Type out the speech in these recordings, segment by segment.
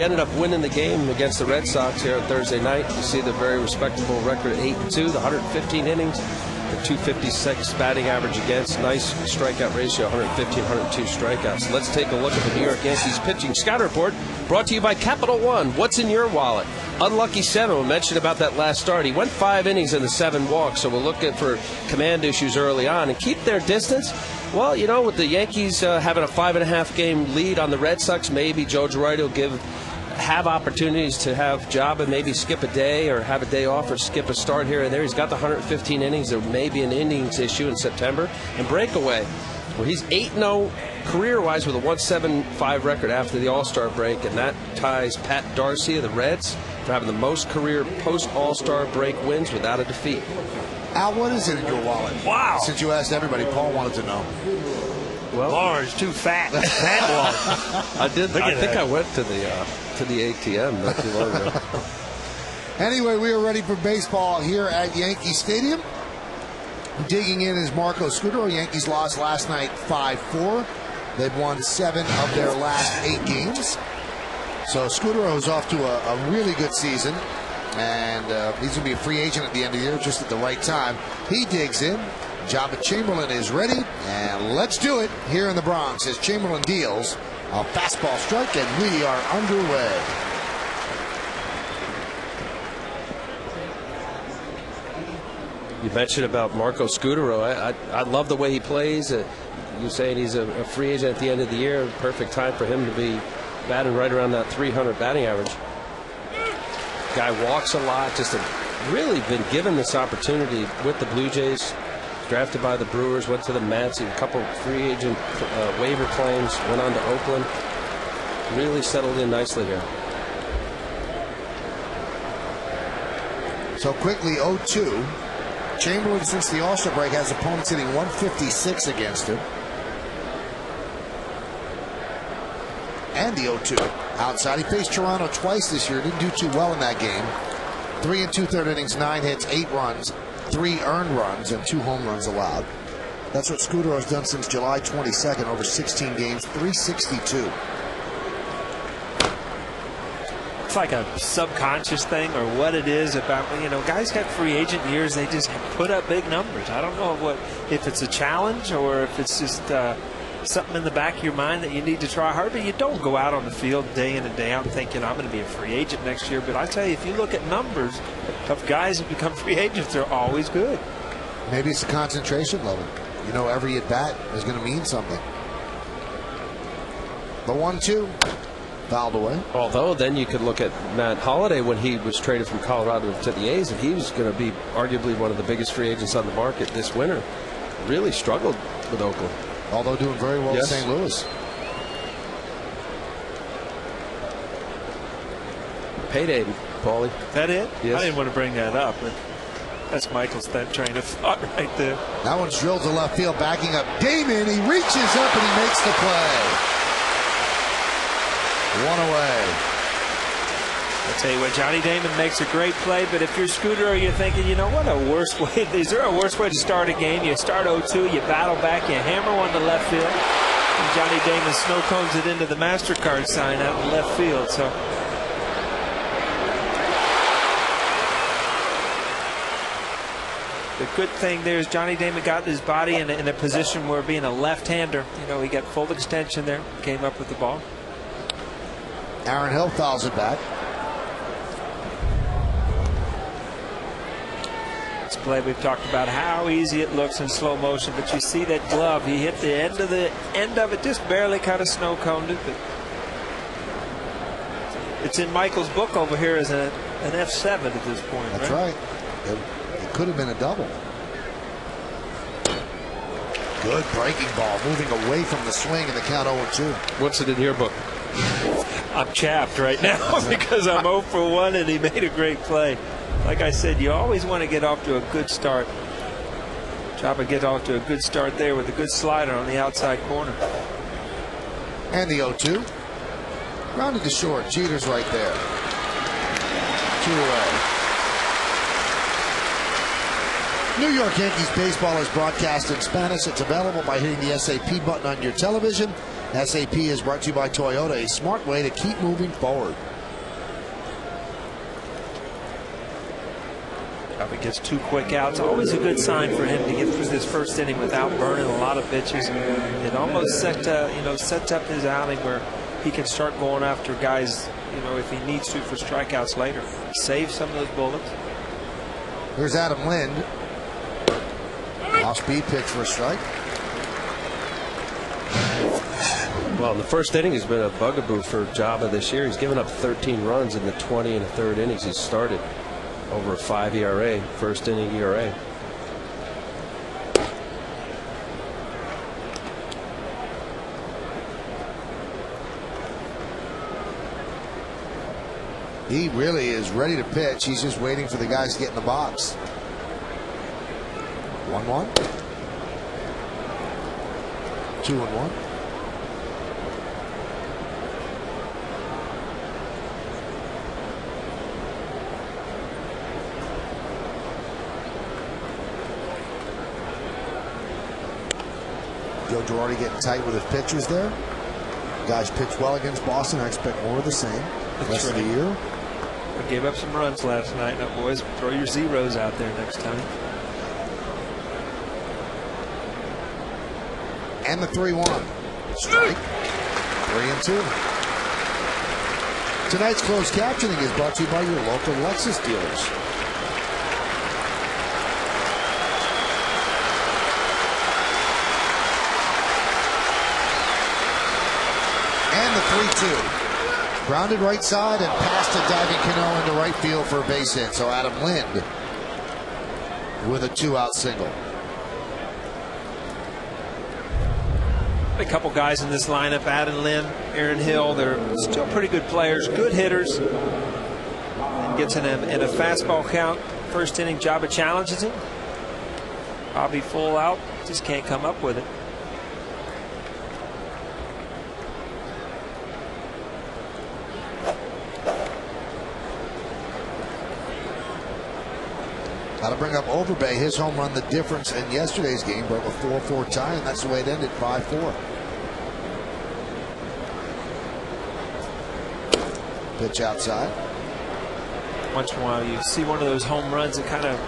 Ended up winning the game against the Red Sox here on Thursday night. You see the very respectable record, 8-2, the 115 innings, the 256 batting average against. Nice strikeout ratio, 115, 102 strikeouts. Let's take a look at the New York Yankees pitching scout report, brought to you by Capital One. What's in your wallet? Unlucky 7. We mentioned about that last start. He went 5 innings in the 7 walks, so we're looking for command issues early on and keep their distance. Well, you know, with the Yankees having a 5.5 game lead on the Red Sox, maybe Joe Girardi will have opportunities to have Jabba maybe skip a day or have a day off or skip a start here and there. He's got the 115 innings. There may be an innings issue in September. And breakaway, well, he's 8-0 career-wise with a 175 record after the All-Star break, and that ties Pat Darcy of the Reds for having the most career post-All-Star break wins without a defeat. Al, what is it in your wallet? Wow. Since you asked everybody, Paul wanted to know. Well, Laura's too fat. I think I went to the ATM not too long ago. Anyway, we are ready for baseball here at Yankee Stadium. Digging in is Marco Scudero. Yankees lost last night 5-4. They've won 7 of their last 8 games. So Scudero is off to a really good season. And he's going to be a free agent at the end of the year, just at the right time. He digs in. Jabba Chamberlain is ready, and let's do it here in the Bronx as Chamberlain deals a fastball strike, and we are underway. You mentioned about Marco Scudero. I love the way he plays. You're saying he's a free agent at the end of the year. Perfect time for him to be batting right around that 300 batting average. Guy walks a lot. Just really been given this opportunity with the Blue Jays. Drafted by the Brewers, went to the Mets, a couple free agent waiver claims, went on to Oakland. Really settled in nicely here. So quickly, 0-2. Chamberlain, since the All-Star break, has opponents hitting 156 against him. And the 0-2 outside. He faced Toronto twice this year. Didn't do too well in that game. 3 2/3 innings, 9 hits, 8 runs. 3 earned runs and 2 home runs allowed. That's what Scudero has done since July 22nd, over 16 games, 362. It's like a subconscious thing or what it is about, you know, guys got free agent years, they just put up big numbers. I don't know if it's a challenge or if it's just something in the back of your mind that you need to try hard, but you don't go out on the field day in and day out thinking I'm going to be a free agent next year. But I tell you, if you look at numbers of guys who become free agents, they're always good. Maybe it's the concentration level. You know, every at bat is going to mean something. The 1-2 fouled away. Although then you could look at Matt Holliday when he was traded from Colorado to the A's, and he was going to be arguably one of the biggest free agents on the market this winter. Really struggled with Oakland. Although doing very well in St. Louis. Payday, Paulie. That it? Yes. I didn't want to bring that up, but that's Michael's train of thought right there. That one's drilled to left field, backing up Damon. He reaches up and he makes the play. 1 away. I'll tell you what, Johnny Damon makes a great play, but if you're Scudero, you're thinking, you know, what a worse way. Is there a worse way to start a game? You start 0-2, you battle back, you hammer one to left field, and Johnny Damon snow cones it into the MasterCard sign out in left field. So the good thing there is Johnny Damon got his body in a position where being a left-hander, you know, he got full extension there, came up with the ball. Aaron Hill fouls it back. Play, we've talked about how easy it looks in slow motion, but you see that glove, he hit the end of it, just barely kind of snow coned it, but it's in Michael's book over here as an F7 at this point. That's right. It could have been a double. Good breaking ball, moving away from the swing, and the count 0-2. What's it in your book? I'm chapped right now because I'm 0 for 1 and he made a great play. Like I said, you always want to get off to a good start. Jabba get off to a good start there with a good slider on the outside corner. And the 0-2. Rounded to short. Jeter's right there. 2 away. New York Yankees baseball is broadcast in Spanish. It's available by hitting the SAP button on your television. SAP is brought to you by Toyota, a smart way to keep moving forward. Probably gets 2 quick outs. Always a good sign for him to get through this first inning without burning a lot of pitches. It almost sets up his outing where he can start going after guys, if he needs to, for strikeouts later. Save some of those bullets. Here's Adam Lind. Off-speed pitch for a strike. Well, in the first inning, he's been a bugaboo for Java this year. He's given up 13 runs in the 20 and a third innings he's started. Over a 5 ERA, first inning ERA. He really is ready to pitch. He's just waiting for the guys to get in the box. 1-1. 2-1. Joe Girardi getting tight with his pitchers there. Guys pitch well against Boston. I expect more of the same the rest of the year. We gave up some runs last night. Now, boys, throw your zeros out there next time. And the 3-1. Strike. 3-2. Tonight's closed captioning is brought to you by your local Lexus dealers. And the 3-2. Grounded right side and past a diving Cano into right field for a base hit. So Adam Lind with a 2-out single. A couple guys in this lineup, Adam Lind, Aaron Hill, they're still pretty good players, good hitters. And gets in a fastball count. First inning, Java challenges him. Bobby full out, just can't come up with it. Got to bring up Overbay. His home run, the difference in yesterday's game, broke a 4-4 tie, and that's the way it ended, 5-4. Pitch outside. Once in a while, you see one of those home runs that kind of,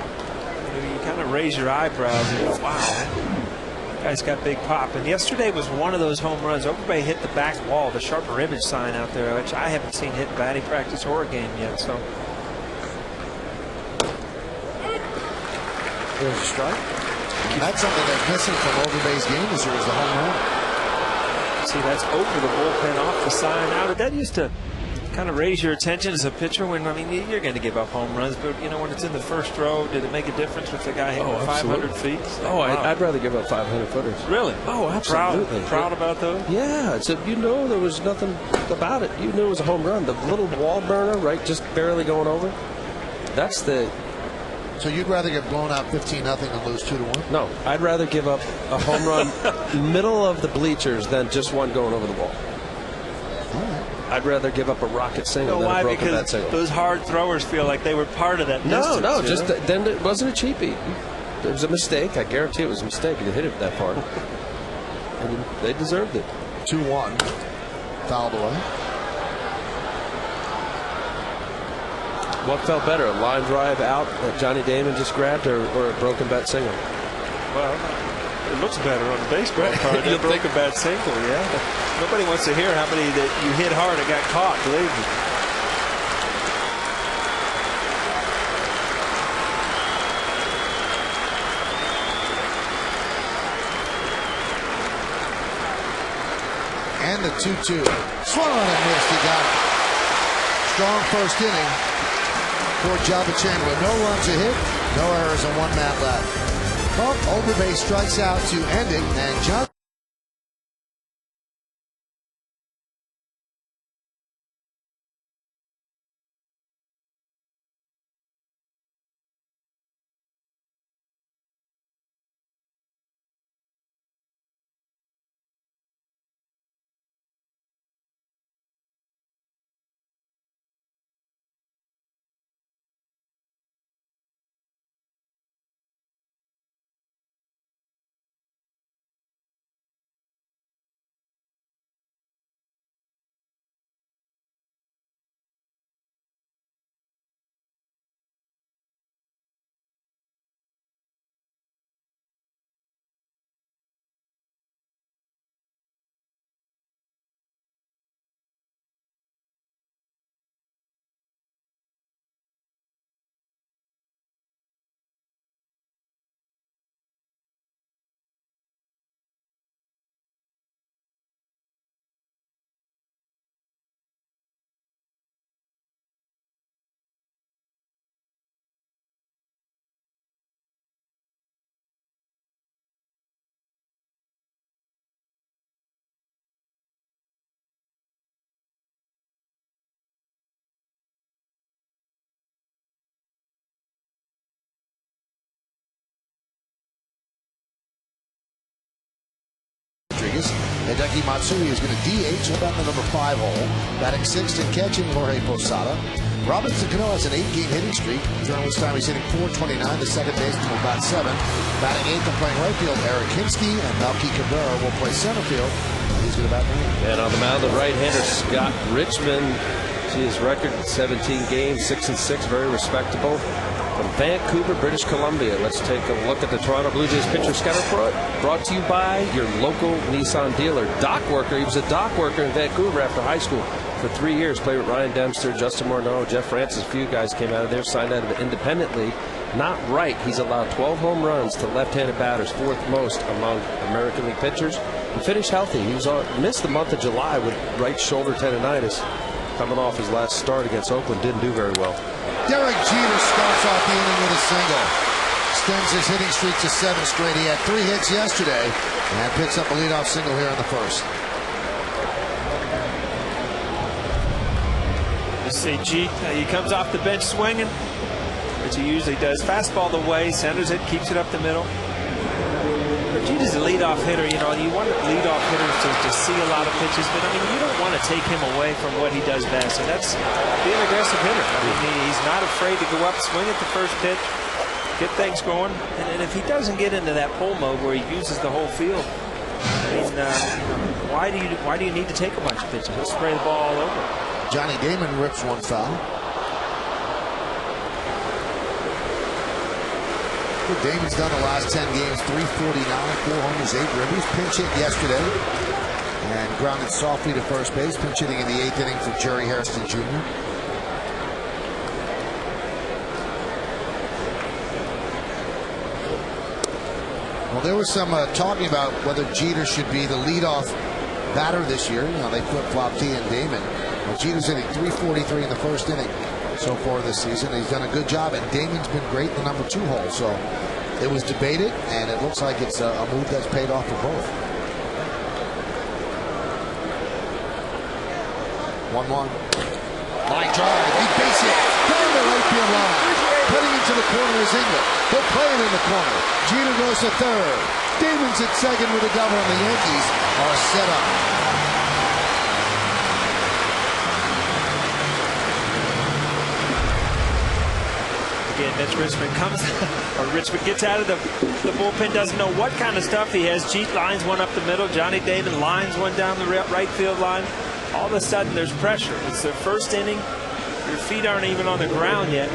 you kind of raise your eyebrows and go, wow, that guy's got big pop. And yesterday was one of those home runs. Overbay hit the back wall, the sharper image sign out there, which I haven't seen hit in batting practice or a game yet. So. There's a strike. And that's something that's missing from Overbay's game this year is the home run. See, that's over the bullpen off the sign. Now, that used to kind of raise your attention as a pitcher when, I mean, you're going to give up home runs, but, when it's in the first row, did it make a difference with the guy hitting 500 feet? Oh, wow. I'd rather give up 500 footers. Really? Oh, absolutely. Proud about those? Yeah. So, there was nothing about it. You knew it was a home run. The little wall burner, right, just barely going over. That's the... So you'd rather get blown out 15-0 than lose 2-1? No, I'd rather give up a home run middle of the bleachers than just one going over the wall. Right. I'd rather give up a rocket single than a broken bat single. Those hard throwers feel like they were part of that distance. No, just then it wasn't a cheapie. It was a mistake. I guarantee it was a mistake to hit it that far. And they deserved it. 2-1. Fouled away. What felt better, a line drive out that Johnny Damon just grabbed, or a broken bat single? Well, it looks better on the baseball card. You'll broken bat single, yeah. Nobody wants to hear how many that you hit hard and got caught, believe me. And the 2-2. Swung on and missed. He got it. Strong first inning for Java Chandler. No runs a hit, no errors, and 1 man left. Well, Overbay strikes out to end it, and Java Hideki Matsui is going to DH. He'll bat the number 5 hole. Batting 6th and catching Jorge Posada. Robinson Cano has an 8-game hitting streak. During this time, he's hitting .429. The second baseman will bat 7. Batting 8th and playing right field, Eric Hinsky, and Melky Cabrera will play center field. He's going to bat 9. And on the mound, the right-hander Scott Richmond. See his record: 17 games, 6-6, very respectable. From Vancouver, British Columbia, let's take a look at the Toronto Blue Jays pitcher scatter report, brought to you by your local Nissan dealer. Dock worker. He was a dock worker in Vancouver after high school for 3 years. Played with Ryan Dempster, Justin Morneau, Jeff Francis. A few guys came out of there, signed out of the independent league. Not right. He's allowed 12 home runs to left-handed batters, 4th most among American League pitchers. He finished healthy. He was missed the month of July with right shoulder tendonitis. Coming off his last start against Oakland, didn't do very well. Derek Jeter starts off the inning with a single. Extends his hitting streak to 7 straight. He had 3 hits yesterday and picks up a leadoff single here in the first. You see Jeet, he comes off the bench swinging, which he usually does. Fastball the way, centers it, keeps it up the middle. Jeet is a leadoff hitter. You know, you want leadoff hitters to see a lot of pitches, but I mean, you don't want to take him away from what he does best, and that's being an aggressive hitter. I mean, he's not afraid to go up, swing at the first pitch, get things going, and if he doesn't get into that pull mode where he uses the whole field, I mean, why do you need to take a bunch of pitches? He'll spray the ball all over. Johnny Damon rips one foul. Damon's done the last 10 games, 349, 4 homers, 8 ribbies. Pinch hit yesterday and grounded softly to first base. Pinch hitting in the 8th inning for Jerry Hairston Jr. Well, there was some talking about whether Jeter should be the leadoff batter this year. You know, they flip-flopped T and Damon. Well, Jeter's hitting 343 in the first inning so far this season. He's done a good job, and Damon's been great in the number 2 hole. So it was debated, and it looks like it's a move that's paid off for both. 1-1. Line drive. He base hit down the right field line. Putting into the corner is England. He'll play it in the corner. Jeter goes to third. Damon's at second with a double, and the Yankees are set up. Again, Mitch Richmond Richmond gets out of the bullpen, doesn't know what kind of stuff he has. Jeet lines one up the middle. Johnny Damon lines one down the right field line. All of a sudden, there's pressure. It's their first inning. Your feet aren't even on the ground yet.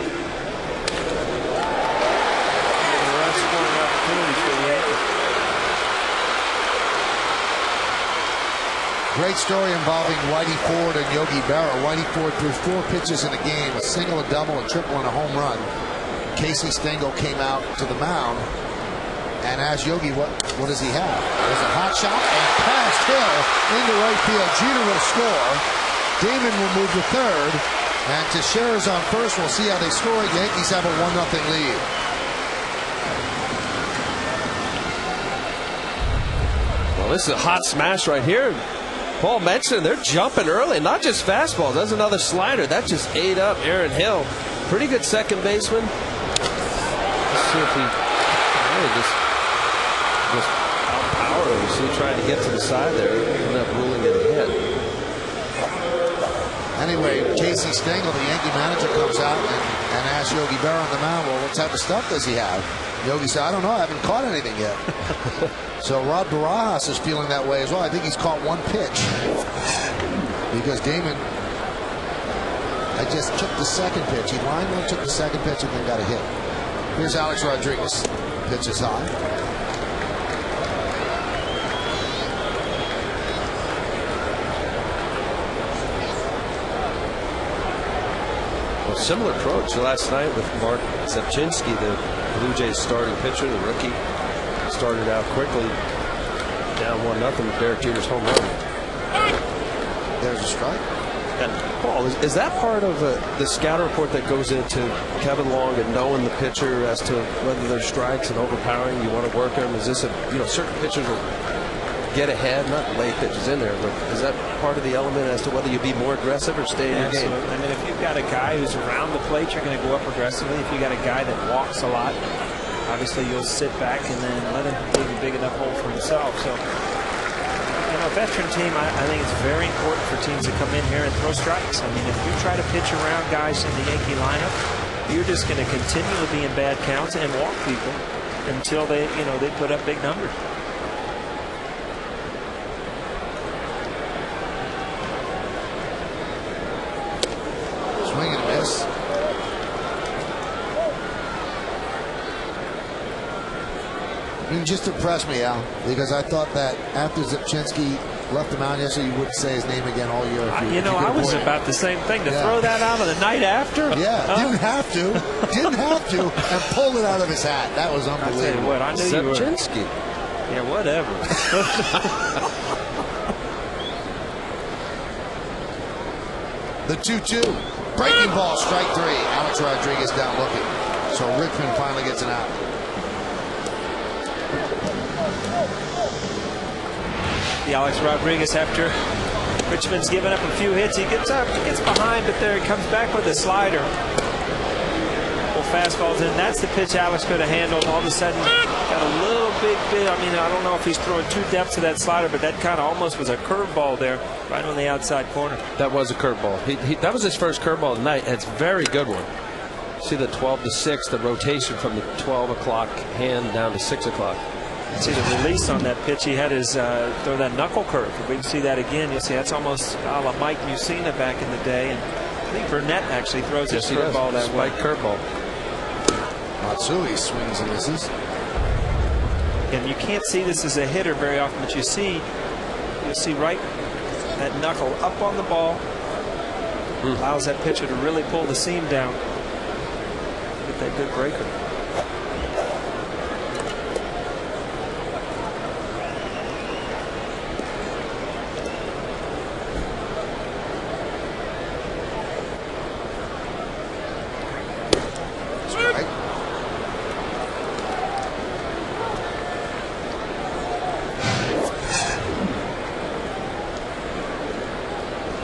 Great story involving Whitey Ford and Yogi Berra. Whitey Ford threw 4 pitches in a game, a single, a double, a triple, and a home run. Casey Stengel came out to the mound and asked Yogi, what does he have? There's a hot shot and past Hill into right field. Jeter will score. Damon will move to third. And Teixeira's on first. We'll see how they score. Yankees have a 1-0 lead. Well, this is a hot smash right here. Paul mentioned they're jumping early, not just fastballs. That's another slider. That just ate up Aaron Hill. Pretty good second baseman. Let's see if he really just outpowered him. See, trying to get to the side there. Ended up ruling it ahead. Anyway, Casey Stengel, the Yankee manager, comes out and asks Yogi Berra on the mound, well, what type of stuff does he have? Yogi said, I don't know. I haven't caught anything yet. So Rod Barajas is feeling that way as well. I think he's caught 1 pitch. Because Damon, I just took the second pitch. He lined one, took the second pitch, and then got a hit. Here's Alex Rodriguez. Pitch is high. Similar approach last night with Mark Zepchinski, the Blue Jays starting pitcher, the rookie. Started out quickly, down 1-0 with Derek Jeter's home run. There's a strike. And Paul, is that part of the scout report that goes into Kevin Long and knowing the pitcher as to whether there's strikes and overpowering? You want to work them? Is this certain pitchers will get ahead, not lay pitches in there, but is that part of the element as to whether you be more aggressive or stay in your game? Absolutely. I mean, if you've got a guy who's around the plate, you're going to go up aggressively. If you got a guy that walks a lot, obviously you'll sit back and then let him dig a big enough hole for himself. So, a veteran team, I think it's very important for teams to come in here and throw strikes. I mean, if you try to pitch around guys in the Yankee lineup, you're just going to continually be in bad counts and walk people until they put up big numbers. Swing and a miss. You just impressed me, Al, because I thought that after Zipchinski left the mound yesterday, you wouldn't say his name again all year. I was about the same thing. To throw that out on the night after? Yeah, didn't have to. Didn't have to. And pulled it out of his hat. That was unbelievable. I tell you what, I knew Zipchinski. you were. Yeah, whatever. The 2-2. Breaking ball, strike 3. Alex Rodriguez down looking. So Richmond finally gets an out. The Alex Rodriguez, after Richmond's given up a few hits, he gets up, gets behind, but there he comes back with a slider. Well, fastballs in. That's the pitch Alex could have handled. All of a sudden, got a little big bit. I mean, I don't know if he's throwing two depths to that slider, but that kind of almost was a curveball there, right on the outside corner. That was a curveball. That was his first curveball of the night, and it's a very good one. See the 12 to 6, the rotation from the 12 o'clock hand down to 6 o'clock. See the release on that pitch. He had his throw that knuckle curve. If we can see that again, you'll see that's almost a la Mike Mussina back in the day. And I think Burnett actually throws his curveball that way. Spike curveball. Matsui swings and misses. And you can't see this as a hitter very often, but you'll see right that knuckle up on the ball. Allows that pitcher to really pull the seam down. Get that good breaker.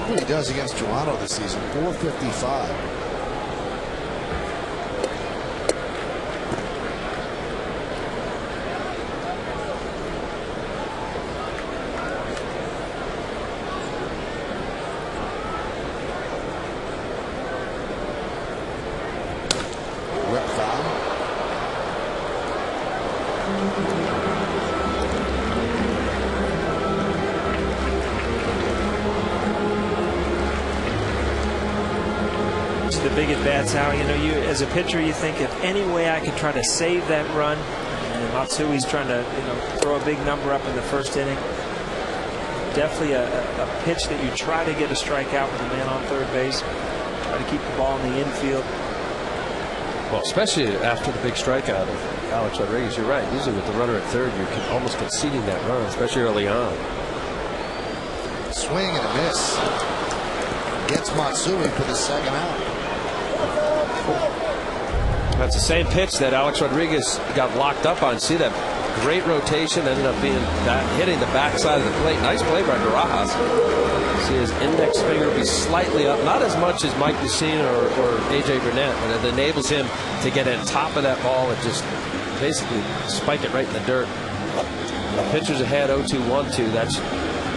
What he does against Toronto this season, 455. Rip foul. The big at bats, Al, you as a pitcher, you think if any way I could try to save that run, and Matsui's trying to throw a big number up in the first inning. Definitely a pitch that you try to get a strikeout with a man on third base, try to keep the ball in the infield. Well, especially after the big strikeout of Alex Rodriguez, you're right. Usually with the runner at third, you're almost conceding that run, especially early on. Swing and a miss. Gets Matsui for the second out. That's the same pitch that Alex Rodriguez got locked up on. See that great rotation, ended up being hitting the backside of the plate. Nice play by Barajas. See his index finger be slightly up, not as much as Mike Mussina or AJ Burnett, but it enables him to get on top of that ball and just basically spike it right in the dirt. The pitcher's ahead 0-2, 1-2. That's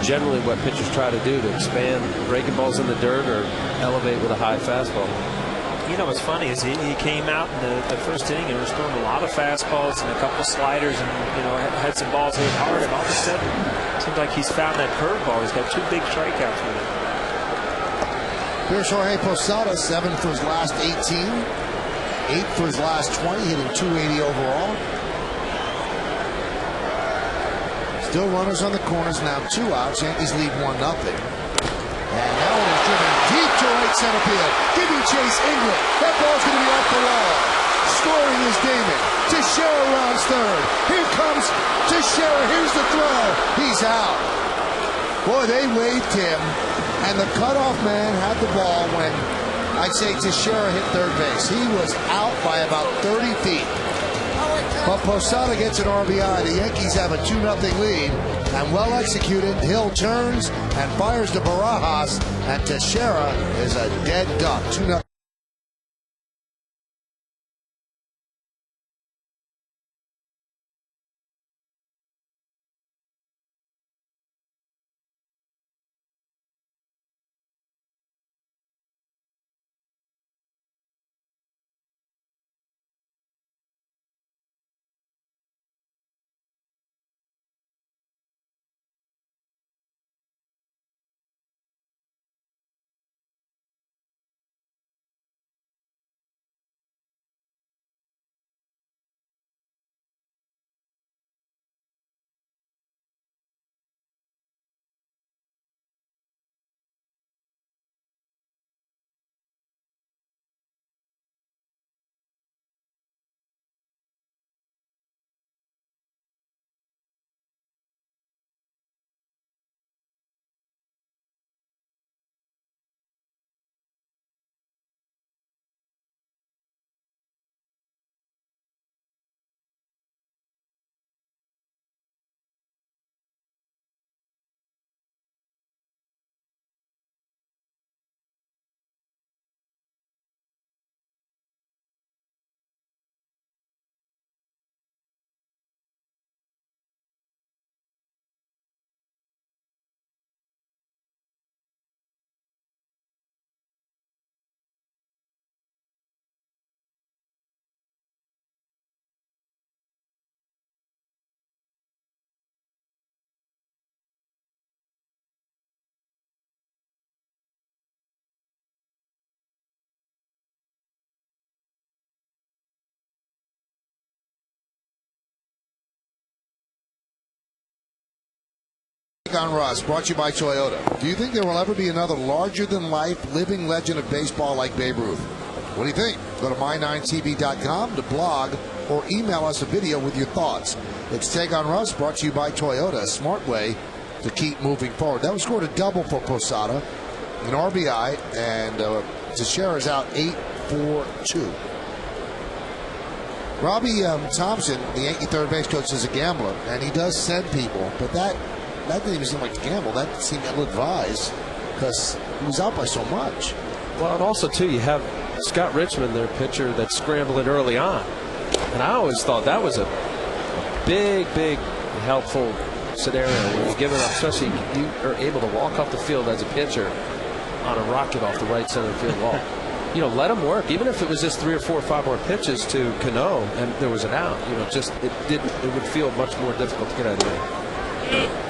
generally what pitchers try to do, to expand breaking balls in the dirt or elevate with a high fastball. What's funny is he came out in the first inning and was throwing a lot of fastballs and a couple sliders and had some balls hit hard, and all of a sudden it seems like he's found that curveball. He's got two big strikeouts with it. Here's Jorge Posada, 7 for his last 18, 8 for his last 20, hitting 280 overall. Still runners on the corners, now 2 outs. Yankees lead 1-0. And that one is driven deep to right center field. Giving chase England. That ball's going to be off the wall. Scoring is Damon. Teixeira rounds third. Here comes Teixeira. Here's the throw. He's out. Boy, they waved him. And the cutoff man had the ball when I'd say Teixeira hit third base. He was out by about 30 feet. But Posada gets an RBI. The Yankees have a 2-0 lead. And well executed, Hill turns and fires to Barajas, and Teixeira is a dead duck. 2-0. On Russ, brought to you by Toyota. Do you think there will ever be another larger-than-life living legend of baseball like Babe Ruth? What do you think? Go to my9tv.com to blog or email us a video with your thoughts. It's Take on Russ, brought to you by Toyota, a smart way to keep moving forward. That was scored a double for Posada, an RBI, and Teixeira's out 8-4-2. Robbie Thompson, the Yankee third base coach, is a gambler, and he does send people, but that didn't even seem like a gamble. That seemed ill-advised because he was out by so much. Well, and also, too, you have Scott Richmond, their pitcher, that's scrambling early on. And I always thought that was a big helpful scenario where you give it up, especially you are able to walk off the field as a pitcher on a rocket off the right center field wall. You know, let him work, even if it was just 3 or 4 or 5 more pitches to Cano and there was an out. You know, just it would feel much more difficult to get out of there.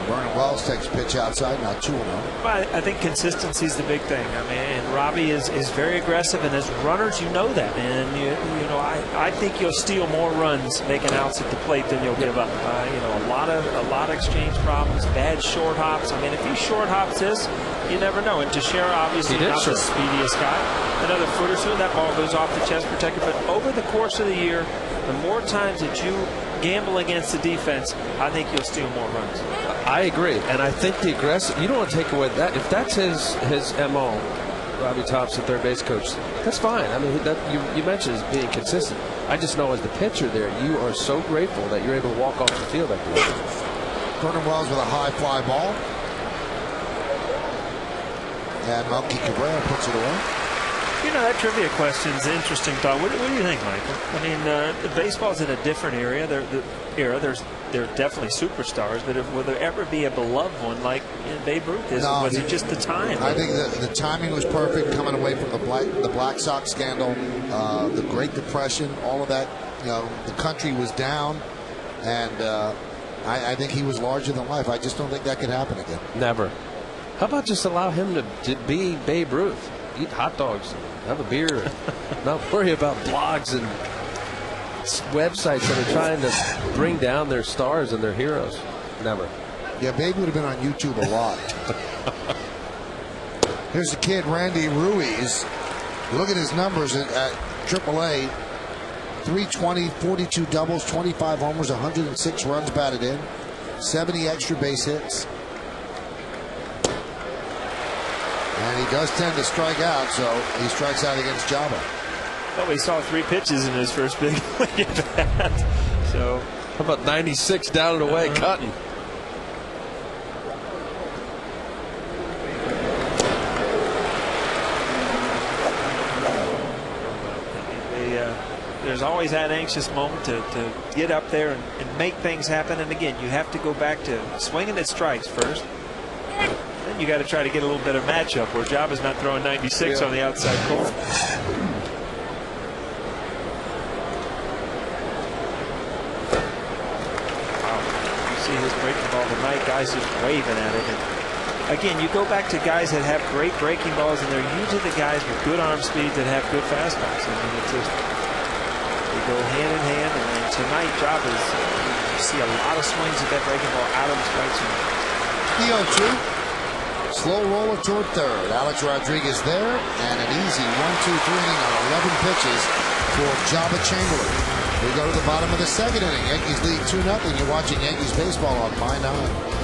Vernon Wells takes a pitch outside, now 2-0. I think consistency is the big thing. I mean, and Robbie is very aggressive, and as runners, you know that. And you know, I think you'll steal more runs making outs at the plate than you'll give up. You know, a lot of exchange problems, bad short hops. I mean, if he short hops this, you never know. And Teixeira obviously not the speediest guy. Another foot or so, that ball goes off the chest protector. But over the course of the year, the more times that you gamble against the defense, I think you'll steal more runs. I agree, and I think the aggressive, you don't want to take away that. If that's his MO, Robbie Thompson, third base coach, that's fine. I mean, that you mentioned as being consistent. I just know as the pitcher there, you are so grateful that you're able to walk off the field like that. Vernon Wells with a high fly ball. And Melky Cabrera puts it away. You know, that trivia question is an interesting thought. What do you think, Michael? I mean, baseball's in a different area. They're definitely superstars, but will there ever be a beloved one like Babe Ruth? Was it just the time? I think the timing was perfect, coming away from the Black Sox scandal, the Great Depression, all of that. You know, the country was down, and I think he was larger than life. I just don't think that could happen again. Never. How about just allow him to be Babe Ruth? Eat hot dogs, have a beer, and not worry about blogs and websites that are trying to bring down their stars and their heroes. Never. Yeah, Babe would have been on YouTube a lot. Here's the kid, Randy Ruiz. Look at his numbers at AAA. 320, 42 doubles, 25 homers, 106 runs batted in, 70 extra base hits. And he does tend to strike out, so he strikes out against Java. Well, he saw 3 pitches in his first big league at bat. So, how about 96 down and away, cutting? There's always that anxious moment to get up there and make things happen. And again, you have to go back to swinging at strikes first. Then you got to try to get a little bit of matchup where Java's not throwing 96 on the outside corner. Wow. You see his breaking ball tonight, guys just waving at it. And again, you go back to guys that have great breaking balls, and they're usually the guys with good arm speed that have good fastballs. I mean, it's just, they go hand in hand. And tonight, Java's, you see a lot of swings at that breaking ball out of the strike zone. 2-0. Slow roller toward third. Alex Rodriguez there, and an easy 1-2-3 inning on 11 pitches for Java Chamberlain. We go to the bottom of the second inning. Yankees lead 2-0. You're watching Yankees baseball on My 9.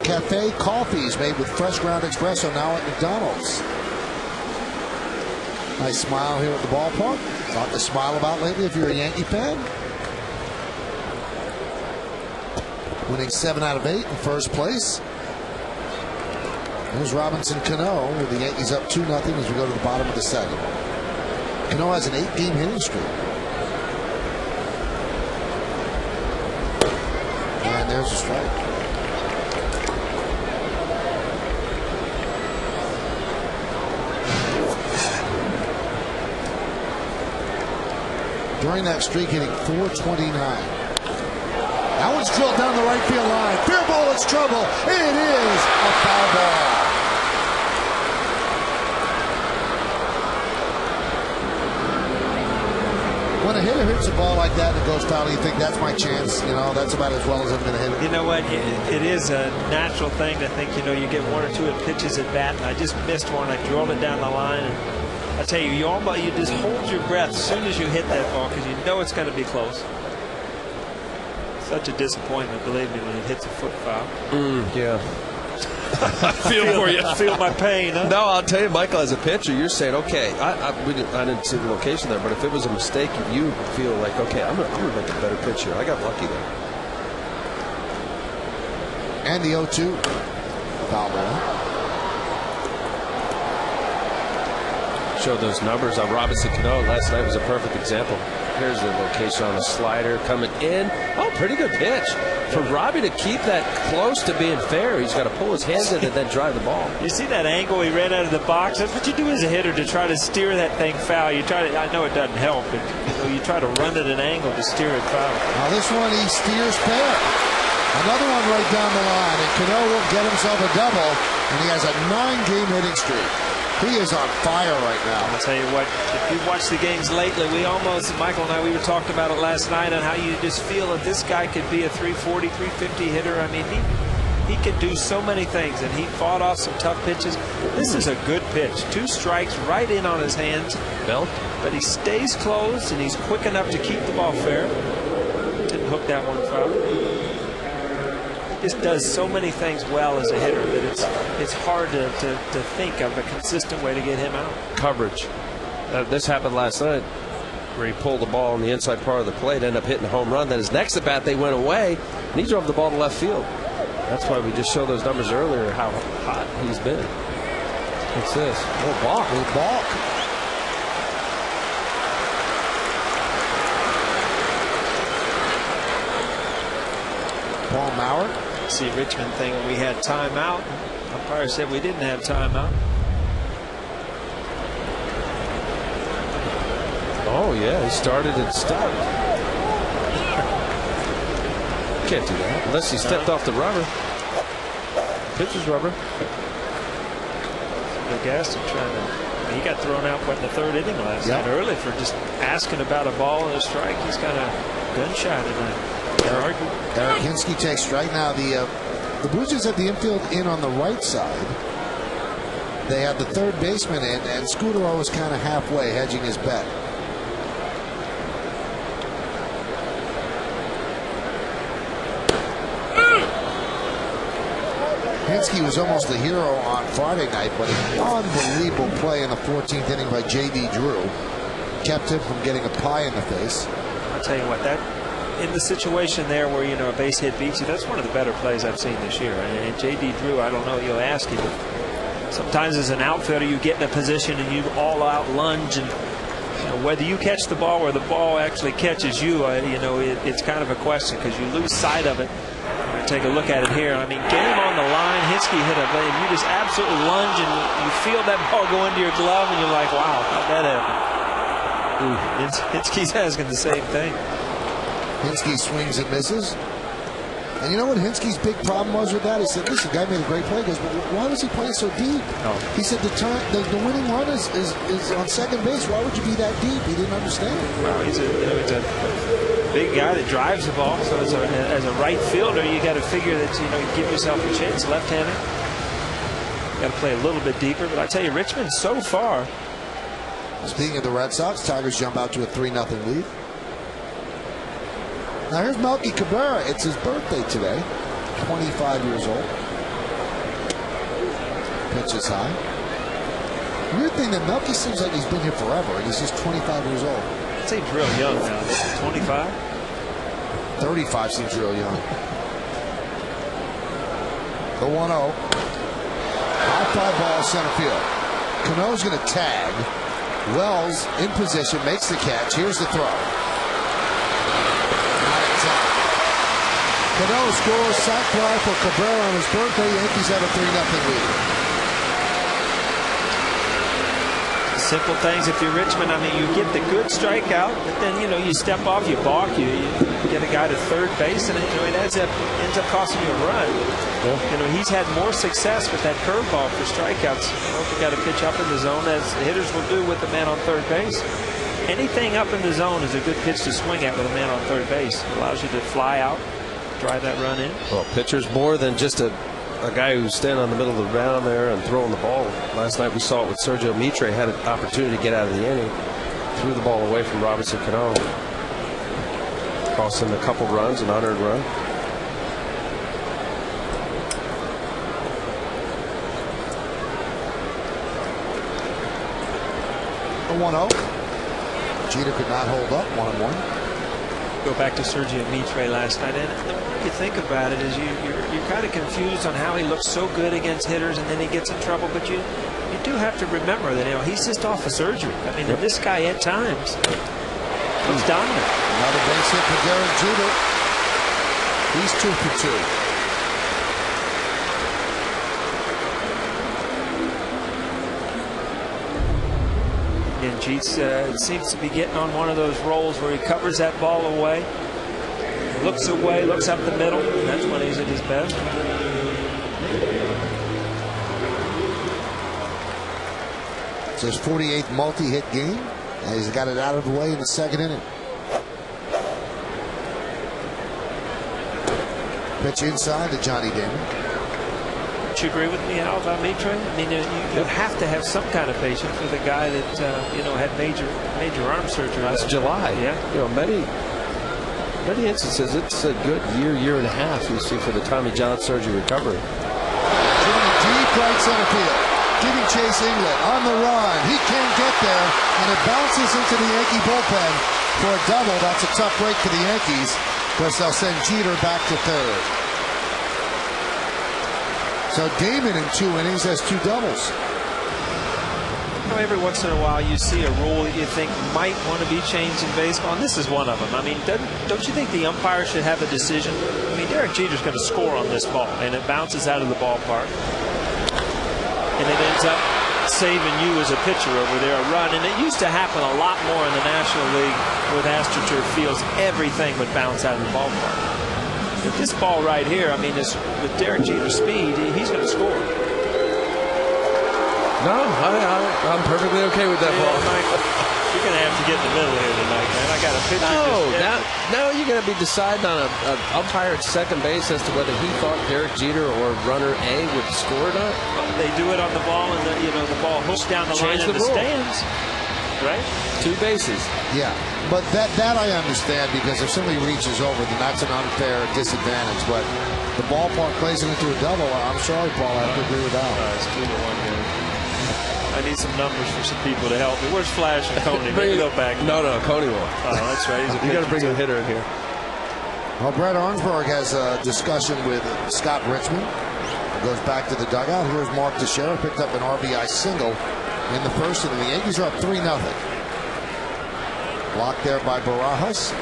Cafe coffees made with fresh ground espresso now at McDonald's. Nice smile here at the ballpark. Lot to smile about lately if you're a Yankee fan. Winning 7 out of 8 in first place. There's Robinson Cano with the Yankees up 2-0 as we go to the bottom of the second. Cano has an 8-game hitting streak. And there's a strike. During that streak, hitting .429. That one's drilled down the right field line. Fair ball, it's trouble. It is a foul ball. When a hitter hits a ball like that and it goes foul, you think that's my chance. You know, that's about as well as I'm going to hit it. You know what? It is a natural thing to think, you know, you get 1 or 2 pitches at bat, and I just missed one. I drilled it down the line. And I tell you, you just hold your breath as soon as you hit that ball because you know it's going to be close. Such a disappointment, believe me, when it hits a foot foul. Yeah. I feel for you. Feel my pain, huh? No, I'll tell you, Michael, as a pitcher, you're saying, okay, I didn't see the location there, but if it was a mistake, you would feel like, okay, I'm gonna make a better pitch here. I got lucky there. And the 0-2 foul ball. Showed those numbers on Robinson Cano last night was a perfect example. Here's the location on the slider coming in. Oh, pretty good pitch. For Robbie to keep that close to being fair, he's got to pull his hands in and then drive the ball. You see that angle he ran out of the box? That's what you do as a hitter to try to steer that thing foul. You try to, I know it doesn't help, but you try to run at an angle to steer it foul. Now this one he steers fair. Another one right down the line, and Cano will get himself a double, and he has a 9-game hitting streak. He is on fire right now. I'll tell you what, if you've watched the games lately, Michael and I, we were talking about it last night on how you just feel that this guy could be a 340, 350 hitter. I mean, he can do so many things, and he fought off some tough pitches. This is a good pitch. 2 strikes right in on his hands. But he stays close, and he's quick enough to keep the ball fair. Didn't hook that one foul. Just does so many things well as a hitter that it's hard to think of a consistent way to get him out. Coverage. This happened last night where he pulled the ball on the inside part of the plate, ended up hitting a home run. Then his next at bat, they went away, and he drove the ball to left field. That's why we just showed those numbers earlier, how hot he's been. What's this? Oh, balk. A balk. Paul Maurer. See Richmond thing when we had timeout. Umpire said we didn't have timeout. Oh yeah, he started and stopped. Can't do that unless he stepped off the rubber. Pitcher's rubber. Gaston he got thrown out in the 3rd inning last night early for just asking about a ball and a strike. He's got a gunshot tonight. Eric Hinske takes strike. Now the Blue Jays have the infield in on the right side. They have the 3rd baseman in, and Scudero was kind of halfway, hedging his bet. Hinske was almost a hero on Friday night, but an unbelievable play in the 14th inning by J.D. Drew kept him from getting a pie in the face. I'll tell you what, that in the situation there where, you know, a base hit beats you, that's one of the better plays I've seen this year. And J.D. Drew, I don't know, you'll ask him. Sometimes as an outfielder, you get in a position and you all-out lunge, and you know, whether you catch the ball or the ball actually catches you, you know, it's kind of a question because you lose sight of it. Take a look at it here. I mean, game on the line. Hinske hit a blade. You just absolutely lunge and you feel that ball go into your glove, and you're like, wow, how'd that happen? Hinske's asking the same thing. Hinske swings and misses. And you know what Hinske's big problem was with that? He said, listen, guy made a great play. He goes, but why was he playing so deep? Oh. He said the winning run is on second base. Why would you be that deep? He didn't understand. Wow, he's a big guy that drives the ball. So as a right fielder, you got to figure that, you know, you give yourself a chance. Left-handed, got to play a little bit deeper. But I tell you, Richmond so far. Speaking of the Red Sox, Tigers jump out to a 3-0 lead. Now here's Melky Cabrera. It's his birthday today. 25 years old. Pitch is high. Weird thing that Melky seems like he's been here forever, and he's just 25 years old. Seems real young now. 25? 35 seems real young. The 1-0. High fly ball center field. Cano's going to tag. Wells in position, makes the catch. Here's the throw. Not in time. Cano scores sac fly for Cabrera on his birthday. Yankees have a 3-0 lead. Simple things. If you're Richmond, I mean, you get the good strikeout, but then, you know, you step off, you balk, you get a guy to third base, and, you know, it ends up costing you a run. Yeah. You know, he's had more success with that curveball for strikeouts. You know, if you got to pitch up in the zone, as hitters will do with the man on third base. Anything up in the zone is a good pitch to swing at with a man on third base. It allows you to fly out, drive that run in. Well, pitcher's more than just a guy who's standing on the middle of the ground there and throwing the ball. Last night we saw it with Sergio Mitre. Had an opportunity to get out of the inning. Threw the ball away from Robinson Cano. Cost him a couple runs, an unearned run. The 1-0. Jeter could not hold up. 1-1. Go back to Sergio Mitre last night, and the more you think about it, is you're kind of confused on how he looks so good against hitters, and then he gets in trouble. But you do have to remember that, you know, he's just off of surgery. I mean, this guy at times looks dominant. Another base hit for Derek Jeter. He's 2 for 2. And Jeets seems to be getting on one of those rolls where he covers that ball away, looks away, looks up the middle, and that's when he's at his best. It's his 48th multi-hit game, and he's got it out of the way in the second inning. Pitch inside to Johnny Damon. Do you agree with me, Al, about Mitre? I mean, you have to have some kind of patience with a guy that you know, had major arm surgery. Last July. Yeah. You know, many instances it's a good year and a half you see for the Tommy John surgery recovery. Deep right center field. Giving Chase England on the run. He can't get there, and it bounces into the Yankee bullpen for a double. That's a tough break for the Yankees, because they'll send Jeter back to third. So Damon in 2 innings has 2 doubles. You know, every once in a while you see a rule that you think might want to be changed in baseball, and this is one of them. I mean, don't you think the umpire should have a decision? I mean, Derek Jeter's going to score on this ball, and it bounces out of the ballpark, and it ends up saving you as a pitcher over there a run. And it used to happen a lot more in the National League with AstroTurf fields. Everything would bounce out of the ballpark. With this ball right here, I mean, with Derek Jeter's speed, he's going to score. No, I'm perfectly okay with that ball. Michael, you're going to have to get in the middle here tonight, man. I got a pitcher. No, you're going to be deciding on an umpire at second base as to whether he thought Derek Jeter or runner A would score or not. They do it on the ball, and the ball hooks down the line in the stands. Right? 2 bases. Yeah, but that I understand, because if somebody reaches over, then that's an unfair disadvantage. But the ballpark plays it into a double. I'm sorry, Paul, I have to agree with that. It's 2-1 here. I need some numbers for some people to help me. Where's Flash and Coney? Maybe go back. No, Coney won't. Oh, that's right. You got to bring a hitter in here. Well, Brett Arnsberg has a discussion with Scott Richmond. Goes back to the dugout. Here's Mark Teixeira, picked up an RBI single in the first inning. The Yankees are up 3-0. Blocked there by Barajas.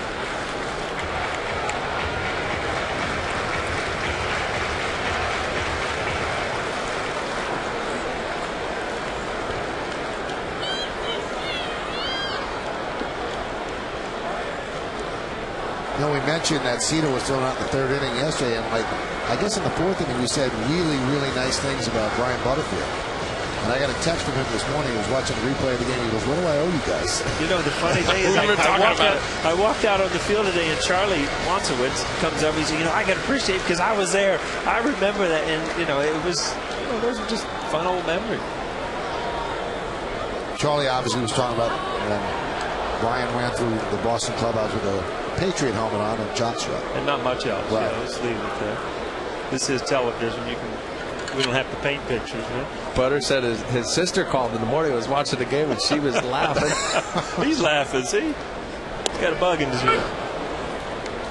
You know, we mentioned that Cito was thrown out in the third inning yesterday, and I guess in the fourth inning we said really, really nice things about Brian Butterfield. And I got a text from him this morning. He was watching the replay of the game. He goes, "What do I owe you guys?" You know, the funny thing is, I walked out on the field today, and Charlie Wansowitz comes up. He said, "I got to appreciate it because I was there. I remember that." And it was, those are just fun old memories. Charlie obviously was talking about when Brian ran through the Boston clubhouse with a Patriot helmet on and jock strap. And not much else. Right. Yeah, let's leave it there. This is television. You can We don't have to paint pictures, right? Butter said his sister called in the morning, was watching the game, and she was laughing. He's laughing, see? He's got a bug in his ear.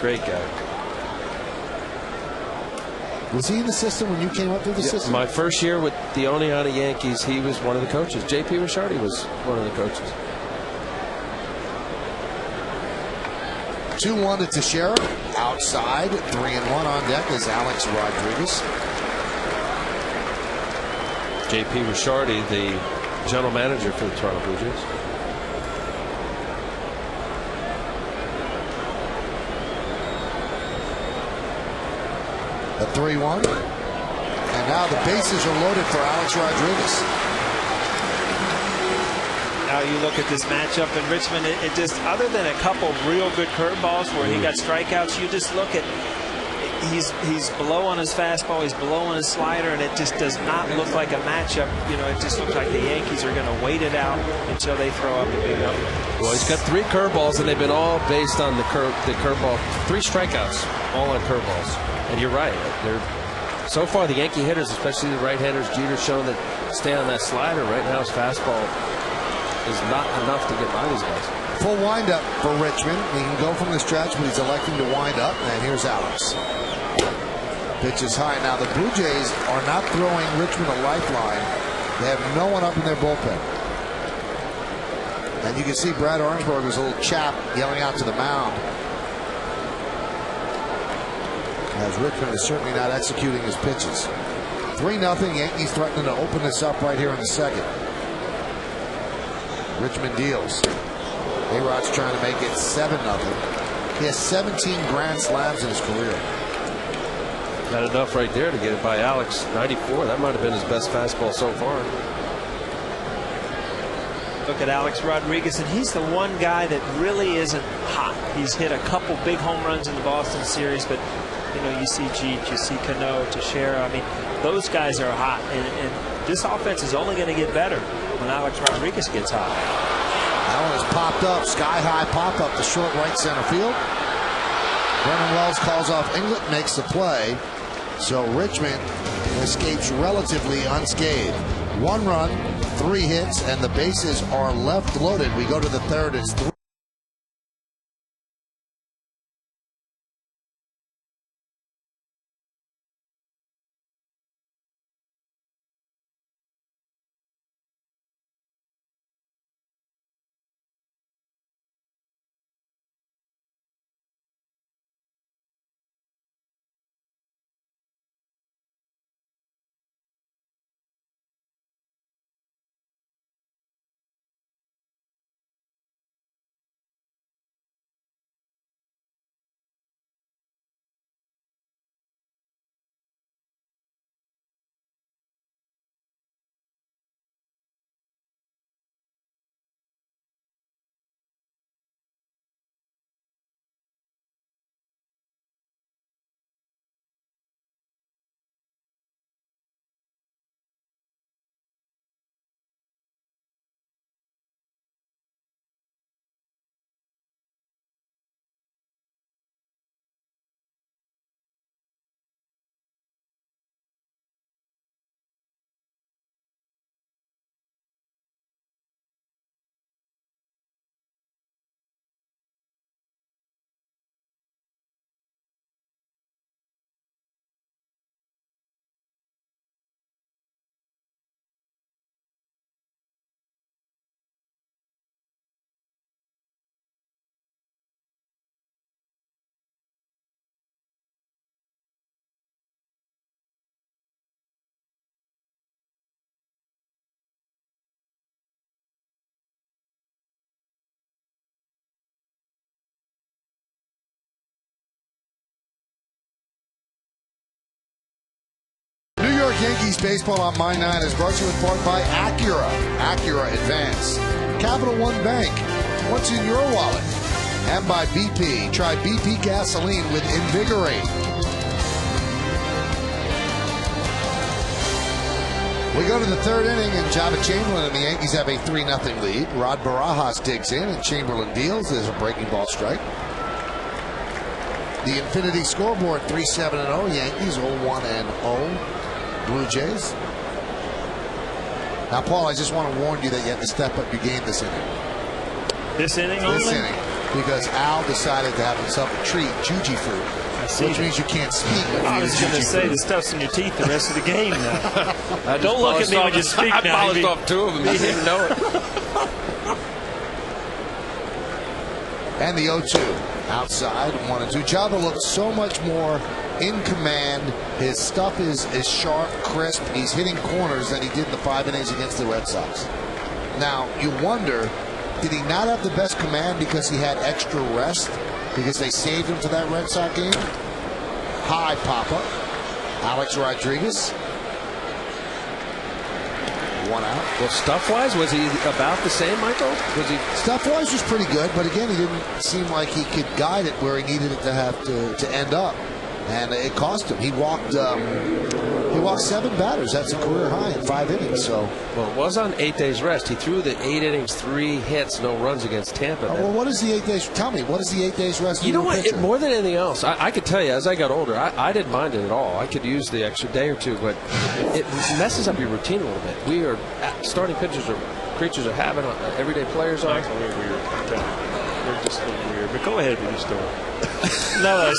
Great guy. Was he in the system when you came up through the system? My first year with the Oneonta Yankees, he was one of the coaches. J.P. Ricciardi was one of the coaches. 2-1 to Teixeira. Outside, 3-1 on deck is Alex Rodriguez. J.P. Ricciardi, the general manager for the Toronto Blue Jays. A 3-1. And now the bases are loaded for Alex Rodriguez. Now you look at this matchup in Richmond, it just, other than a couple real good curveballs where he got strikeouts, you just look at, he's below on his fastball, he's below on his slider, and it just does not look like a matchup. You know, it just looks like the Yankees are going to wait it out until they throw up a big number. Well, he's got 3 curveballs, and they've been all based on the curveball. 3 strikeouts, all on curveballs. And you're right. So far, the Yankee hitters, especially the right-handers, Jeter's shown that stay on that slider. Right now, his fastball is not enough to get by these guys. Full windup for Richmond. He can go from the stretch, but he's electing to wind up. And here's Alex. Pitch is high. Now the Blue Jays are not throwing Richmond a lifeline. They have no one up in their bullpen. And you can see Brad Orangeburger's little chap yelling out to the mound. As Richmond is certainly not executing his pitches. 3-0. Yankees threatening to open this up right here in the second. Richmond deals. A-Rod's trying to make it 7-0. He has 17 grand slams in his career. Not enough right there to get it by Alex. 94. That might have been his best fastball so far. Look at Alex Rodriguez, and he's the one guy that really isn't hot. He's hit a couple big home runs in the Boston series, but you know, you see Jeet, you see Cano, Teixeira. I mean, those guys are hot, and this offense is only going to get better when Alex Rodriguez gets hot. That one is popped up, sky high pop up to short right center field. Vernon Wells calls off Inglet, makes the play. So Richmond escapes relatively unscathed. 1 run, 3 hits, and the bases are left loaded. We go to the third. It's 3. Yankees baseball on My 9 is brought to you in part by Acura. Acura Advance. Capital One Bank. What's in your wallet? And by BP. Try BP gasoline with Invigorate. We go to the third inning, and Java Chamberlain and the Yankees have a 3-0 lead. Rod Barajas digs in, and Chamberlain deals. There's a breaking ball strike. The Infinity scoreboard 3-7-0. Yankees 0-1-0. Blue Jays. Now, Paul, I just want to warn you that you have to step up your game this inning. This inning This only? inning. Because Al decided to have himself a treat, Juji fruit, which means you can't speak. I was going to say the stuff's in your teeth the rest of the game now. Don't look at me when you speak I now. polished off 2 of them. He didn't know it. And the 0-2 outside, 1-2. Java looks so much more in command. His stuff is sharp, crisp. He's hitting corners than he did in the 5 innings against the Red Sox. Now, you wonder, did he not have the best command because he had extra rest? Because they saved him to that Red Sox game? High pop-up. Alex Rodriguez. 1 out. Well, stuff-wise, was he about the same, Michael? Was he? Stuff-wise was pretty good, but again, he didn't seem like he could guide it where he needed it to have to end up, and it cost him. He walked 7 batters. That's a career high in 5 innings. So, well, it was on 8 days rest. He threw the 8 innings, 3 hits, no runs against Tampa. Well, what is the 8 days? Tell me, what is the 8 days rest? You know what? More than anything else, I could tell you as I got older, I didn't mind it at all. I could use the extra day or 2, but it messes up your routine a little bit. We are starting pitchers are creatures of habit. Everyday players are. Michael, we're weird. We're just a little weird. But go ahead with your story. No,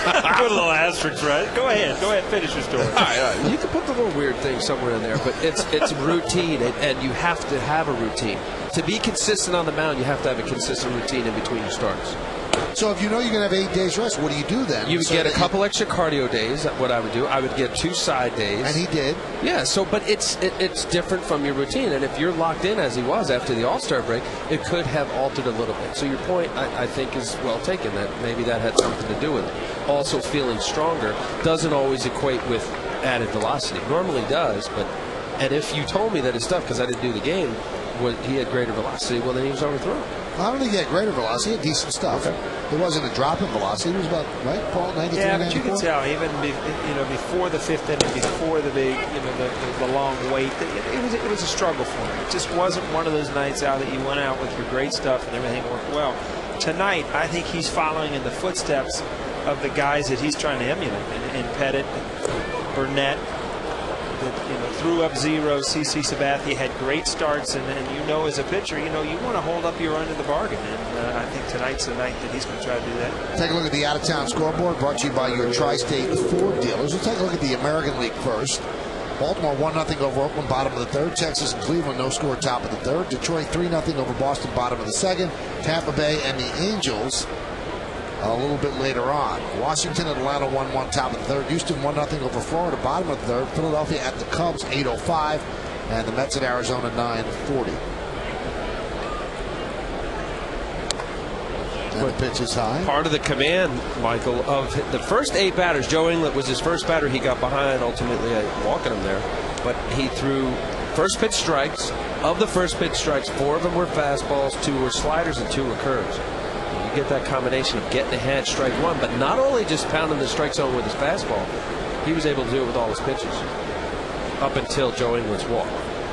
I put a little asterisk, right? Go ahead, finish your story. All right. You can put the little weird thing somewhere in there, but it's routine, and you have to have a routine. To be consistent on the mound, you have to have a consistent routine in between your starts. So if you know you're going to have 8 days rest, what do you do then? You would get a couple extra cardio days. What I would do, I would get 2 side days. And he did. Yeah. So, but it's different from your routine. And if you're locked in as he was after the All-Star break, it could have altered a little bit. So your point, I think, is well taken. That maybe that had something to do with it. Also, feeling stronger doesn't always equate with added velocity. Normally does, but and if you told me that his stuff, because I didn't do the game, he had greater velocity, well then he was overthrown. I don't think he had greater velocity. He had decent stuff. Okay. It wasn't a drop in velocity. It was about, right, Paul, 93, yeah, but 94? you can tell even before the 5th inning, before the big, the long wait, it was a struggle for him. It just wasn't one of those nights out that you went out with your great stuff and everything worked well. Tonight, I think he's following in the footsteps of the guys that he's trying to emulate, and Pettit, Burnett. That, threw up zeros. CC Sabathia had great starts, and as a pitcher, you want to hold up your end of the bargain, and I think tonight's the night that he's going to try to do that. Take a look at the out-of-town scoreboard, brought to you by your Tri-State Ford dealers. We'll take a look at the American League first. Baltimore 1-0 over Oakland, bottom of the 3rd. Texas and Cleveland, no score, top of the 3rd. Detroit 3-0 over Boston, bottom of the 2nd. Tampa Bay and the Angels a little bit later on. Washington and Atlanta 1-1, top of the 3rd. Houston 1-0 over Florida, bottom of the 3rd. Philadelphia at the Cubs 8:05, and the Mets at Arizona 9:40. And the pitch is high. Part of the command, Michael, of the first 8 batters. Joe Inglet was his first batter. He got behind, ultimately walking him there, but he threw first pitch strikes. Of the first pitch strikes, 4 of them were fastballs, 2 were sliders, and 2 were curves. Get that combination of getting ahead, strike 1, but not only just pounding the strike zone with his fastball, he was able to do it with all his pitches up until Joe Inglet's walk.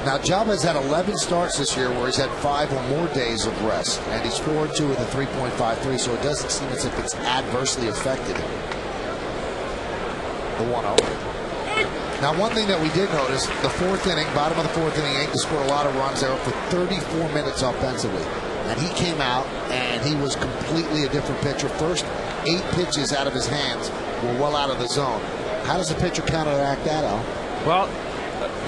Now, Jabba's had 11 starts this year where he's had 5 or more days of rest, and he's 4-2 with a 3.53, so it doesn't seem as if it's adversely affected him. The 1-0. Now, one thing that we did notice, the 4th inning, bottom of the 4th inning, Yankees scored a lot of runs. They were up for 34 minutes offensively. And he came out, and he was completely a different pitcher. First 8 pitches out of his hands were well out of the zone. How does the pitcher counteract that, Al? Well,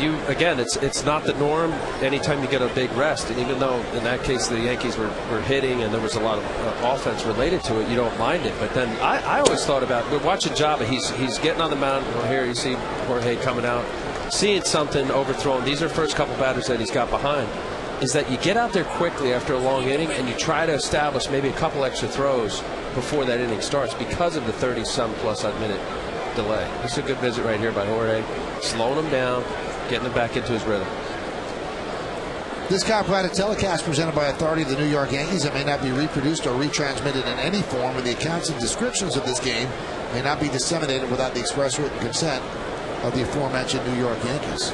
it's not the norm anytime you get a big rest. And even though in that case the Yankees were hitting and there was a lot of offense related to it, you don't mind it. But then I always thought about, we're watching Jabba. He's getting on the mound. Well, here you see Jorge coming out, seeing something overthrown. These are first couple batters that he's got behind. Is that you get out there quickly after a long inning and you try to establish maybe a couple extra throws before that inning starts because of the 30-some plus minute delay. This is a good visit right here by Jorge, slowing him down, getting him back into his rhythm. This copyrighted telecast presented by authority of the New York Yankees that may not be reproduced or retransmitted in any form, and the accounts and descriptions of this game may not be disseminated without the express written consent of the aforementioned New York Yankees.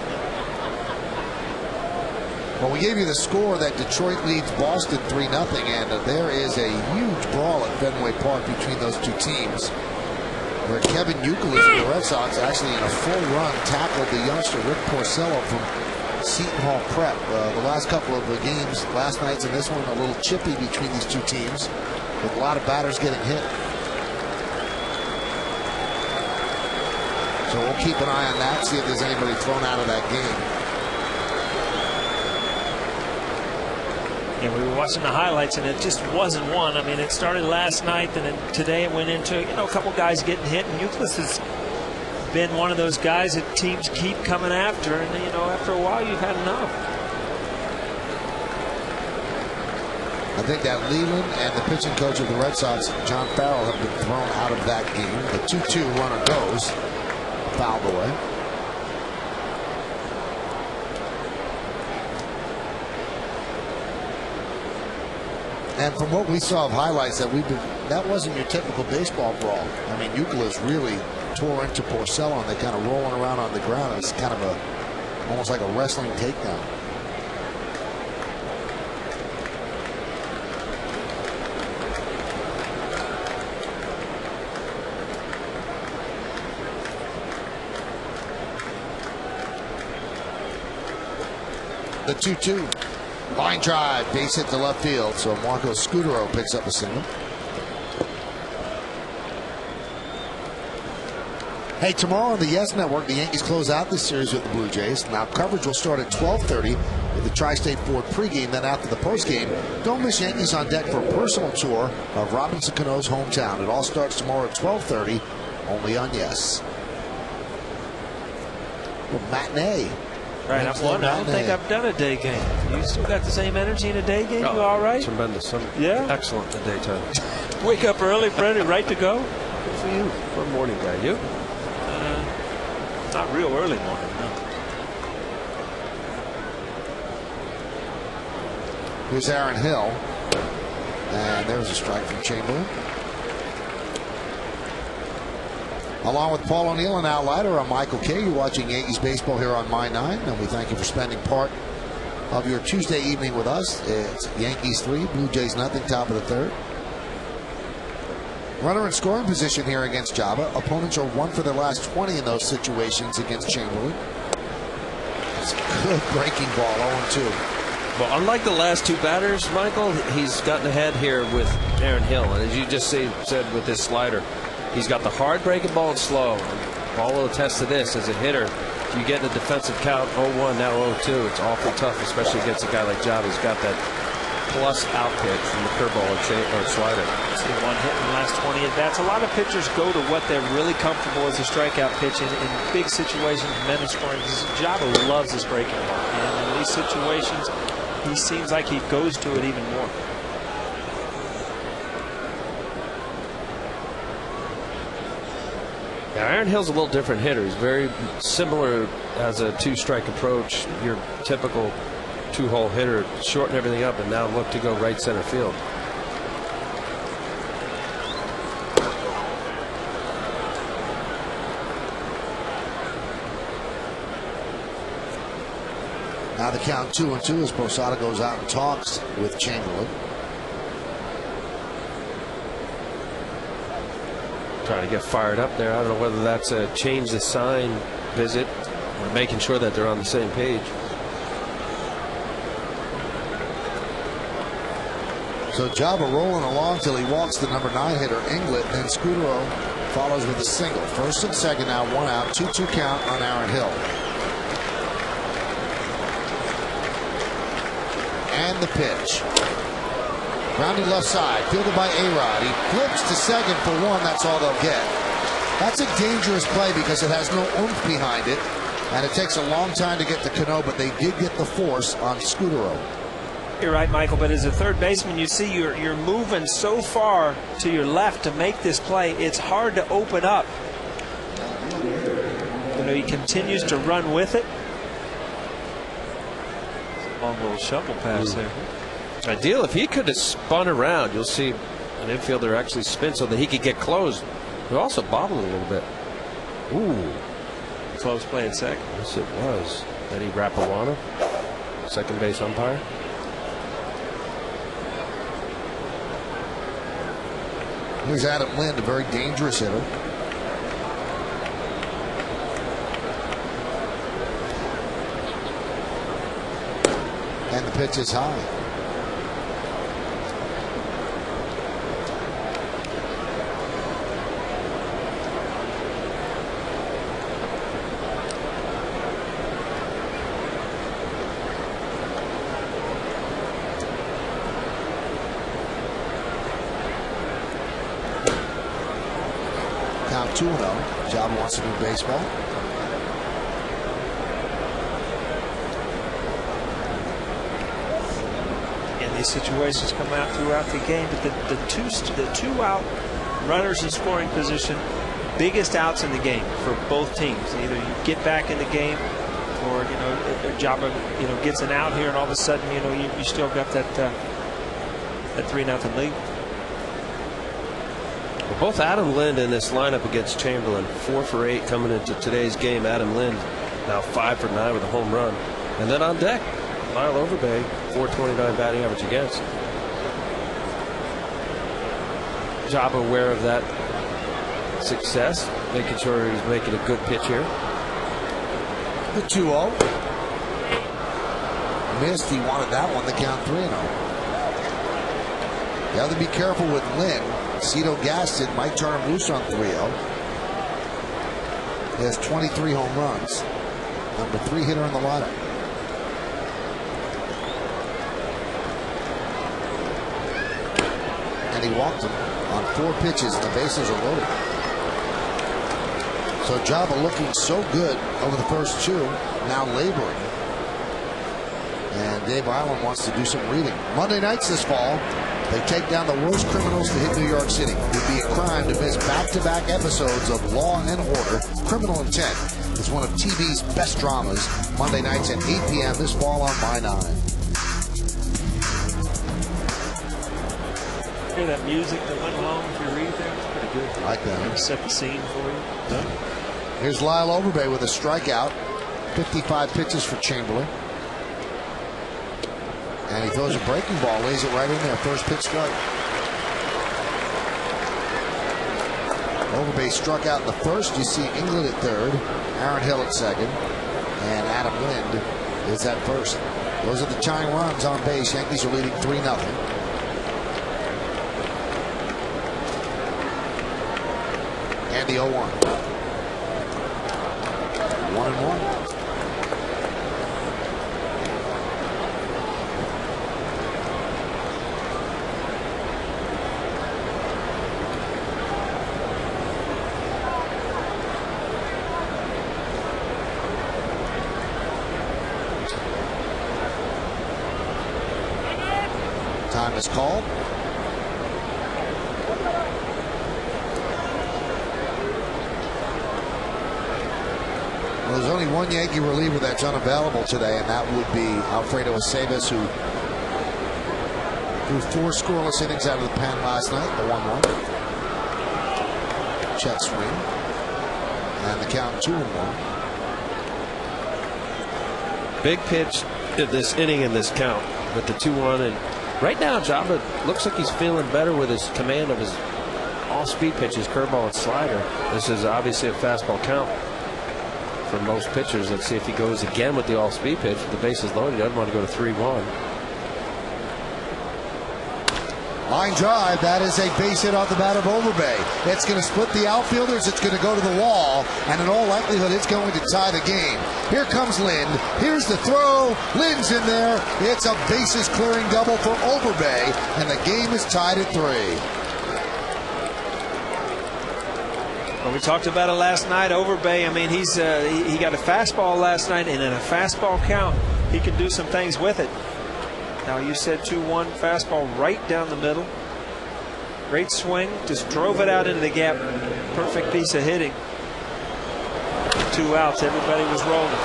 Well, we gave you the score that Detroit leads Boston 3-0, and there is a huge brawl at Fenway Park between those 2 teams. where Kevin Youkilis of the Red Sox actually in a full run tackled the youngster Rick Porcello from Seton Hall Prep. The last couple of the games, last night's and this one, a little chippy between these two teams with a lot of batters getting hit. So we'll keep an eye on that, see if there's anybody thrown out of that game. Yeah, we were watching the highlights, and it just wasn't one. I mean, it started last night, and then today it went into, a couple guys getting hit, and Youkilis has been one of those guys that teams keep coming after, and, after a while you've had enough. I think that Leland and the pitching coach of the Red Sox, John Farrell, have been thrown out of that game. The 2-2 runner goes. Fouled away. And from what we saw of highlights, that wasn't your typical baseball brawl. I mean, Youkilis really tore into Porcello, and they kind of rolling around on the ground. It's kind of almost like a wrestling takedown. The 2-2. Line drive, base hit to left field. So Marco Scutaro picks up a single. Hey, tomorrow on the Yes Network, the Yankees close out this series with the Blue Jays. Now coverage will start at 12:30 with the Tri-State Ford pregame. Then after the postgame, don't miss Yankees on Deck for a personal tour of Robinson Cano's hometown. It all starts tomorrow at 12:30, only on Yes. Well, matinee. Right, I don't think I've done a day game. You still got the same energy in a day game? You all right? Tremendous. Yeah? Excellent in the daytime. Wake up early, Freddie, right to go? Good for you. For a morning guy. You? Not real early morning, no. Here's Aaron Hill. And there's a strike from Chamberlain. Along with Paul O'Neill and Al Leiter, I'm Michael Kay. You're watching Yankees baseball here on My 9, and we thank you for spending part of your Tuesday evening with us. It's Yankees 3, Blue Jays nothing, top of the third. Runner in scoring position here against Java. Opponents are 1 for their last 20 in those situations against Chamberlain. It's a good breaking ball, 0-2. Well, unlike the last two batters, Michael, he's gotten ahead here with Aaron Hill, and as you just said with this slider, he's got the hard breaking ball and slow. Paul will attest to this as a hitter. If you get in a defensive count 0-1, now 0-2, it's awful tough, especially against a guy like Java. He's got that plus out pitch from the curveball or slider. See one hit in the last 20 at bats. A lot of pitchers go to what they're really comfortable as a strikeout pitch in big situations, men in scoring. Java loves his breaking ball, and in these situations, he seems like he goes to it even more. Now, Aaron Hill's a little different hitter. He's very similar as a two-strike approach. Your typical two-hole hitter, shorten everything up, and now look to go right center field. Now the count 2-2 as Posada goes out and talks with Chamberlain. Trying to get fired up there. I don't know whether that's a change the sign visit or making sure that they're on the same page. So Java rolling along till he walks the number 9 hitter Inglet. Then Scutaro follows with a single. First and second now, 1 out, 2-2 count on Aaron Hill. And the pitch. Grounded left side, fielded by A-Rod. He flips to second for 1. That's all they'll get. That's a dangerous play because it has no oomph behind it, and it takes a long time to get to Cano, but they did get the force on Scutaro. You're right, Michael, but as a third baseman, you see you're moving so far to your left to make this play. It's hard to open up. He continues to run with it. Long little shovel pass there. Ideal if he could have spun around. You'll see an infielder actually spin so that he could get close. He also bobbled a little bit. Ooh. Close play at second. Yes, it was. Eddie Rapawana, second base umpire. Here's Adam Lind, a very dangerous hitter. pitch is high. Count 2-0. Job wants to do baseball. And these situations come out throughout the game, but the two out runners in scoring position, biggest outs in the game for both teams. Either you get back in the game, or Jabba gets an out here, and all of a sudden you still got that 3-0 lead. Well, both Adam Lind in this lineup against Chamberlain, 4 for 8 coming into today's game. Adam Lind now 5 for 9 with a home run. And then on deck, Lyle Overbay, 429 batting average against. Job aware of that success, making sure he's making a good pitch here. The 2-0. Missed. He wanted that one to count 3-0. You have to be careful with Lynn. Cito Gaston might turn him loose on 3-0. He has 23 home runs. Number 3 hitter in the lineup. And he walked him on 4 pitches, and the bases are loaded. So Jabba looking so good over the first 2, now laboring. And Dave Island wants to do some reading. Monday nights this fall, they take down the worst criminals to hit New York City. It would be a crime to miss back-to-back episodes of Law and Order. Criminal Intent is one of TV's best dramas. Monday nights at 8 p.m. this fall on My 9. Hear that music that went along with your read there? It's pretty good. I like that. Maybe set the scene for you. Yeah. Here's Lyle Overbay with a strikeout. 55 pitches for Chamberlain. And he throws a breaking ball, lays it right in there. First pitch strike. Overbay struck out in the first. You see England at third, Aaron Hill at second, and Adam Lind is at first. Those are the tying runs on base. Yankees are leading 3-0. And the 0-1. 1-1. Time is called. Well, there's only one Yankee reliever that's unavailable today, and that would be Alfredo Aceves, who threw 4 scoreless innings out of the pen last night, the 1-1. Check swing. And the count 2-1. Big pitch in this inning in this count with the 2-1. And right now, Jabba looks like he's feeling better with his command of his all-speed pitches, curveball and slider. This is obviously a fastball count for most pitchers. Let's see if he goes again with the all-speed pitch. With the bases loaded, he doesn't want to go to 3-1. Line drive. That is a base hit off the bat of Overbay. It's going to split the outfielders. It's going to go to the wall. And in all likelihood, it's going to tie the game. Here comes Lind. Here's the throw. Lind's in there. It's a bases clearing double for Overbay. And the game is tied at 3. Well, we talked about it last night. Overbay, I mean, he got a fastball last night, and in a fastball count, he can do some things with it. Now, you said 2-1 fastball right down the middle. Great swing. Just drove it out into the gap. Perfect piece of hitting. 2 outs. Everybody was rolling.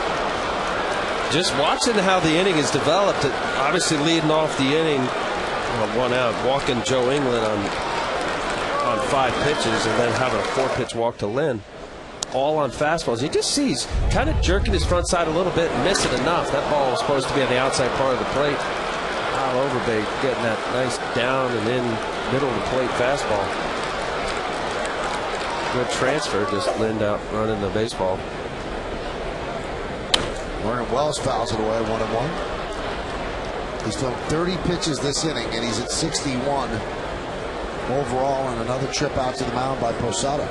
Just watching how the inning is developed. Obviously leading off the inning, 1 out, walking Joe England on 5 pitches, and then having a 4-pitch walk to Lynn. All on fastballs. You just see he's kind of jerking his front side a little bit and missing enough. That ball was supposed to be on the outside part of the plate. Overbay getting that nice down and in middle of the plate fastball. Good transfer, just Lind out running the baseball. Vernon Wells fouls it away, 1-1. He's thrown 30 pitches this inning, and he's at 61 overall, and another trip out to the mound by Posada.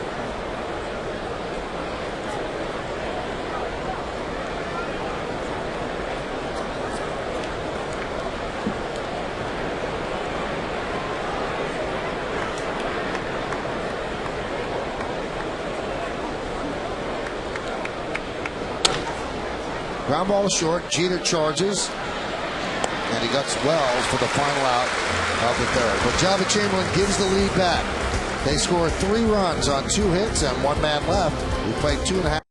Ground ball is short. Jeter charges, and he guts Wells for the final out of the third. But Java Chamberlain gives the lead back. They score 3 runs on 2 hits and 1 man left. We played 2.5.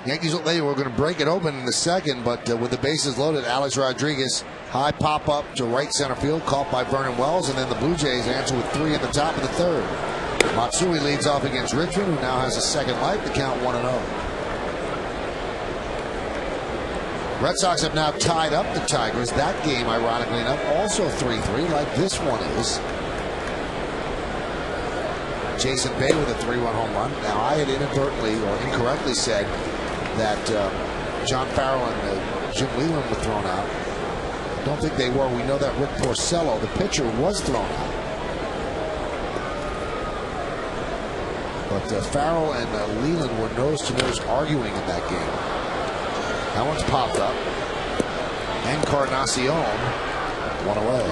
Yankees, they were going to break it open in the second, but with the bases loaded, Alex Rodriguez, high pop up to right center field, caught by Vernon Wells, and then the Blue Jays answer with 3 in the top of the third. Matsui leads off against Richmond, who now has a second life to count 1-0. Red Sox have now tied up the Tigers. That game, ironically enough, also 3-3, like this one is. Jason Bay with a 3-run home run. Now, I had inadvertently or incorrectly said that John Farrell and Jim Leland were thrown out. I don't think they were. We know that Rick Porcello, the pitcher, was thrown out. But Farrell and Leland were nose-to-nose arguing in that game. That one's popped up. Encarnacion, 1 away.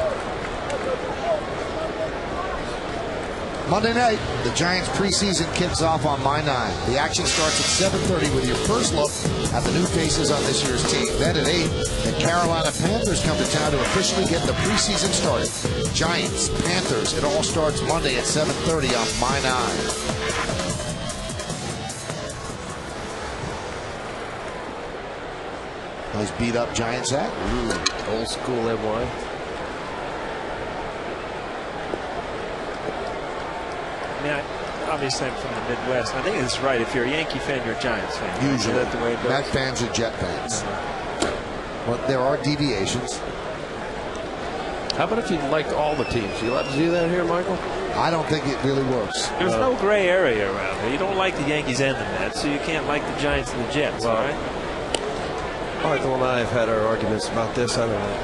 Monday night, the Giants preseason kicks off on My 9. The action starts at 7:30 with your first look at the new faces on this year's team. Then at 8, the Carolina Panthers come to town to officially get the preseason started. Giants, Panthers, it all starts Monday at 7:30 on My 9. Nice beat up Giants hat. Old school NY. I mean, obviously I'm from the Midwest. I think it's right. If you're a Yankee fan, you're a Giants fan. Usually. Is that the way it goes? Met fans are Jet fans. But there are deviations. How about if you liked all the teams? You allowed to do that here, Michael? I don't think it really works. There's no gray area around here. You don't like the Yankees and the Mets, so you can't like the Giants and the Jets, all right? Michael and I have had our arguments about this. I don't want to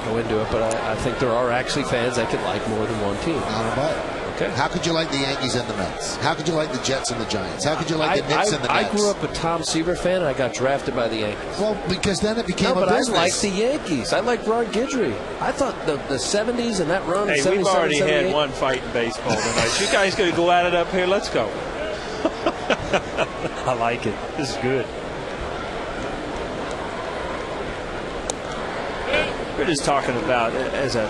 go into it, but I think there are actually fans that could like more than one team. Not about it. Okay. How could you like the Yankees and the Mets? How could you like the Jets and the Giants? How could you like the Knicks and the Nets? I grew up a Tom Seaver fan, and I got drafted by the Yankees. Well, because then it became a business. I liked the Yankees. I liked Ron Guidry. I thought the 70s and that run. Hey, we've already had one fight in baseball tonight. You guys going to go at it up here? Let's go. I like it. This is good. We're just talking about as a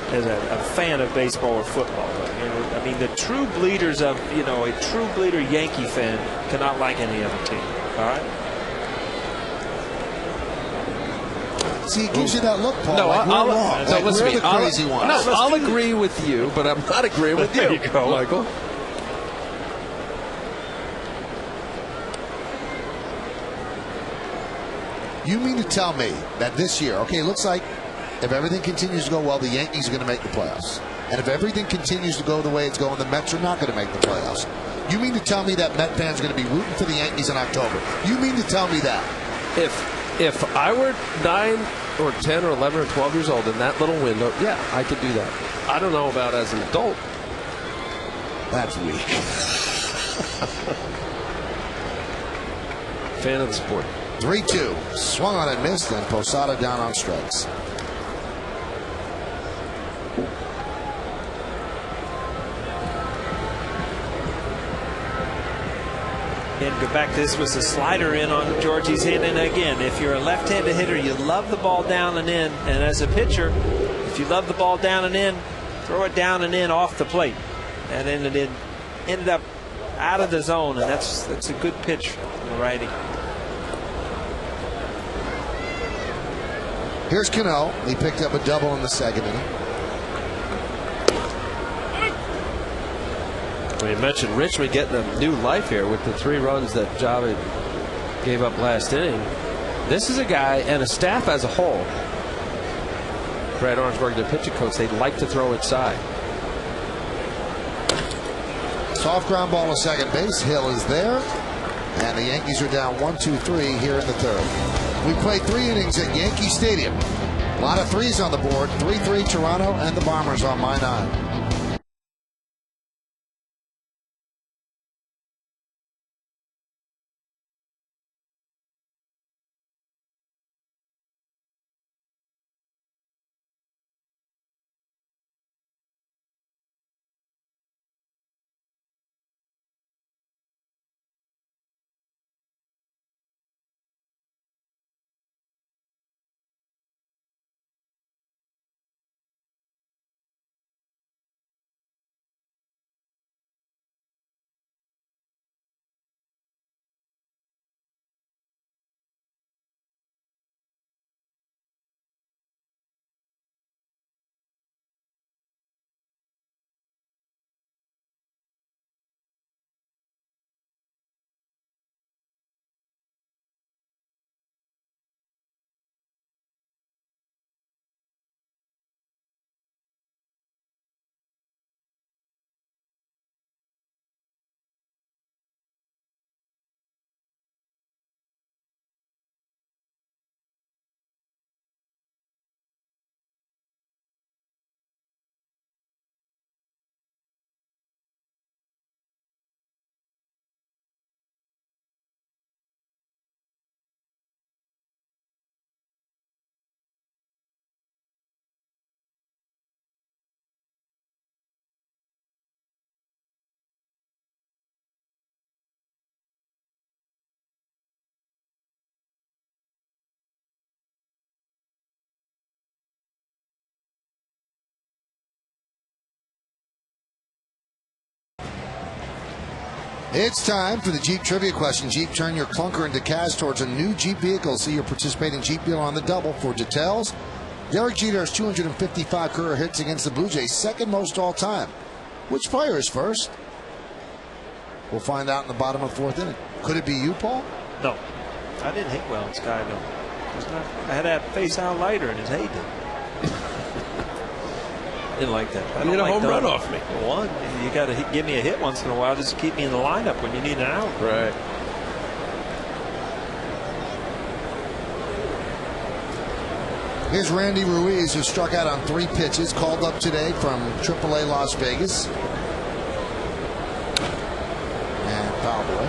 fan of baseball or football. I mean, the true bleeders of, a true bleeder Yankee fan cannot like any other team. All right? See, it gives you that look, Paul. No, like we're wrong. Like listen we're to me. the crazy ones. No, I'll agree with you, but I'm not agreeing with you. There you go, Michael. You mean to tell me that this year, okay, it looks like if everything continues to go well, the Yankees are going to make the playoffs. And if everything continues to go the way it's going, the Mets are not going to make the playoffs. You mean to tell me that Met fans are going to be rooting for the Yankees in October? You mean to tell me that? If I were 9 or 10 or 11 or 12 years old in that little window, yeah, I could do that. I don't know about as an adult. That's weak. Fan of the sport. 3-2. Swung on and missed, and Posada down on strikes. And go back, this was a slider in on Georgie's hand. And again, if you're a left-handed hitter, you love the ball down and in. And as a pitcher, if you love the ball down and in, throw it down and in off the plate. And then it ended up out of the zone, and that's a good pitch from the righty. Here's Cano. He picked up a double in the second inning. We mentioned Richmond getting a new life here with the 3 runs that Javi gave up last inning. This is a guy and a staff as a whole. Brad Orangeburg, the pitching coach, they like to throw inside. Soft ground ball to second base. Hill is there. And the Yankees are down 1-2-3 here in the third. We played 3 innings at Yankee Stadium. A lot of threes on the board. 3-3 Toronto and the Bombers on my 9. It's time for the Jeep trivia question. Jeep, turn your clunker into cash towards a new Jeep vehicle. See your participating Jeep dealer on the double for details. Derek Jeter has 255 career hits against the Blue Jays, second most all time. Which player is first? We'll find out in the bottom of the 4th inning. Could it be you, Paul? No, I didn't hit well in Skyville. I had that face out lighter in his heyday. Didn't like that. I need a home run off me. One, you got to give me a hit once in a while just to keep me in the lineup when you need an out. Right. Here's Randy Ruiz, who struck out on 3 pitches, called up today from AAA Las Vegas. And foul ball.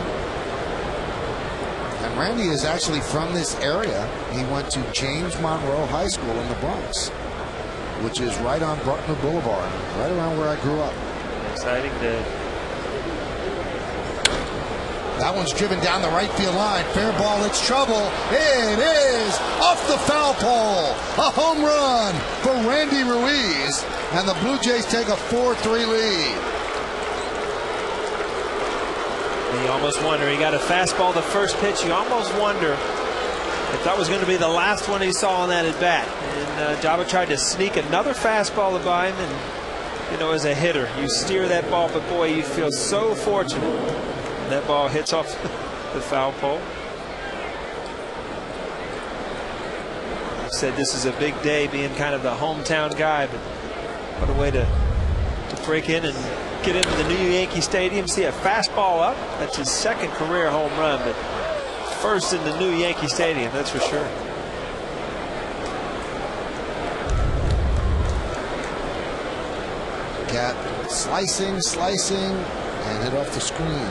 And Randy is actually from this area. He went to James Monroe High School in the Bronx, which is right on Bruckner Boulevard, right around where I grew up. Exciting day. That one's driven down the right field line. Fair ball, it's trouble. It is off the foul pole. A home run for Randy Ruiz. And the Blue Jays take a 4-3 lead. And you almost wonder, he got a fastball the first pitch. You almost wonder if that was going to be the last one he saw on that at bat. And Java tried to sneak another fastball by him. And, you know, as a hitter, you steer that ball, but boy, you feel so fortunate. That ball hits off the foul pole. Said this is a big day, being kind of the hometown guy, but what a way to break in and get into the new Yankee Stadium. See a fastball up. That's his second career home run, but first in the new Yankee Stadium, that's for sure. Cat slicing, and hit off the screen.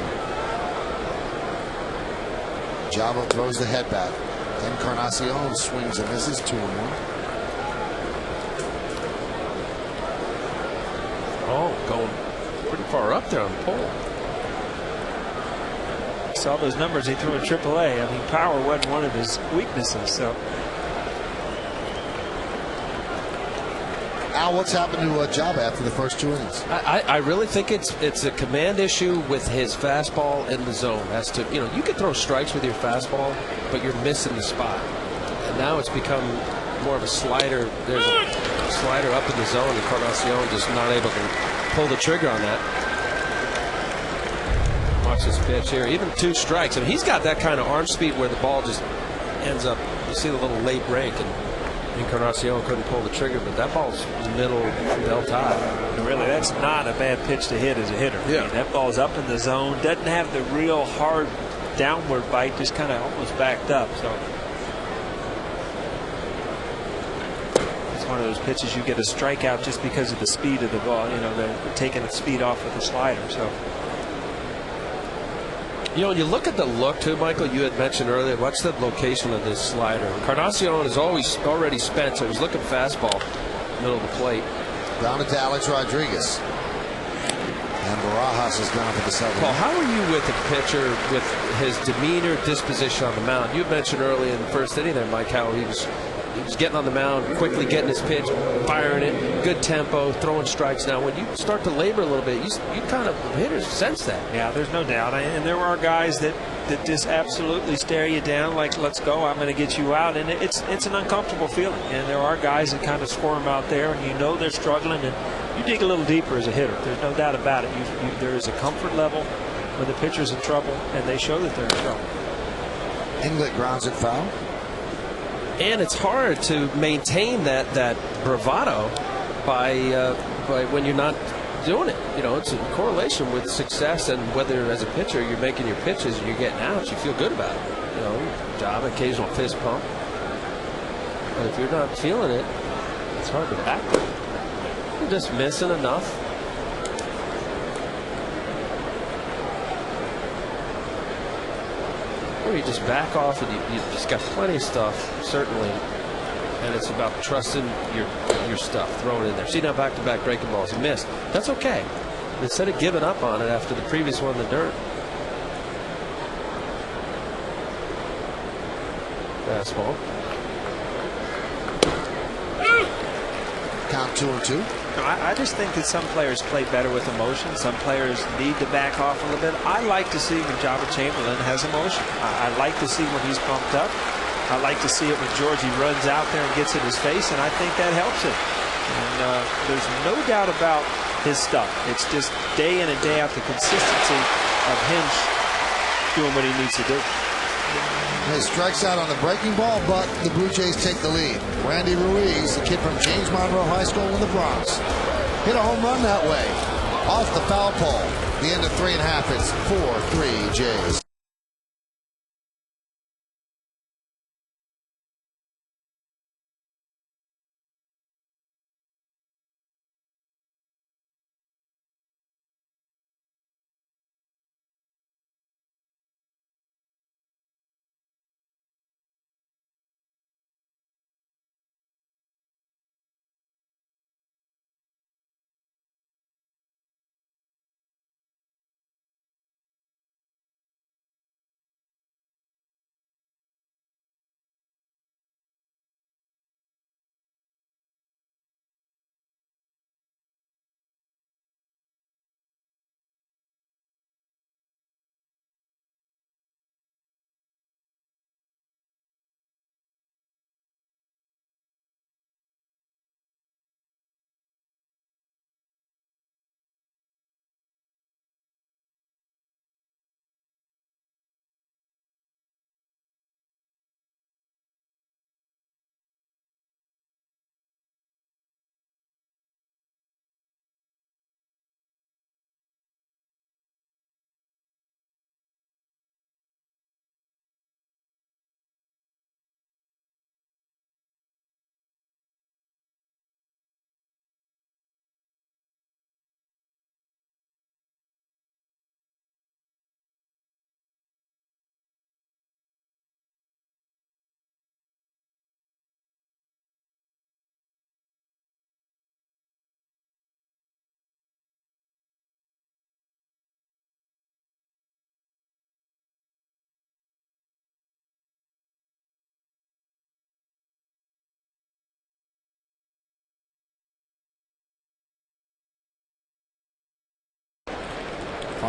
Java throws the head back. Encarnacion swings and misses, 2-1. Oh, going pretty far up there on the pole. Saw those numbers he threw in AAA. I mean, power wasn't one of his weaknesses. So, Al, what's happened to Java after the first 2 innings? I really think it's a command issue with his fastball in the zone. As to, you know, you can throw strikes with your fastball, but you're missing the spot. And now it's become more of a slider. There's a slider up in the zone, and Encarnacion just not able to pull the trigger on that. Watch this pitch here. Even 2 strikes. I mean, he's got that kind of arm speed where the ball just ends up. You see the little late break, and Encarnacion couldn't pull the trigger, but that ball's middle bell tie. And really, that's not a bad pitch to hit as a hitter. Yeah. I mean, that ball's up in the zone, doesn't have the real hard downward bite, just kind of almost backed up. So it's one of those pitches you get a strikeout just because of the speed of the ball. You know, they're taking the speed off with the slider. So, you know, when you look at the look too, Michael, you had mentioned earlier, what's the location of this slider? Encarnacion is already spent, so he's looking fastball, middle of the plate. Down it to Alex Rodriguez. And Barajas is down for the 7th. Paul, how are you with a pitcher with his demeanor, disposition on the mound? You mentioned early in the first inning there, Mike, how he was getting on the mound, quickly getting his pitch, firing it, good tempo, throwing strikes. Now, when you start to labor a little bit, you kind of, hitters sense that. yeah, there's no doubt. And there are guys that just absolutely stare you down like, let's go, I'm going to get you out. And it's an uncomfortable feeling. And there are guys that kind of squirm out there, and you know they're struggling, and you dig a little deeper as a hitter. There's no doubt about it. There is a comfort level when the pitcher's in trouble, and they show that they're in trouble. Inglett grounds it foul. And it's hard to maintain that bravado by when you're not doing it. You know, it's a correlation with success, and whether as a pitcher you're making your pitches and you're getting outs, you feel good about it. You know, job, occasional fist pump. But if you're not feeling it, it's hard to back it. You're just missing enough. Or you just back off, and you just got plenty of stuff, certainly. And it's about trusting your stuff, throwing it in there. See now, back-to-back breaking balls, he missed. That's okay. Instead of giving up on it after the previous one in the dirt. Fastball. Count 2-2. I just think that some players play better with emotion. Some players need to back off a little bit. I like to see when Java Chamberlain has emotion. I like to see when he's pumped up. I like to see it when Georgie runs out there and gets in his face, and I think that helps him. And there's no doubt about his stuff. It's just day in and day out the consistency of him doing what he needs to do. He strikes out on the breaking ball, but the Blue Jays take the lead. Randy Ruiz, the kid from James Monroe High School in the Bronx, hit a home run that way off the foul pole. The end of 3.5. It's 4-3 Jays.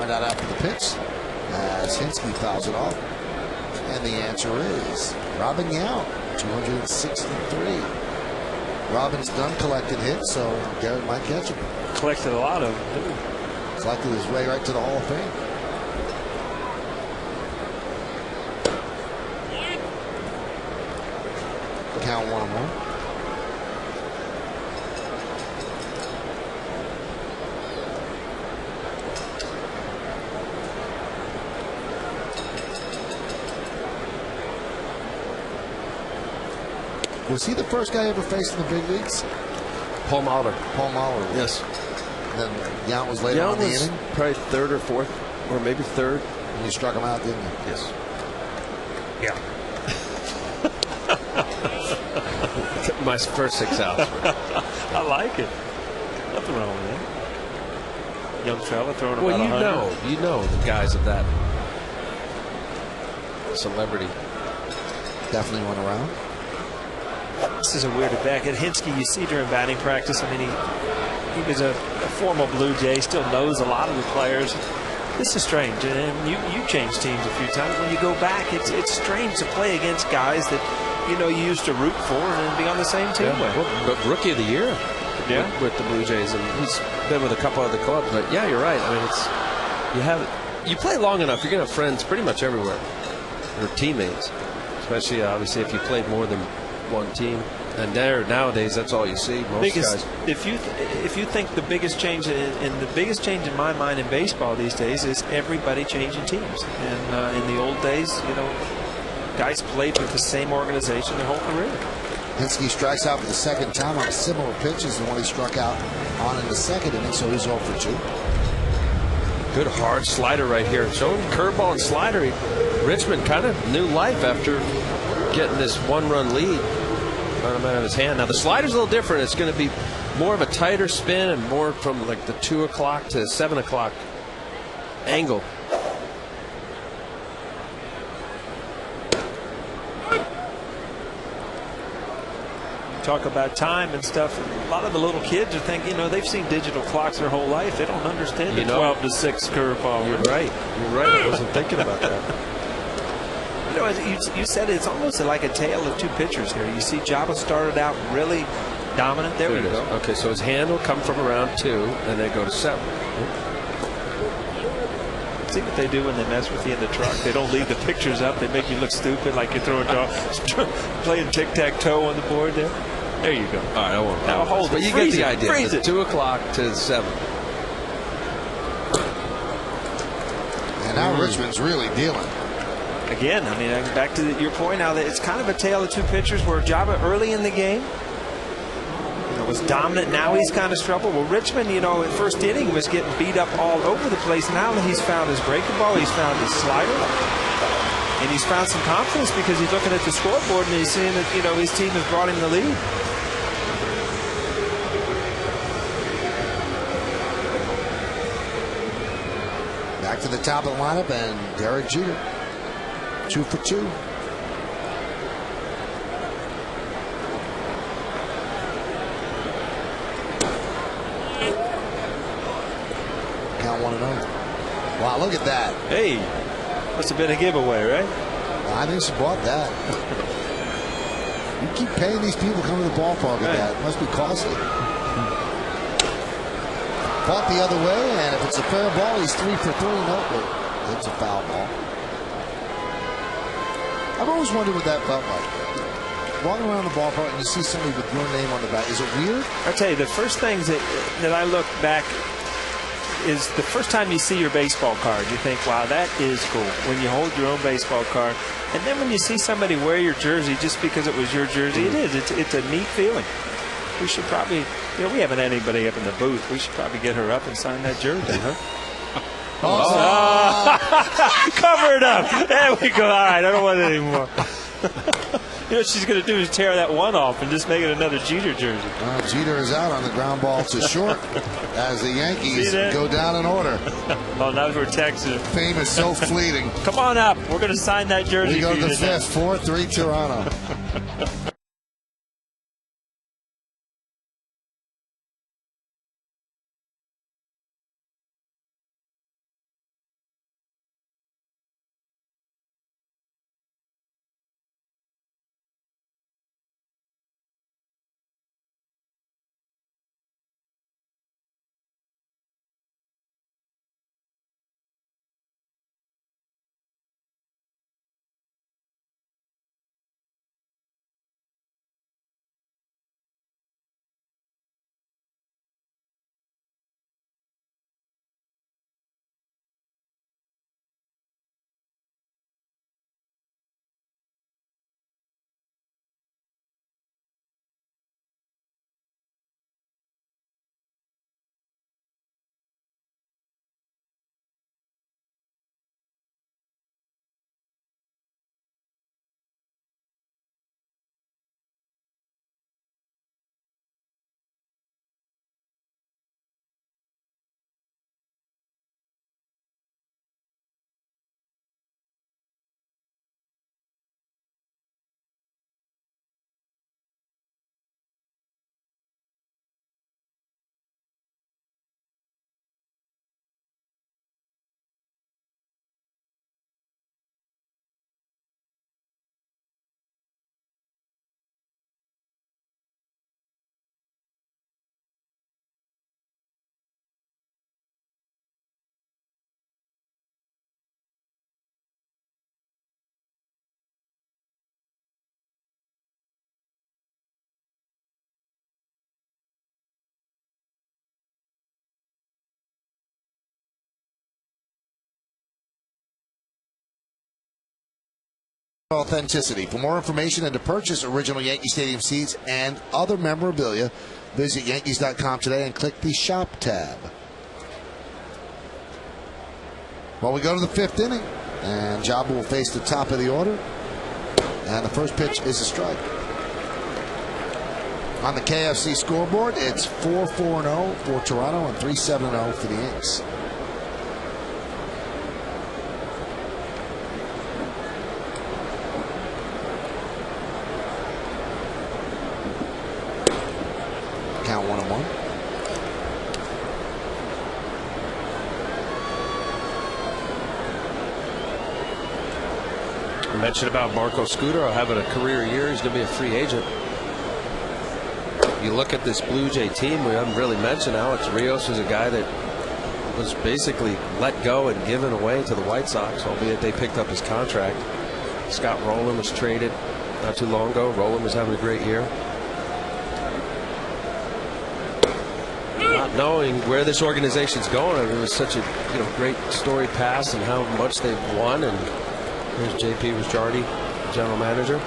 Find out after the pitch as Hinsky fouls it off. And the answer is Robin Yount, 263. Robin's done collected hits, so Garrett might catch him. Collected a lot of them, too. Collected his way right to the Hall of Fame. Count 1-1. Was he the first guy ever faced in the big leagues? Paul Mahler. Paul Mahler. Yes. And then Yount was later on in the inning. Probably third or fourth, or maybe third. And you struck him out, didn't you? Yes. Yeah. My first 6 outs. I like it. Nothing wrong with that. Young fella throwing about 100. You know the guys of that celebrity. Definitely went around. This is a weird at bat. At Hinsky, you see during batting practice, I mean, he was a former Blue Jay, still knows a lot of the players. This is strange, and you changed teams a few times. When you go back, it's strange to play against guys that you used to root for and be on the same team with. Well, but rookie of the year, with the Blue Jays, and he's been with a couple other clubs. But yeah, you're right. I mean, you play long enough, you're gonna have friends pretty much everywhere, or teammates, especially obviously if you played more than one team. And nowadays, that's all you see. Most guys. If you think the biggest change and the biggest change in my mind in baseball these days is everybody changing teams. And in the old days, guys played with the same organization their whole career. Hinsky strikes out for the second time on similar pitches than what he struck out on in the second inning, so he's 0 for 2. Good hard slider right here. Showing curveball and slider. Richmond kind of new life after getting this 1-run lead out of his hand. Now the slider's a little different. It's going to be more of a tighter spin and more from like the 2 o'clock to 7 o'clock angle. Talk about time and stuff. A lot of the little kids are thinking, they've seen digital clocks their whole life. They don't understand the 12 to 6 curveball. You're right. I wasn't thinking about that. As you said, it's almost like a tale of two pitchers here. You see Jabba started out really dominant. There we go. Okay, so his hand will come from around 2, and they go to 7. See what they do when they mess with you in the truck. They don't leave the pictures up. They make you look stupid, like you're playing tic-tac-toe on the board there. There you go. All right, I won't. Now hold it. But you get the idea. Freeze it. 2 o'clock to 7. And now Richmond's really dealing. Again, I mean, back to your point now that it's kind of a tale of two pitchers where Jabba early in the game was dominant. Now he's kind of struggled. Well, Richmond, at first inning was getting beat up all over the place. Now that he's found his breaking ball, he's found his slider, and he's found some confidence because he's looking at the scoreboard and he's seeing that, his team has brought him the lead. Back to the top of the lineup, and Derek Jeter. 2 for 2. Count 1-0. Wow, look at that. Hey, must have been a giveaway, right? I think she bought that. You keep paying these people coming to the ballpark at that. It must be costly. Fought the other way, and if it's a fair ball, he's 3 for 3. No, but it's a foul ball. I've always wondered what that felt like. Walking around the ballpark and you see somebody with your name on the back. Is it weird? I'll tell you, the first things that I look back is the first time you see your baseball card. You think, wow, that is cool. When you hold your own baseball card. And then when you see somebody wear your jersey just because it was your jersey, it is. It's a neat feeling. We should probably, we haven't had anybody up in the booth. We should probably get her up and sign that jersey, huh? Cover it up. There we go. All right, I don't want it anymore. What she's going to do is tear that one off and just make it another Jeter jersey. Jeter is out on the ground ball to short as the Yankees go down in order. Oh, now we're texting. Fame is so fleeting. Come on up. We're going to sign that jersey. We go to the 5th, 4-3 Toronto. Authenticity. For more information and to purchase original Yankee Stadium seats and other memorabilia, visit Yankees.com today and click the Shop tab. Well, we go to the 5th inning, and Jabu will face the top of the order, and the first pitch is a strike. On the KFC scoreboard, it's 4-4-0 for Toronto and 3-7-0 for the Yanks. Count 1-1. I mentioned about Marco Scudero having a career year. He's going to be a free agent. You look at this Blue Jay team, we haven't really mentioned Alex Rios is a guy that was basically let go and given away to the White Sox, albeit they picked up his contract. Scott Rowland was traded not too long ago. Rowland was having a great year. Not knowing where this organization's going, I mean, it was such a great story past and how much they've won. And here's JP Ricciardi, general manager,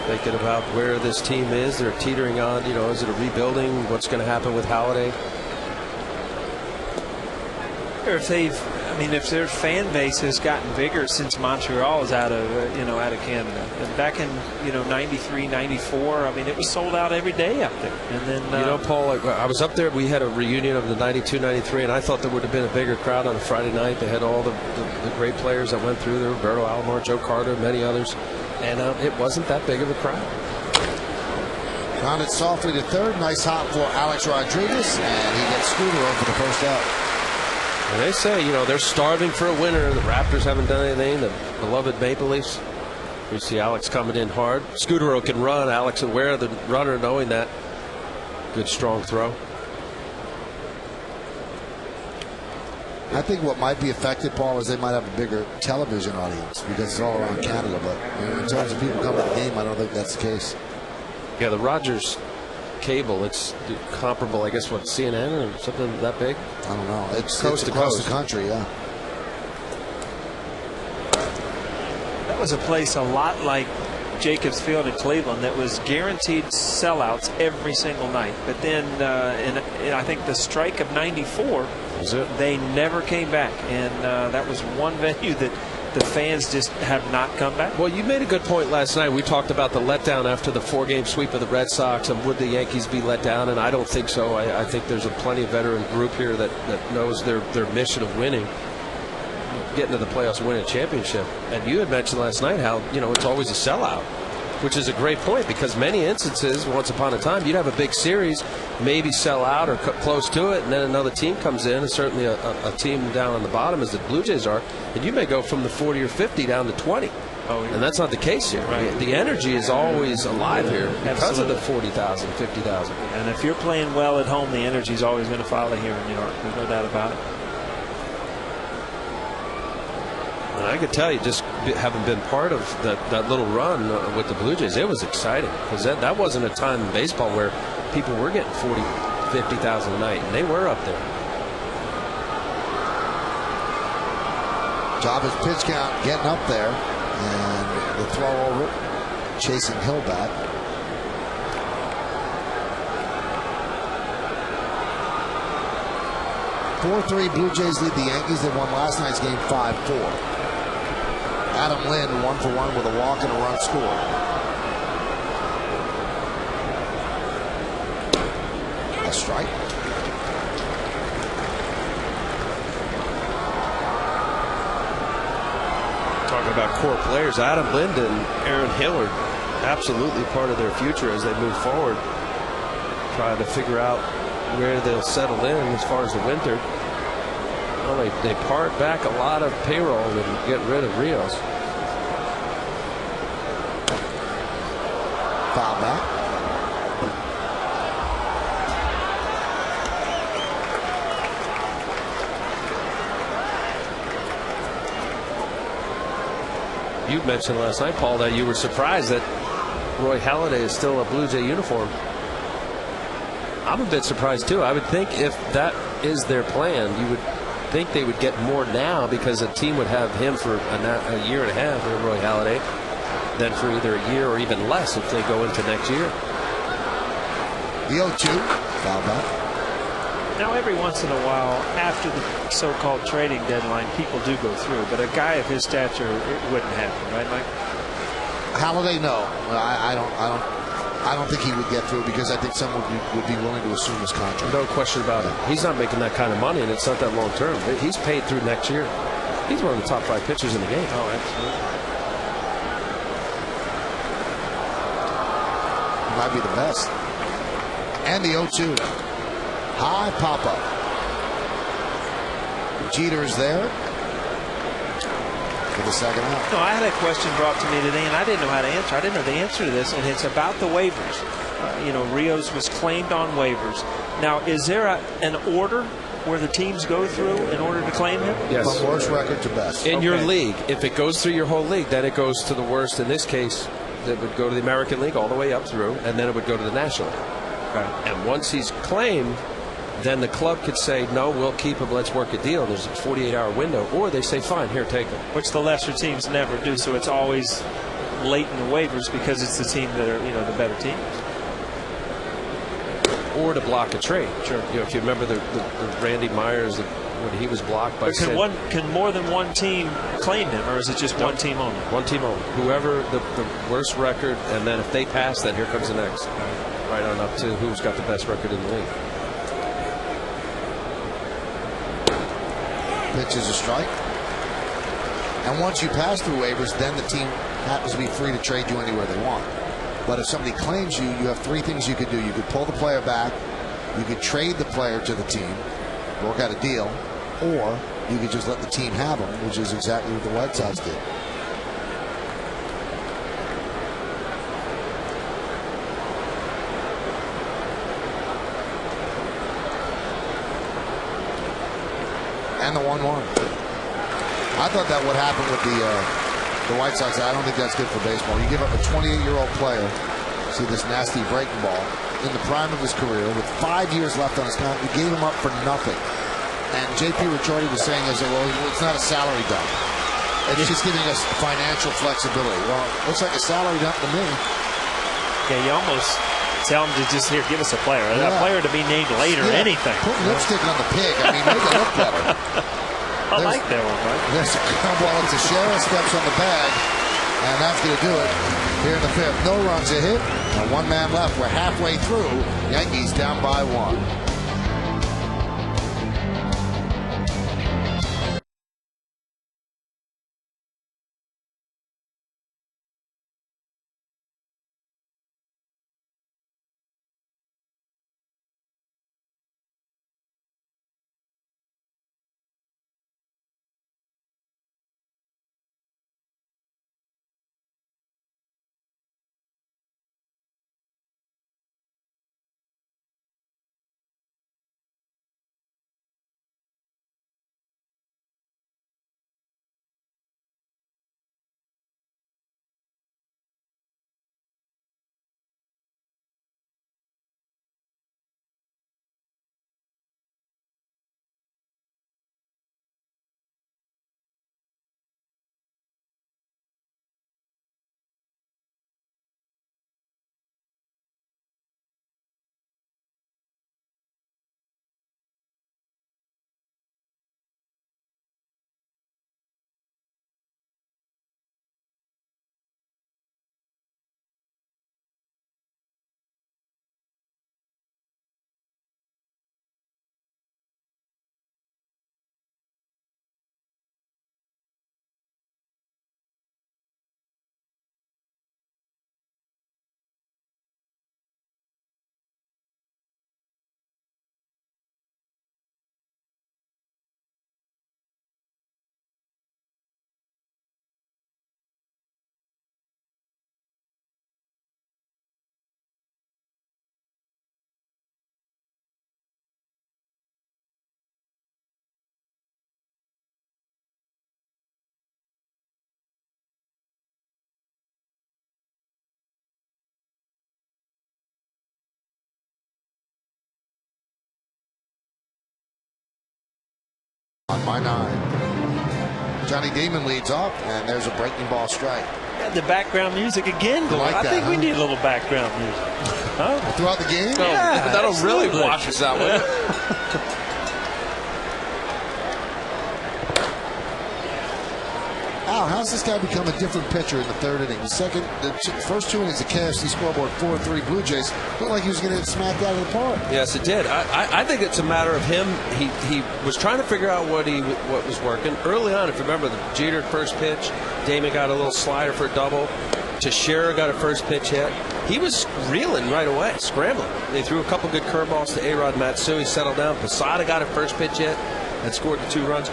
thinking about where this team is. They're teetering on, is it a rebuilding? What's going to happen with Halladay? Or if their fan base has gotten bigger since Montreal is out of Canada. And back in 93, 94, I mean, it was sold out every day up there. And then Paul, I was up there. We had a reunion of the 92, 93, and I thought there would have been a bigger crowd on a Friday night. They had all the great players that went through there: Roberto Alomar, Joe Carter, many others, and it wasn't that big of a crowd. Grounded softly to third. Nice hop for Alex Rodriguez, and he gets Scudero for the first out. And they say, they're starving for a winner. The Raptors haven't done anything. The beloved Maple Leafs. We see Alex coming in hard. Scudero can run. Alex aware of the runner, knowing that. Good strong throw. I think what might be affected, Paul, is they might have a bigger television audience because it's all around Canada. But in terms of people coming to the game, I don't think that's the case. Yeah, the Rogers cable, it's comparable, I guess, what, CNN or something that big? I don't know. It's coast to across coast. The country, yeah. that was a place a lot like Jacobs Field in Cleveland that was guaranteed sellouts every single night. But then in I think the strike of '94, they never came back, and that was one venue that the fans just have not come back. Well, you made a good point last night. We talked about the letdown after the 4-game sweep of the Red Sox, and would the Yankees be let down? And I don't think so. I think there's a plenty of veteran group here that knows their mission of winning, getting to the playoffs and winning a championship. And you had mentioned last night how it's always a sellout, which is a great point, because many instances, once upon a time, you'd have a big series, maybe sell out or close to it, and then another team comes in, and certainly a team down on the bottom, as the Blue Jays are, and you may go from the 40 or 50 down to 20. Oh, yeah. And that's not the case here. Right. The energy is always alive here because Absolutely. of the 40,000, 50,000. And if you're playing well at home, the energy is always going to follow here in New York. There's no doubt about it. And I could tell you, just having been part of that little run with the Blue Jays, it was exciting, because that wasn't a time in baseball where people were getting 40, 50,000 a night, and they were up there. Job is pitch count getting up there, and the throw over, chasing Hill back. (4-3) Blue Jays lead the Yankees. They won last night's game 5-4. Adam Lind 1-for-1 with a walk and a run score. A strike. Talking about core players, Adam Lind and Aaron Hill are absolutely part of their future as they move forward, trying to figure out where they'll settle in as far as the winter. Well, they part back a lot of payroll and get rid of Rios. Foul back. You mentioned last night, Paul, that you were surprised that Roy Halladay is still a Blue Jay uniform. I'm a bit surprised too. I would think if that is their plan, you would think they would get more now because a team would have him for a year and a half, Roy Halladay, than for either a year or even less if they go into next year. The 0-2, foul back. Now, every once in a while, after the so-called trading deadline, people do go through. But a guy of his stature, it wouldn't happen, right, Mike? Halladay, no. I don't think he would get through because I think someone would be willing to assume his contract. No question about it. He's not making that kind of money, and it's not that long term. He's paid through next year. He's one of the top 5 pitchers in the game. Oh, absolutely. He might be the best. And the 0-2. High pop-up. Jeter's there for the second out. No, I had a question brought to me today, and I didn't know how to answer. I didn't know the answer to this, and it's about the waivers. Rios was claimed on waivers. Now, is there an order where the teams go through in order to claim him? Yes. From worst record to best. In your league, if it goes through your whole league, then it goes to the worst. In this case, that would go to the American League all the way up through, and then it would go to the National League. Right. And once he's claimed, then the club could say, no, we'll keep him, let's work a deal. There's a 48-hour window. Or they say, fine, here, take him. Which the lesser teams never do, so it's always late in the waivers because it's the team that are, the better teams. Or to block a trade. Sure. If you remember the Randy Myers, when he was blocked by... But can more than one team claim him, or is it just one team only? One team only. Whoever the worst record, and then if they pass, then here comes the next. Right on up to who's got the best record in the league. Pitch is a strike. And once you pass through waivers, then the team happens to be free to trade you anywhere they want. But if somebody claims you, you have 3 things you could do. You could pull the player back, you could trade the player to the team, work out a deal, or you could just let the team have him, which is exactly what the White Sox did. And the 1-1. I thought that would happen with the White Sox. I don't think that's good for baseball. You give up a 28-year-old player, see this nasty breaking ball, in the prime of his career with 5 years left on his contract. You gave him up for nothing. And J.P. Ricciardi was saying, well, it's not a salary dump. It's just giving us financial flexibility. Well, it looks like a salary dump to me. Yeah, you almost tell them to just, here, give us a player. Yeah. A player to be named later, anything. Put lipstick on the pig. I mean, make it look better. I like that one, Mike. There's a ground ball into Teixeira, steps on the bag, and that's going to do it here in the 5th. No runs a hit, and 1 man left. We're halfway through. Yankees down by 1. down by 9. Johnny Damon leads off, and there's a breaking ball strike. And the background music again going. Like I that, think we huh? need a little background music. Huh? Throughout the game? No, Yeah, that'll really absolutely. wash us out, wouldn't it? Al, how's this guy become a different pitcher in the third inning? The first 2 innings, the KFC scoreboard 4-3 Blue Jays looked like he was going to get smacked out of the park. Yes, it did. I think it's a matter of him. He was trying to figure out what was working early on. If you remember, the Jeter first pitch, Damon got a little slider for a double. Teixeira got a first pitch hit. He was reeling right away, scrambling. They threw a couple good curveballs to A-Rod Matsui, settled down. Posada got a first pitch hit and scored the 2 runs.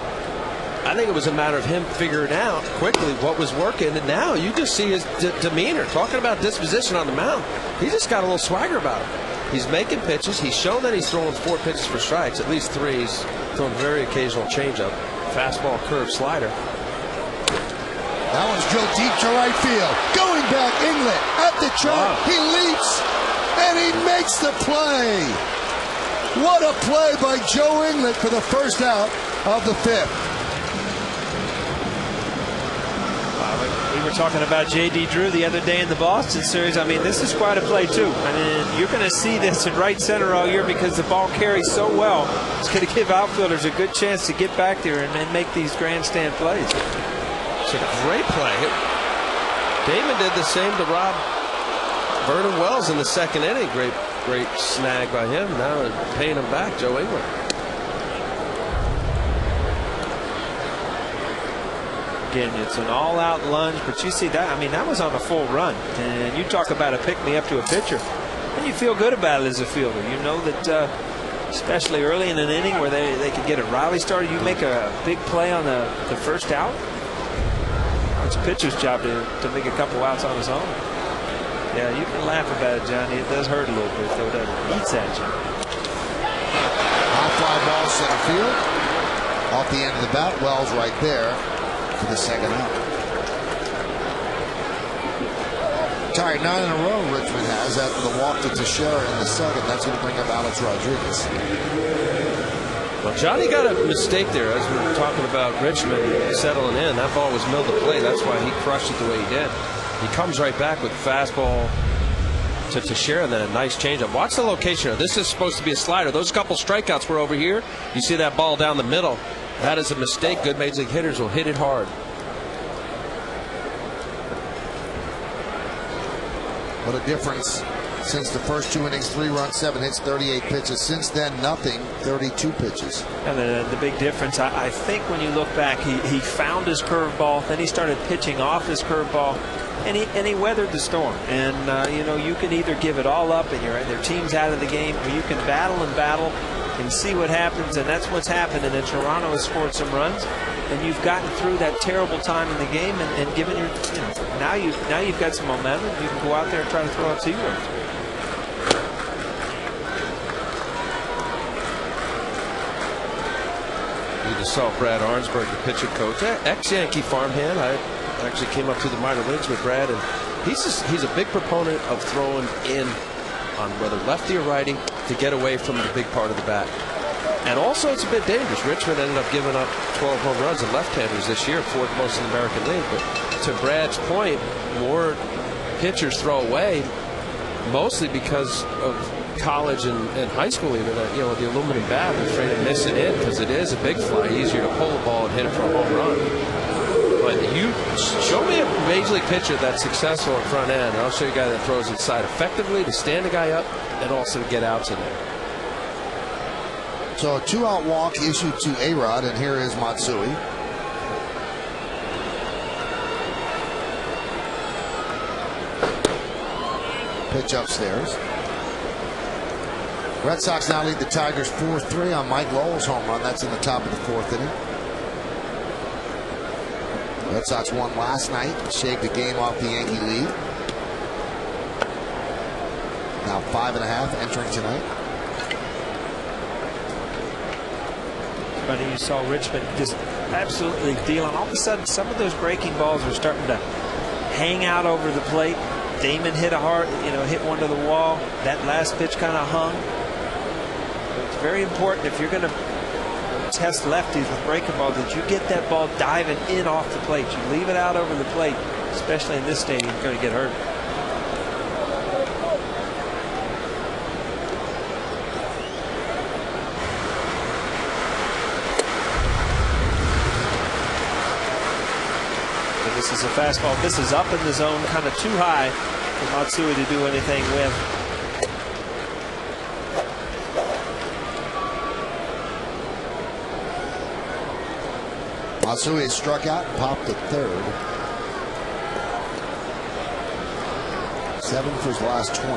I think it was a matter of him figuring out quickly what was working, and now you just see his demeanor. Talking about disposition on the mound, he just got a little swagger about him. He's making pitches. He's shown that he's throwing 4 pitches for strikes, at least 3. He's throwing very occasional changeup, fastball, curve, slider. That one's drilled deep to right field. Going back, Inlet at the track. Wow. He leaps, and he makes the play. What a play by Joe Inlet for the first out of the 5th. We were talking about J.D. Drew the other day in the Boston series. I mean, this is quite a play, too. I mean, you're going to see this in right center all year because the ball carries so well. It's going to give outfielders a good chance to get back there and make these grandstand plays. It's a great play. Damon did the same to Rob Vernon Wells in the 2nd inning. Great snag by him. Now paying him back, Joe England. Again, it's an all-out lunge, but you see that. I mean, that was on a full run. And you talk about a pick-me-up to a pitcher. And you feel good about it as a fielder. You know that, especially early in an inning where they could get a rally started, you make a big play on the first out. It's a pitcher's job to make a couple outs on his own. Yeah, you can laugh about it, Johnny. It does hurt a little bit, though, doesn't it? Eats at you. High fly ball center field. Off the end of the bat, Wells right there for the 2nd out. Tied 9 in a row, Richmond has after the walk to Teixeira in the 2nd. That's going to bring up Alex Rodriguez. Well, Johnny got a mistake there as we were talking about Richmond settling in. That ball was milled to play. That's why he crushed it the way he did. He comes right back with fastball to Teixeira and then a nice changeup. Watch the location. This is supposed to be a slider. Those couple strikeouts were over here. You see that ball down the middle. That is a mistake. Good major league hitters will hit it hard. What a difference since the first 2 innings. 3 runs, 7 hits, 38 pitches. Since then, nothing, 32 pitches. And the big difference, I think when you look back, he found his curveball, then he started pitching off his curveball, and he weathered the storm. And, you know, you can either give it all up and their team's out of the game, or you can battle and see what happens, and that's what's happened. And then Toronto has scored some runs, and you've gotten through that terrible time in the game and given your, you know, now you've got some momentum. You can go out there and try to throw up 2 runs. You just saw Brad Arnsberg, the pitching coach, ex-Yankee farmhand. I actually came up through the minor leagues with Brad, and he's a big proponent of throwing in on whether lefty or righty to get away from the big part of the bat. And also it's a bit dangerous. Richmond ended up giving up 12 home runs to left-handers this year, 4th most in the American League. But to Brad's point, more pitchers throw away, mostly because of college and high school even. You know, the aluminum bat, they're afraid of missing it because it is a big fly, easier to pull the ball and hit it for a home run. But you show me a major league pitcher that's successful in front end, and I'll show you a guy that throws inside effectively to stand the guy up and also to get outs in there. So a 2-out walk issued to A-Rod, and here is Matsui. Pitch upstairs. Red Sox now lead the Tigers 4-3 on Mike Lowell's home run. That's in the top of the 4th inning. Red Sox won last night, shaved the game off the Yankee lead. Now 5.5 entering tonight. Funny, you saw Richmond just absolutely dealing. All of a sudden, some of those breaking balls are starting to hang out over the plate. Damon hit hit one to the wall. That last pitch kind of hung. It's very important if you're going to test lefties with breaking balls that you get that ball diving in off the plate. You leave it out over the plate, especially in this stadium, you're going to get hurt. And this is a fastball. This is up in the zone, kind of too high for Matsui to do anything with. Matsui has struck out and popped to third. 7 for his last 20.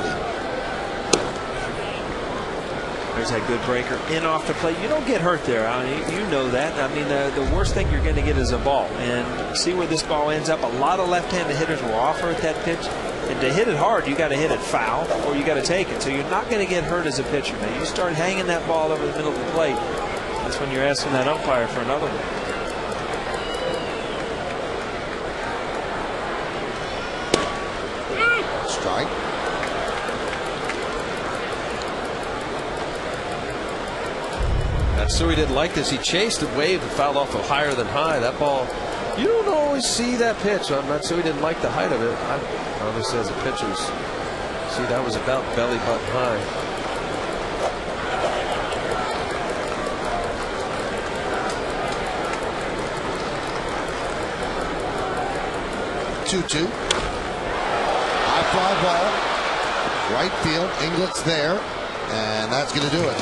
There's that good breaker in off the plate. You don't get hurt there. I mean, you know that. I mean, the worst thing you're going to get is a ball. And see where this ball ends up. A lot of left-handed hitters will offer at that pitch. And to hit it hard, you got to hit it foul or you got to take it. So you're not going to get hurt as a pitcher. Now, you start hanging that ball over the middle of the plate, that's when you're asking that umpire for another one. Strike. Matsui didn't like this. He chased and waved and fouled off a higher than high. That ball, you don't always see that pitch. Matsui didn't like the height of it. Obviously, as a pitcher, see, that was about belly button high. Two. High fly ball, right field. Inglet's there, and that's going to do it.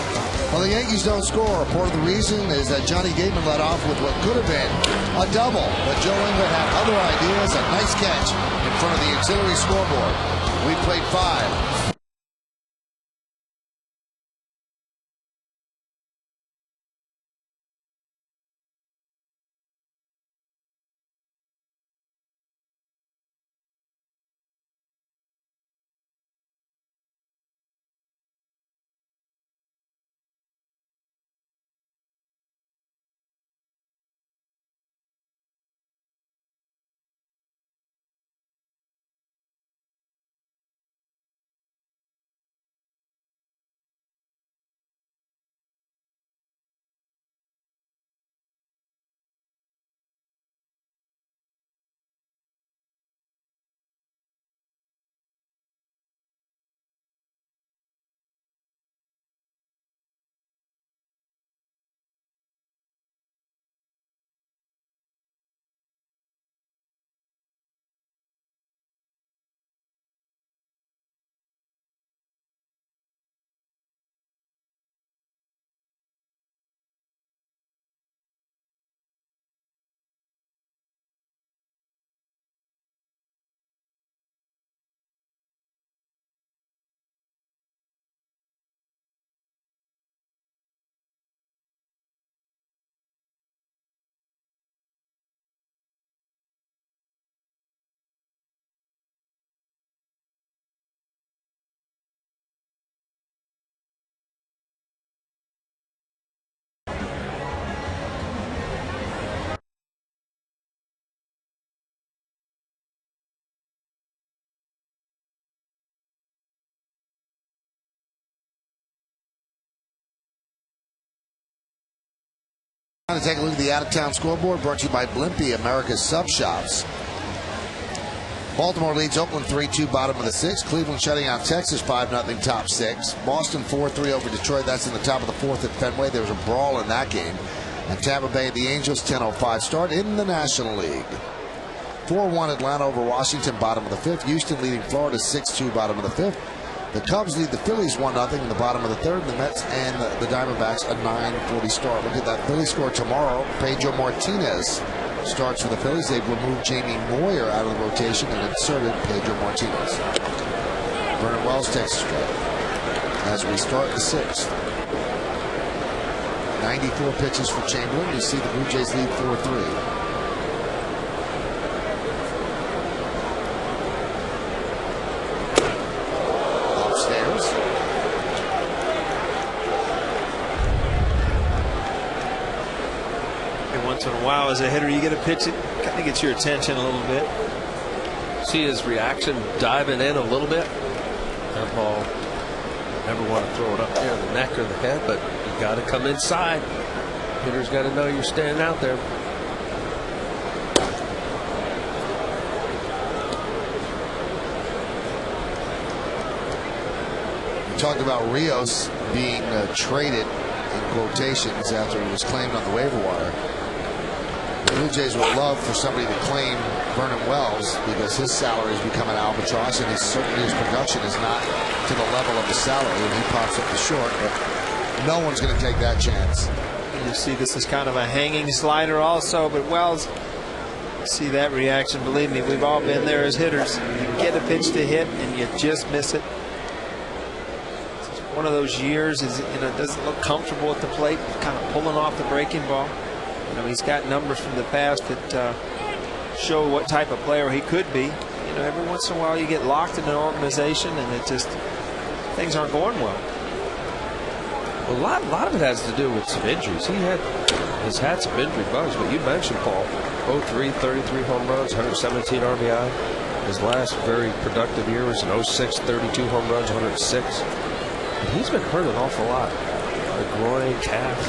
Well, the Yankees don't score. Part of the reason is that Johnny Gateman led off with what could have been a double, but Joe Inglet had other ideas. A nice catch in front of the auxiliary scoreboard. We played 5. To take a look at the out-of-town scoreboard, brought to you by Blimpie, America's Sub Shops. Baltimore leads Oakland 3-2, bottom of the 6th. Cleveland shutting out Texas 5-0, top 6. Boston 4-3 over Detroit. That's in the top of the 4th at Fenway. There was a brawl in that game. And Tampa Bay, the Angels, 10:05 start in the National League. 4-1 Atlanta over Washington, bottom of the 5th. Houston leading Florida 6-2, bottom of the 5th. The Cubs lead the Phillies 1-0 in the bottom of the 3rd. The Mets and the Diamondbacks a 9:40 start. Look at that Phillies score tomorrow. Pedro Martinez starts for the Phillies. They've removed Jamie Moyer out of the rotation and inserted Pedro Martinez. Vernon Wells takes a strike as we start the 6th. 94 pitches for Chamberlain. You see the Blue Jays lead 4-3. Once in a while, as a hitter, you get a pitch that kind of gets your attention a little bit. See his reaction diving in a little bit. That ball, never want to throw it up there in the neck or the head, but you got to come inside. Hitters got to know you're standing out there. We talked about Rios being traded in quotations after he was claimed on the waiver wire. The Blue Jays would love for somebody to claim Vernon Wells because his salary has become an albatross, and certainly his production is not to the level of the salary, and he pops up the short. But no one's going to take that chance. You see, this is kind of a hanging slider also, but Wells, see that reaction. Believe me, we've all been there as hitters. You get a pitch to hit and you just miss it. It's one of those years is, doesn't look comfortable at the plate, kind of pulling off the breaking ball. He's got numbers from the past that show what type of player he could be. Every once in a while you get locked in an organization and it just, things aren't going well. A lot of it has to do with some injuries. He's had some injury bugs, but you mentioned, Paul, 03, 33 home runs, 117 RBI. His last very productive year was in 06, 32 home runs, 106. But he's been hurt an awful lot. The groin, calf,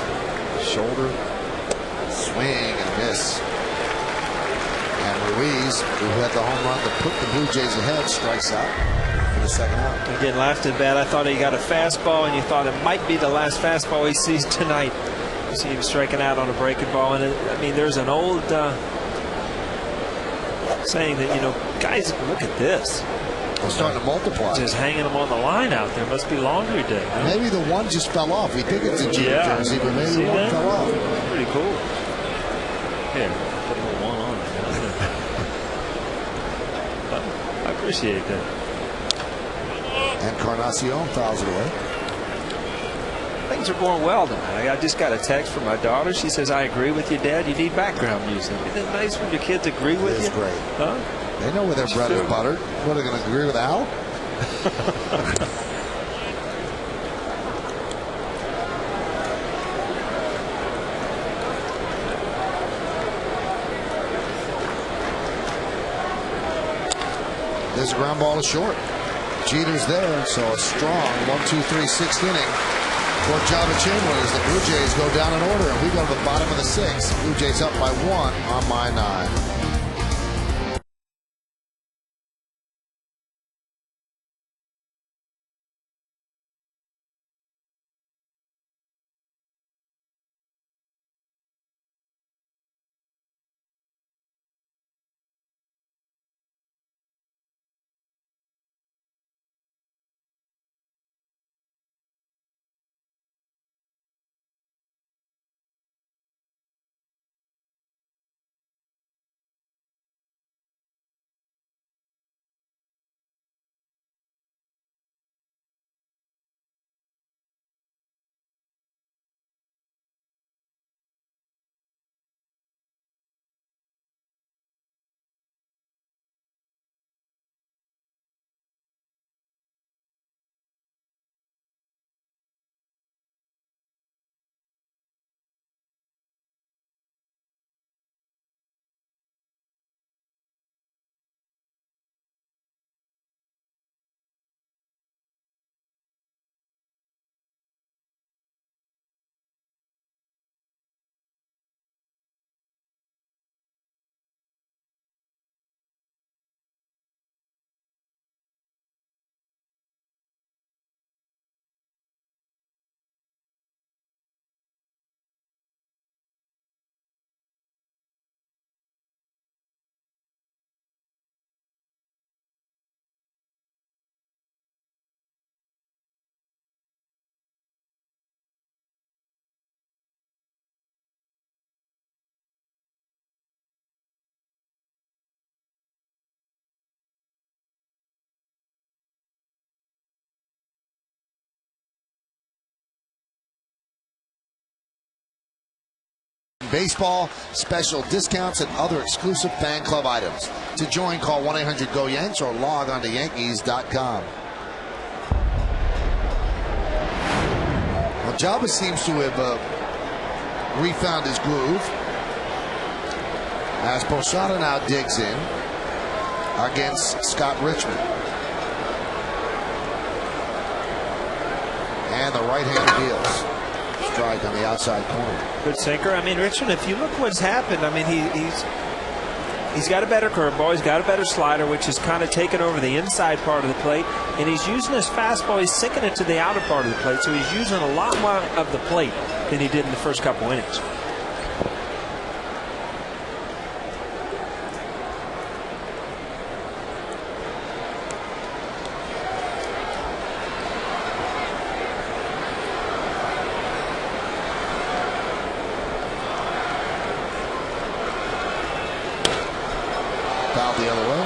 shoulder. Swing and a miss. And Ruiz, who had the home run to put the Blue Jays ahead, strikes out for the second out. Again, laughed at that. I thought he got a fastball, and you thought it might be the last fastball he sees tonight. You see him striking out on a breaking ball. And there's an old saying that, guys, look at this. They're starting to multiply. Just hanging them on the line out there. Must be laundry day. Huh? Maybe the one just fell off. We think it's a Jersey, but maybe the one fell off. Pretty cool. Here, put a little one on it. I appreciate that. Encarnacion fouls it away. Things are going well tonight. I just got a text from my daughter. She says, "I agree with you, Dad. You need background music." Isn't it nice when your kids agree with you? It is great. Huh? They know where their bread is buttered. What, are they going to agree with Al? This ground ball is short. Jeter's there, so a strong 1-2-3 sixth inning for Java Chamberlain as the Blue Jays go down in order, and we go to the bottom of the sixth. Blue Jays up by 1 on my 9. Baseball, special discounts, and other exclusive fan club items. To join, call 1-800-GO-YANKS or log on to Yankees.com. Well, Java seems to have refound his groove as Posada now digs in against Scott Richmond. And the right-hander deals. strike on the outside corner. Good sinker. I mean, Richmond, if you look what's happened, I mean, he's got a better curveball. He's got a better slider, which is kind of taken over the inside part of the plate. And he's using his fastball. He's sinking it to the outer part of the plate. So he's using a lot more of the plate than he did in the first couple innings. The other way.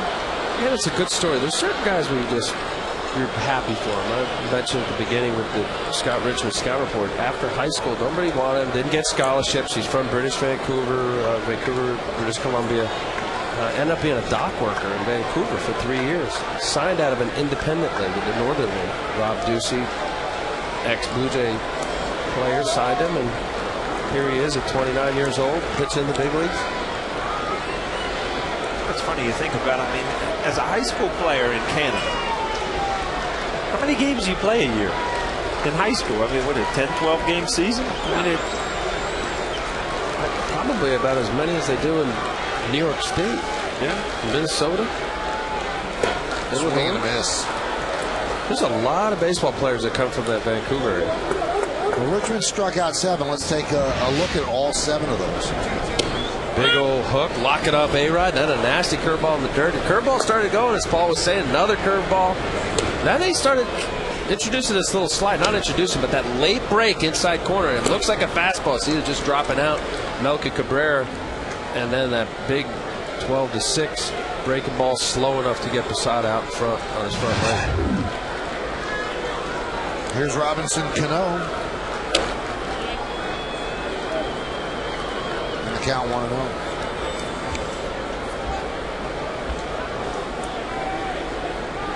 Yeah, it's a good story. There's certain guys where you're happy for them. I mentioned at the beginning with the Scott Richmond Scout Report. After high school, nobody wanted him. Didn't get scholarships. He's from British Vancouver, British Columbia. Ended up being a dock worker in Vancouver for 3 years. Signed out of an independent league, the Northern League. Rob Ducey, ex-Blue Jay player, signed him, and here he is at 29 years old, pitching in the big leagues. It's funny you think about it. I mean, as a high school player in Canada, how many games do you play a year in high school? I mean, what, a 10, 12 game season? I mean, probably about as many as they do in New York State. Yeah. Minnesota. Swing and a miss. There's a lot of baseball players that come from that Vancouver area. Well, Richmond struck out 7. Let's take a look at all 7 of those. Big old hook, lock it up, A-Rod, then a nasty curveball in the dirt. The curveball started going, as Paul was saying, another curveball. Then they started introducing this little slide, not introducing, but that late break inside corner. It looks like a fastball. It's either just dropping out, Melky Cabrera, and then that big 12-6 breaking ball slow enough to get Posada out in front on his front leg. Here's Robinson Cano. Count 1-0.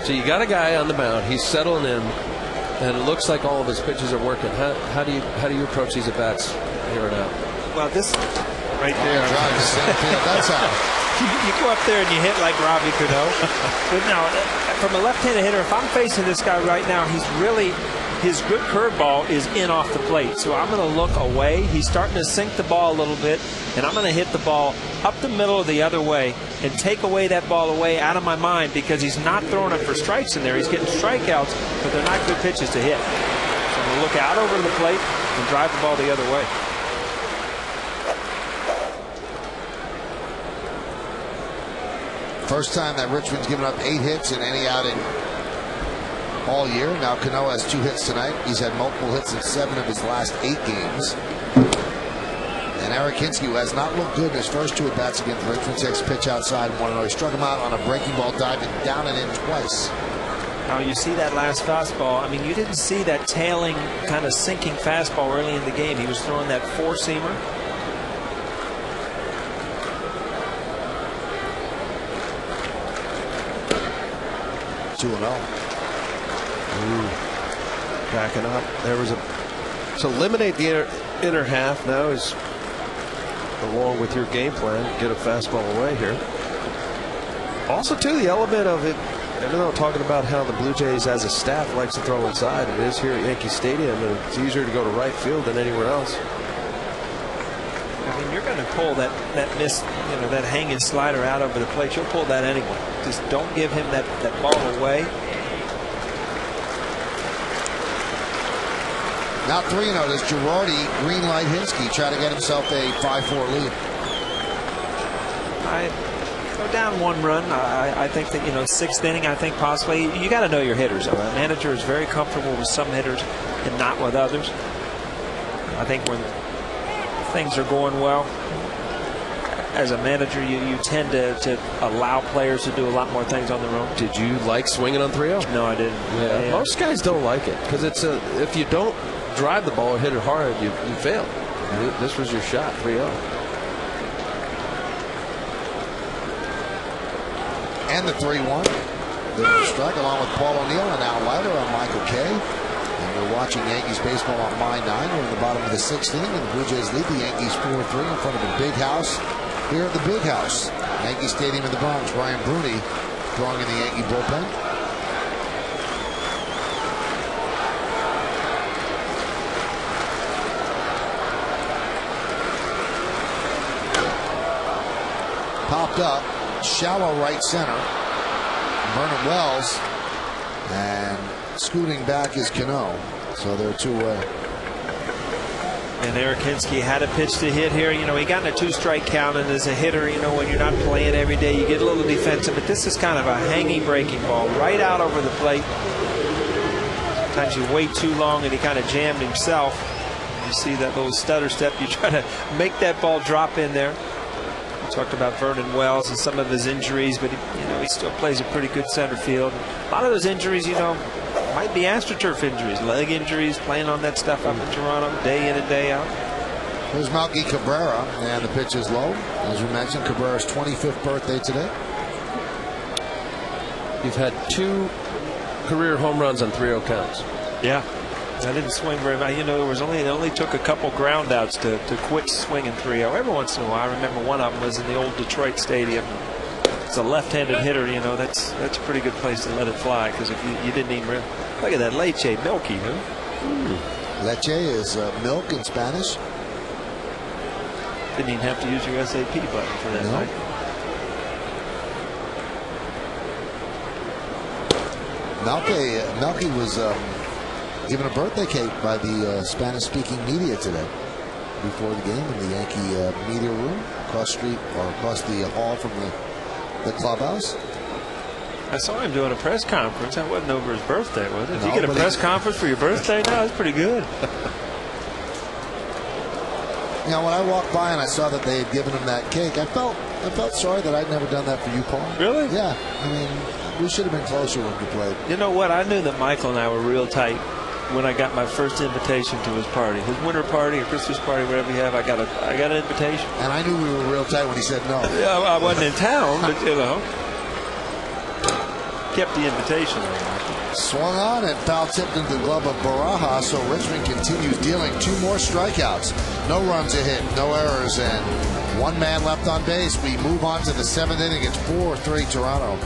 So you got a guy on the mound. He's settling in, and it looks like all of his pitches are working. How do you approach these at bats here and out? Well, this right there. Drive to center field. That's how. You go up there and you hit like Robbie Cano. But now, from a left-handed hitter, if I'm facing this guy right now, his good curveball is in off the plate. So I'm going to look away. He's starting to sink the ball a little bit, and I'm going to hit the ball up the middle the other way and take away that ball away out of my mind, because he's not throwing it for strikes in there. He's getting strikeouts, but they're not good pitches to hit. So I'm going to look out over the plate and drive the ball the other way. First time that Richmond's given up 8 hits in any outing all year. Now Cano has 2 hits tonight. He's had multiple hits in 7 of his last 8 games. And Eric Hinsky, who has not looked good in his first 2 at-bats against Richmond, takes a pitch outside 1-0. He struck him out on a breaking ball, diving down and in twice. Now you see that last fastball. I mean, you didn't see that tailing, kind of sinking fastball early in the game. He was throwing that 4-seamer. Backing up. There was to eliminate the inner half now is, along with your game plan, get a fastball away here. Also, too, the element of it, even though talking about how the Blue Jays as a staff likes to throw inside, it is here at Yankee Stadium, and it's easier to go to right field than anywhere else. I mean, you're going to pull that miss, that hanging slider out over the plate. You'll pull that anyway. Just don't give him that ball away. Now 3-0. Does Girardi green light Hinsky, try to get himself a 5-4 lead? I go down 1 run. I think that, 6th inning, I think possibly. You got to know your hitters. A manager is very comfortable with some hitters and not with others. I think when things are going well, as a manager, you tend to allow players to do a lot more things on their own. Did you like swinging on 3-0? No, I didn't. Yeah. Most guys don't like it, because it's if you don't drive the ball or hit it hard, you fail. This was your shot, 3-0. And the 3-1. There's a strike along with Paul O'Neill, and now Leiter on Michael Kay. And we're watching Yankees baseball on My 9. We're in the bottom of the 6th inning, and the Blue Jays lead the Yankees 4-3 in front of the big house here at the big house, Yankee Stadium in the Bronx. Ryan Bruni throwing in the Yankee bullpen. popped up, shallow right center. Vernon Wells, and scooting back is Cano. So they're 2-away. And Eric Hinsky had a pitch to hit here. You know, he got in a 2-strike count, and as a hitter, you know, when you're not playing every day, you get a little defensive. But this is kind of a hanging breaking ball right out over the plate. Sometimes you wait too long, and he kind of jammed himself. You see that little stutter step. You try to make that ball drop in there. We talked about Vernon Wells and some of his injuries, but he still plays a pretty good center field. A lot of those injuries, you know, might be AstroTurf injuries, leg injuries, playing on that stuff up in Toronto, day in and day out. Here's Melky Cabrera, and the pitch is low. As we mentioned, Cabrera's 25th birthday today. You've had 2 career home runs on 3-0 counts. Yeah, I didn't swing very much. You know, it only took a couple ground outs to quit swinging 3-0. Every once in a while, I remember one of them was in the old Detroit Stadium. It's a left-handed hitter, you know, that's a pretty good place to let it fly, because if you didn't even look at that leche, milky, huh? Leche is milk in Spanish. Didn't even have to use your SAP button for that. No. Melky was given a birthday cake by the Spanish-speaking media today before the game in the Yankee media room across the hall from the clubhouse. I saw him doing a press conference. That wasn't over his birthday, was it? Did No, you get a press conference for your birthday? No, that's pretty good. You know, when I walked by and I saw that they had given him that cake, I felt sorry that I'd never done that for you, Paul. Really? Yeah. I mean, we should have been closer when we played. You know what? I knew that Michael and I were real tight when I got my first invitation to his party, his winter party or Christmas party, whatever you have. I got an invitation. And I knew we were real tight when he said no. Yeah, I wasn't in town, but you know, kept the invitation. Swung on and foul tipped into the glove of Baraja, so Richmond continues dealing 2 more strikeouts. No runs a hit, no errors, and 1 man left on base. We move on to the 7th inning. It's 4-3 Toronto.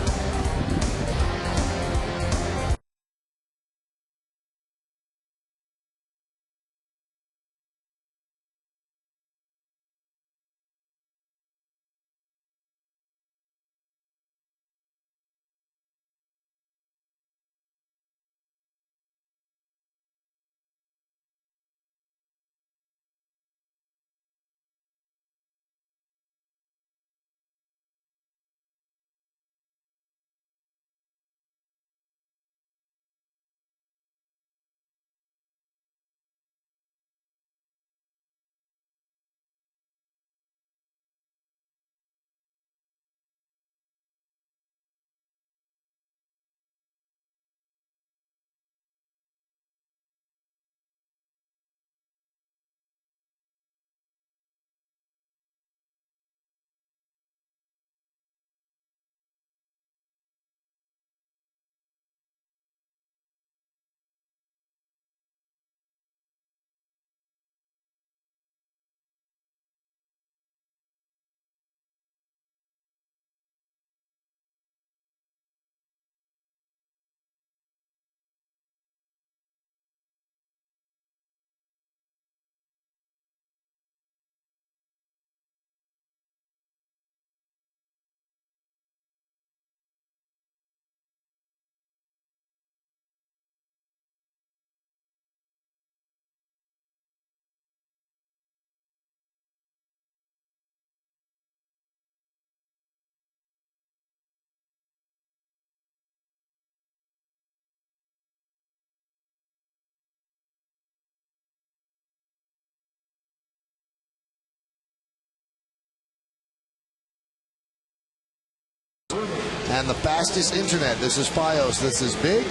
And the fastest internet. This is Fios. This is big.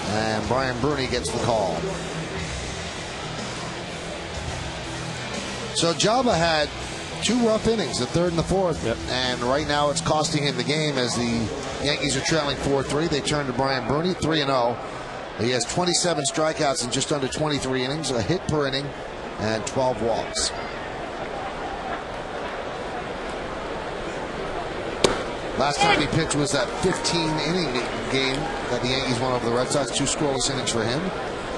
And Brian Bruni gets the call. So Jabba had 2 rough innings, the 3rd and the 4th. Yep. And right now it's costing him the game as the Yankees are trailing 4-3. They turn to Brian Bruni, 3-0. He has 27 strikeouts in just under 23 innings, a hit per inning, and 12 walks. Last time he pitched was that 15-inning game that the Yankees won over the Red Sox. 2 scoreless innings for him.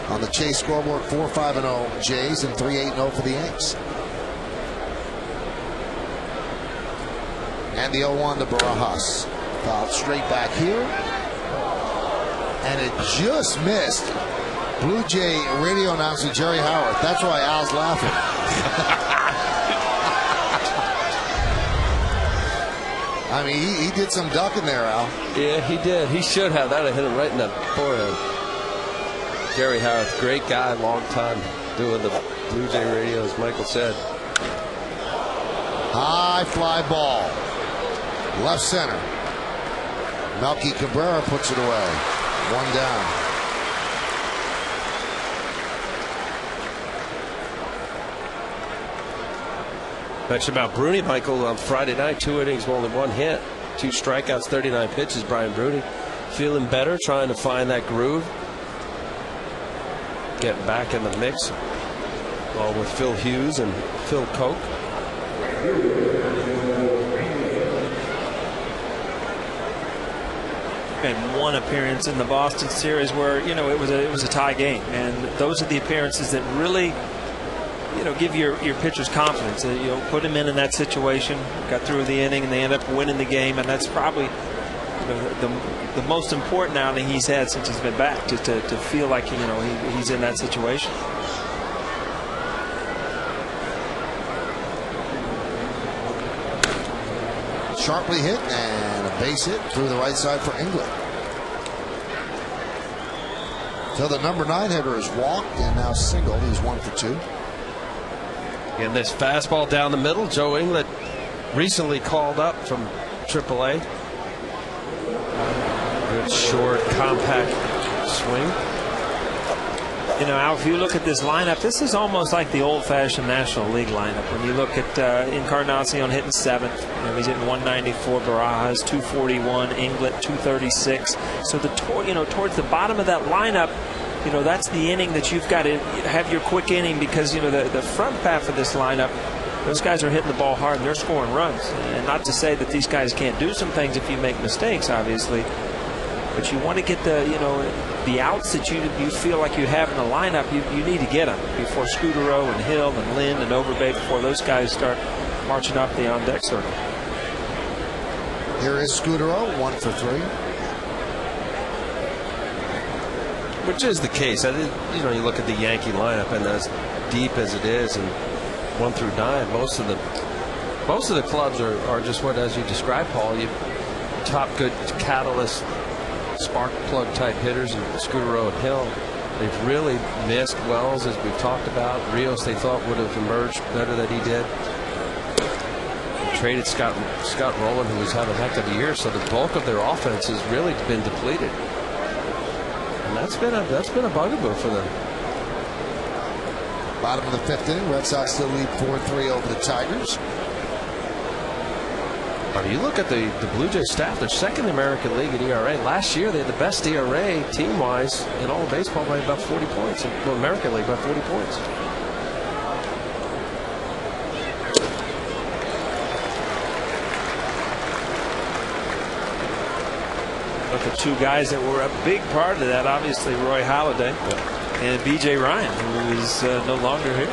On the Chase scoreboard, 4-5-0 Jays and 3-8-0 for the Yanks. And the 0-1 to Barajas. Fouled straight back here. And it just missed Blue Jay radio announcer Jerry Howard. That's why Al's laughing. I mean, he did some ducking there, Al. Yeah, he did. He should have. That would have hit him right in the forehead. Jerry Howard, great guy, long time doing the Blue Jay radio, as Michael said. High fly ball. Left center. Melky Cabrera puts it away. One down. Mentioned about Bruni, Michael, on Friday night, 2 innings, only 1 hit, 2 strikeouts, 39 pitches. Brian Bruni feeling better, trying to find that groove, getting back in the mix, along with Phil Hughes and Phil Koch. And one appearance in the Boston series where it was a tie game, and those are the appearances that really give your pitchers confidence. Put him in that situation, got through the inning, and they end up winning the game, and that's probably the most important outing he's had since he's been back, just to feel like he's in that situation. Sharply hit and a base hit through the right side for England. So the number 9 hitter is walked and now singled. He's 1 for 2. And this fastball down the middle. Joe Inglet recently called up from AAA. Good short, compact swing. Al, if you look at this lineup, this is almost like the old-fashioned National League lineup. When you look at Encarnacion hitting 7th, he's hitting 194. Barajas 241. Inglet 236. So towards the bottom of that lineup, that's the inning that you've got to have your quick inning, because the front half of this lineup, those guys are hitting the ball hard and they're scoring runs. And not to say that these guys can't do some things if you make mistakes, obviously, but you want to get the outs that you feel like you have in the lineup. You need to get them before Scudero and Hill and Lind and Overbay, before those guys start marching up the on deck circle. Here is Scudero, 1 for 3. Which is the case. You look at the Yankee lineup, and as deep as it is, and 1 through 9, most of the clubs are just what, as you described, Paul, you top good catalyst, spark plug type hitters, and Scudero and Hill. They've really missed Wells, as we've talked about. Rios, they thought, would have emerged better than he did. They traded Scott Rowland, who was having a heck of a year, so the bulk of their offense has really been depleted. And that's been a bugaboo for them. Bottom of the 5th inning, Red Sox still lead 4-3 over the Tigers. I mean, you look at the Blue Jays staff, they're second in the American League in ERA. Last year, they had the best ERA team-wise in all of baseball by about 40 points. Well, American League by 40 points. Look at 2 guys that were a big part of that. Obviously, Roy Halladay and B.J. Ryan, who is no longer here.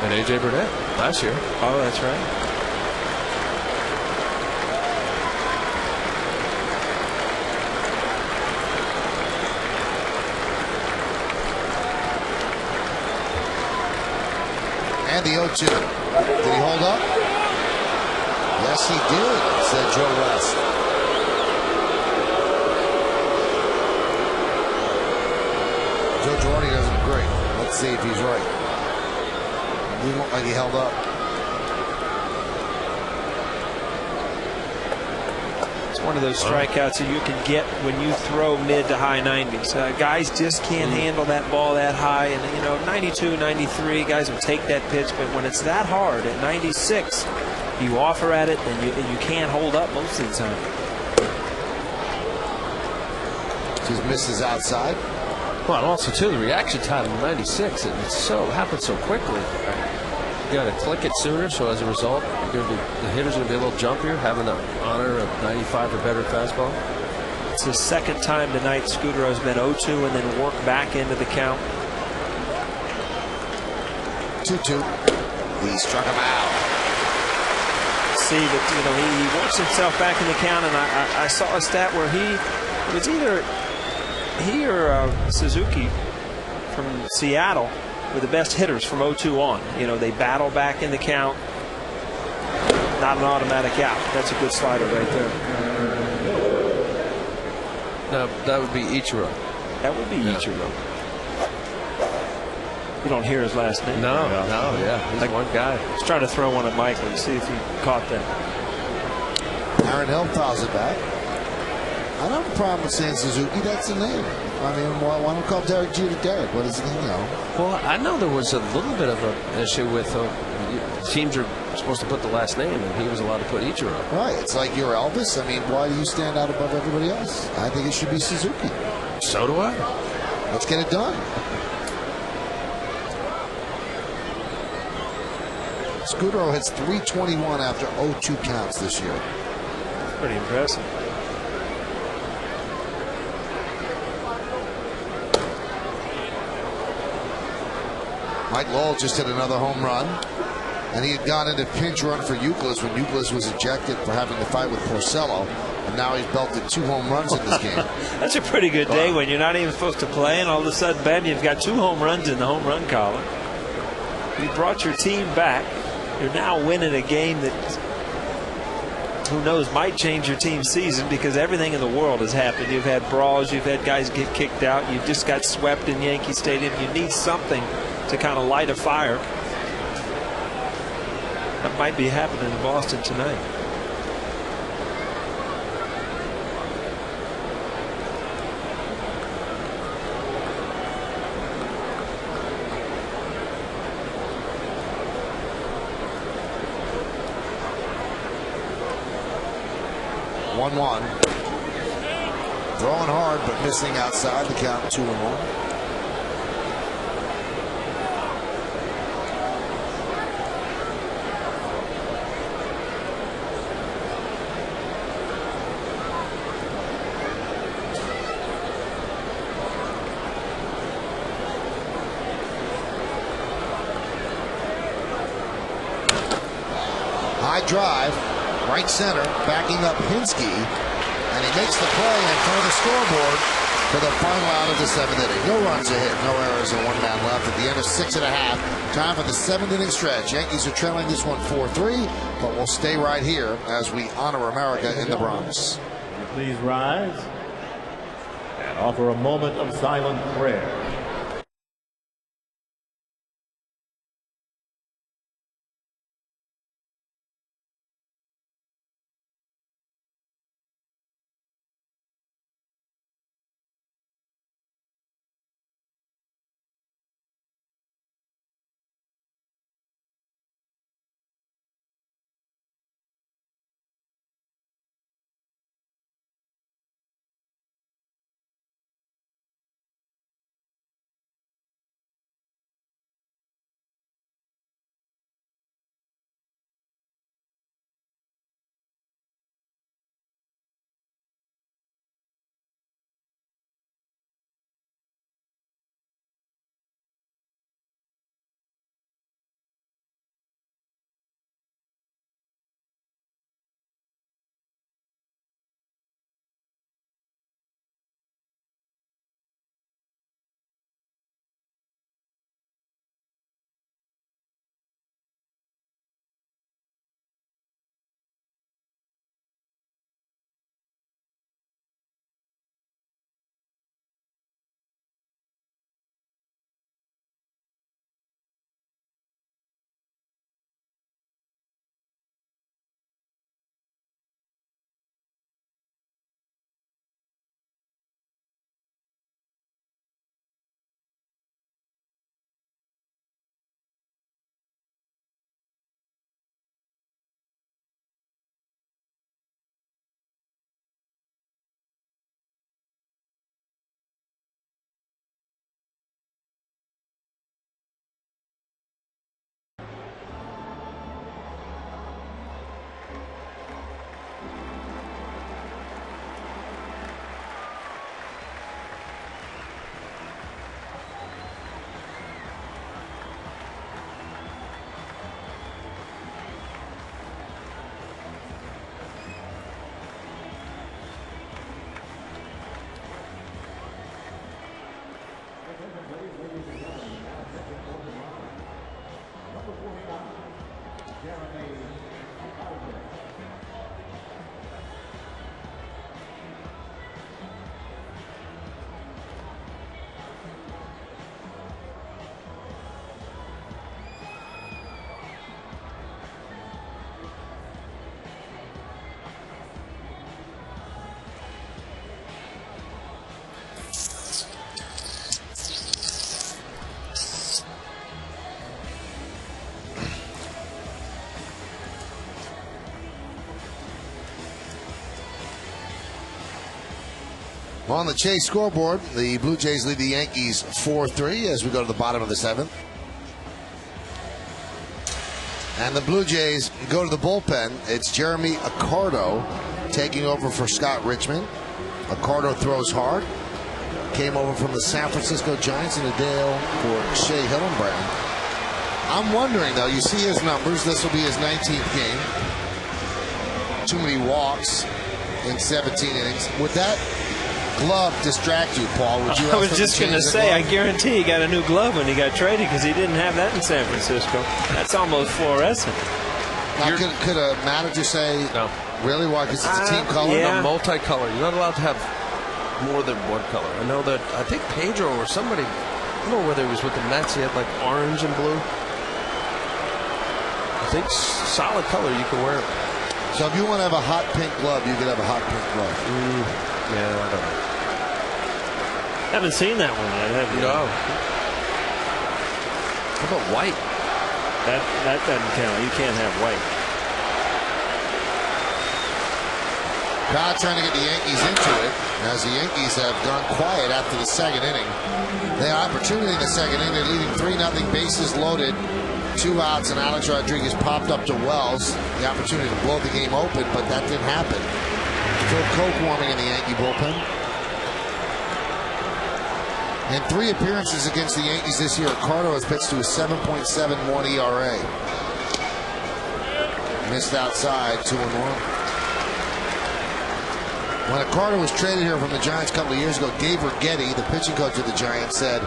And A.J. Burnett last year. Oh, that's right. And the 0-2. Did he hold up? Yes, he did, said Joe West. Joe Girardi doesn't agree. Let's see if he's right. He didn't look like he held up. It's one of those strikeouts that you can get when you throw mid to high 90s. Guys just can't handle that ball that high. And 92, 93, guys will take that pitch. But when it's that hard at 96, you offer at it, and you can't hold up most of the time. Just misses outside. Well, and also, too, the reaction time in 96, it happens so quickly. You got to click it sooner, so as a result, the hitter's going to be a little jumpier, having the honor of 95 or better fastball. It's his second time tonight. Scudero's been 0-2 and then worked back into the count. 2-2. He struck him out. see that he works himself back in the count, and I saw a stat where it was either he or Suzuki from Seattle were the best hitters from 0-2 on. They battle back in the count. Not an automatic out. That's a good slider right there. No, that would be Ichiro. That would be Ichiro. You don't hear his last name. No, yeah. He's one guy. I was trying to throw one at Michael to see if he caught that. Aaron Hill fouls it back. I don't have a problem with saying Suzuki. That's the name. I mean, why don't we call Derek Jeter Derek? What is it? Well, I know there was a little bit of an issue with teams are supposed to put the last name, and he was allowed to put Ichiro. Right. It's like you're Elvis. I mean, why do you stand out above everybody else? I think it should be Suzuki. So do I. Let's get it done. Scudero hits .321 after 0-2 counts this year. Pretty impressive. Mike Lowell just hit another home run, and he had gone into pinch run for Euclid when Euclid was ejected for having to fight with Porcello, and now he's belted 2 home runs in this game. That's a pretty good day when you're not even supposed to play, and all of a sudden, bam, you've got 2 home runs in the home run column. You brought your team back. You're now winning a game that, who knows, might change your team's season because everything in the world has happened. You've had brawls, you've had guys get kicked out, you've just got swept in Yankee Stadium. You need something to kind of light a fire. That might be happening in Boston tonight. One. Throwing hard, but missing outside the count. 2-1. High drive, right center, backing up Pinsky, and he makes the play in front of the scoreboard for the final out of the 7th inning. No runs a hit, no errors, and 1 man left at the end of 6.5. Time for the 7th inning stretch. Yankees are trailing this one 4-3, but we'll stay right here as we honor America in the Bronx. Please rise and offer a moment of silent prayer. On the Chase scoreboard, the Blue Jays lead the Yankees 4-3 as we go to the bottom of the 7th. And the Blue Jays go to the bullpen. It's Jeremy Accardo taking over for Scott Richmond. Accardo throws hard. Came over from the San Francisco Giants in the Dale for Shea Hillenbrand. I'm wondering, though, you see his numbers. This will be his 19th game. Too many walks in 17 innings. Would that glove distract you, Paul? Would you? I was just going to say, I guarantee he got a new glove when he got traded because he didn't have that in San Francisco. That's almost fluorescent. Now, could a manager say, no? Really? Why? Because it's a team color? Yeah. No, multicolor. You're not allowed to have more than one color. I know that, I think Pedro or somebody, I don't know whether it was with the Mets, he had like orange and blue. I think solid color, you can wear it. So if you want to have a hot pink glove, you could have a hot pink glove. Yeah, I don't know. Haven't seen that one yet, have you? No. How about white? That doesn't count. You can't have white. Crowd trying to get the Yankees into it, as the Yankees have gone quiet after the 2nd inning. They had opportunity in the 2nd inning. They're leading 3-0, bases loaded, 2 outs, and Alex Rodriguez popped up to Wells. The opportunity to blow the game open, but that didn't happen. Phil Coke warming in the Yankee bullpen. In 3 appearances against the Yankees this year, Accardo has pitched to a 7.71 ERA. Missed outside, 2-1. When Accardo was traded here from the Giants a couple of years ago, Dave Righetti, the pitching coach of the Giants, said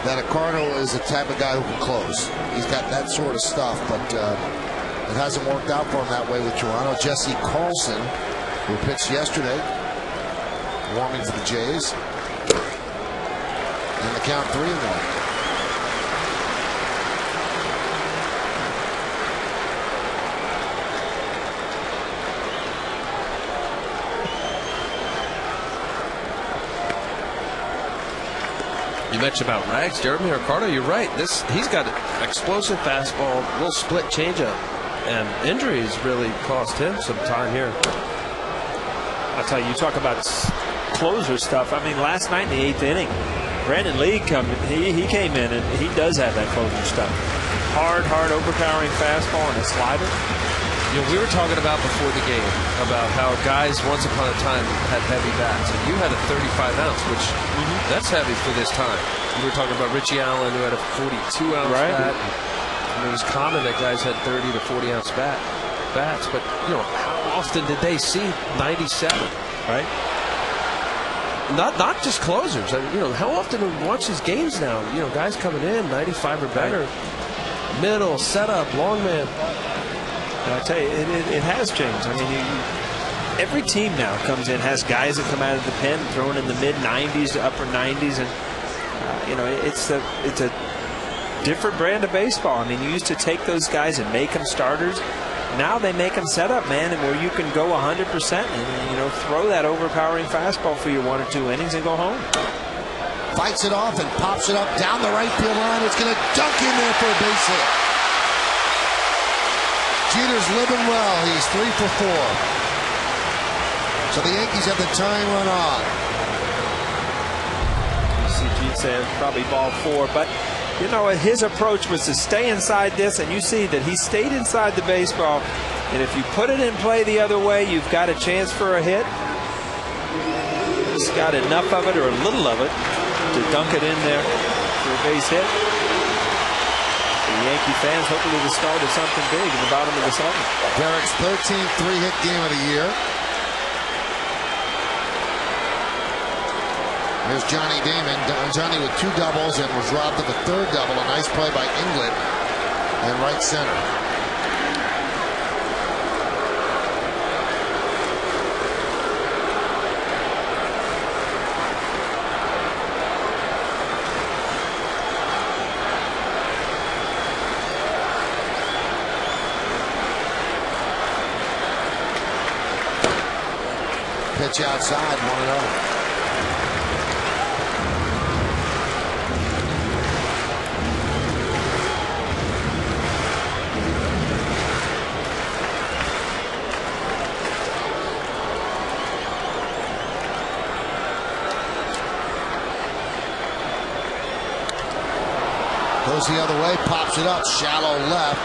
that Accardo is the type of guy who can close. He's got that sort of stuff, but it hasn't worked out for him that way with Toronto. Jesse Carlson, who pitched yesterday, warming for the Jays. And the count 3-1. You mentioned about Rags, Jeremy Accardo. You're right. He's got an explosive fastball, little split changeup, and injuries really cost him some time here. I'll tell you talk about closer stuff. I mean, last night in the 8th inning, Brandon Lee he came in and he does have that closer stuff. Hard, overpowering fastball and a slider. You know, we were talking about before the game about how guys once upon a time had heavy bats, and you had a 35 ounce, which that's heavy for this time. We were talking about Richie Allen, who had a 42 ounce bat. And it was common that guys had 30 to 40 ounce bats, but you know, how often did they see 97? Right. Not just closers. I mean, you know, how often do we watch these games now? You know, guys coming in 95 or better, middle, setup, long man. And I tell you, it has changed. I mean, every team now comes in, has guys that come out of the pen throwing in the mid-90s to upper 90s, and you know, it's a different brand of baseball. I mean, you used to take those guys and make them starters. Now they make them set up, man, and where you can go 100% and, you know, throw that overpowering fastball for your 1 or 2 innings and go home. Fights it off and pops it up down the right field line. It's going to dunk in there for a base hit. Jeter's living well. He's 3 for 4. So the Yankees have the tying run on. You see Gene saying probably ball 4, but you know, his approach was to stay inside this, and you see that he stayed inside the baseball. And if you put it in play the other way, you've got a chance for a hit. He's got enough of it, or a little of it, to dunk it in there for a base hit. The Yankee fans hopefully the start of something big in the bottom of the 7th. Derek's 13th 3-hit game of the year. Here's Johnny Damon. Johnny with 2 doubles and was robbed of a 3rd double. A nice play by England in right center. Pitch outside, 1-0. Goes the other way, pops it up, shallow left.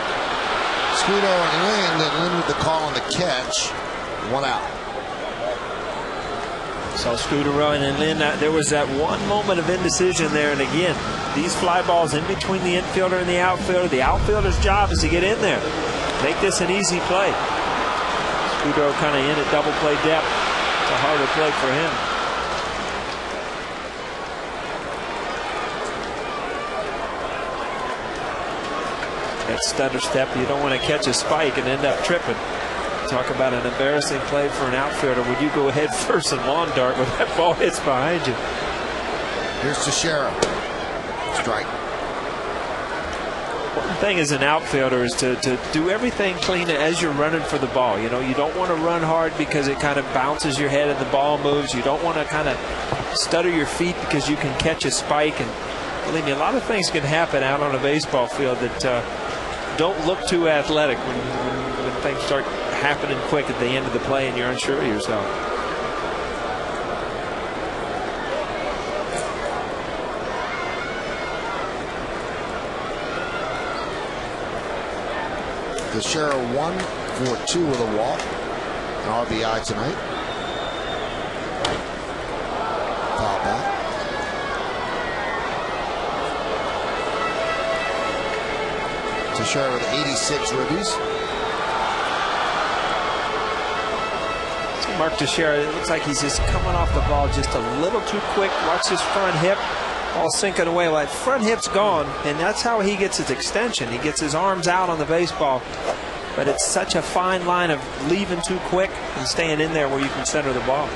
Scudero and Lynn with the call on the catch. 1 out. So Scudero and Lynn, there was that one moment of indecision there. And again, these fly balls in between the infielder and the outfielder. The outfielder's job is to get in there. Make this an easy play. Scudero kind of in at double play depth. It's a harder play for him. That stutter step, you don't want to catch a spike and end up tripping. Talk about an embarrassing play for an outfielder when you go head first and lawn dart when that ball hits behind you. Here's Teixeira. Strike. One thing as an outfielder is to do everything clean as you're running for the ball. You know, you don't want to run hard because it kind of bounces your head and the ball moves. You don't want to kind of stutter your feet because you can catch a spike. And believe me, a lot of things can happen out on a baseball field that don't look too athletic when things start happening quick at the end of the play and you're unsure of yourself. Teixeira 1 for 2 with a walk. An RBI tonight. Foul back. Teixeira with 86 ribbies. Mark Teixeira, it looks like he's just coming off the ball just a little too quick. Watch his front hip all sinking away. Well, that front hip's gone, and that's how he gets his extension. He gets his arms out on the baseball. But it's such a fine line of leaving too quick and staying in there where you can center the ball.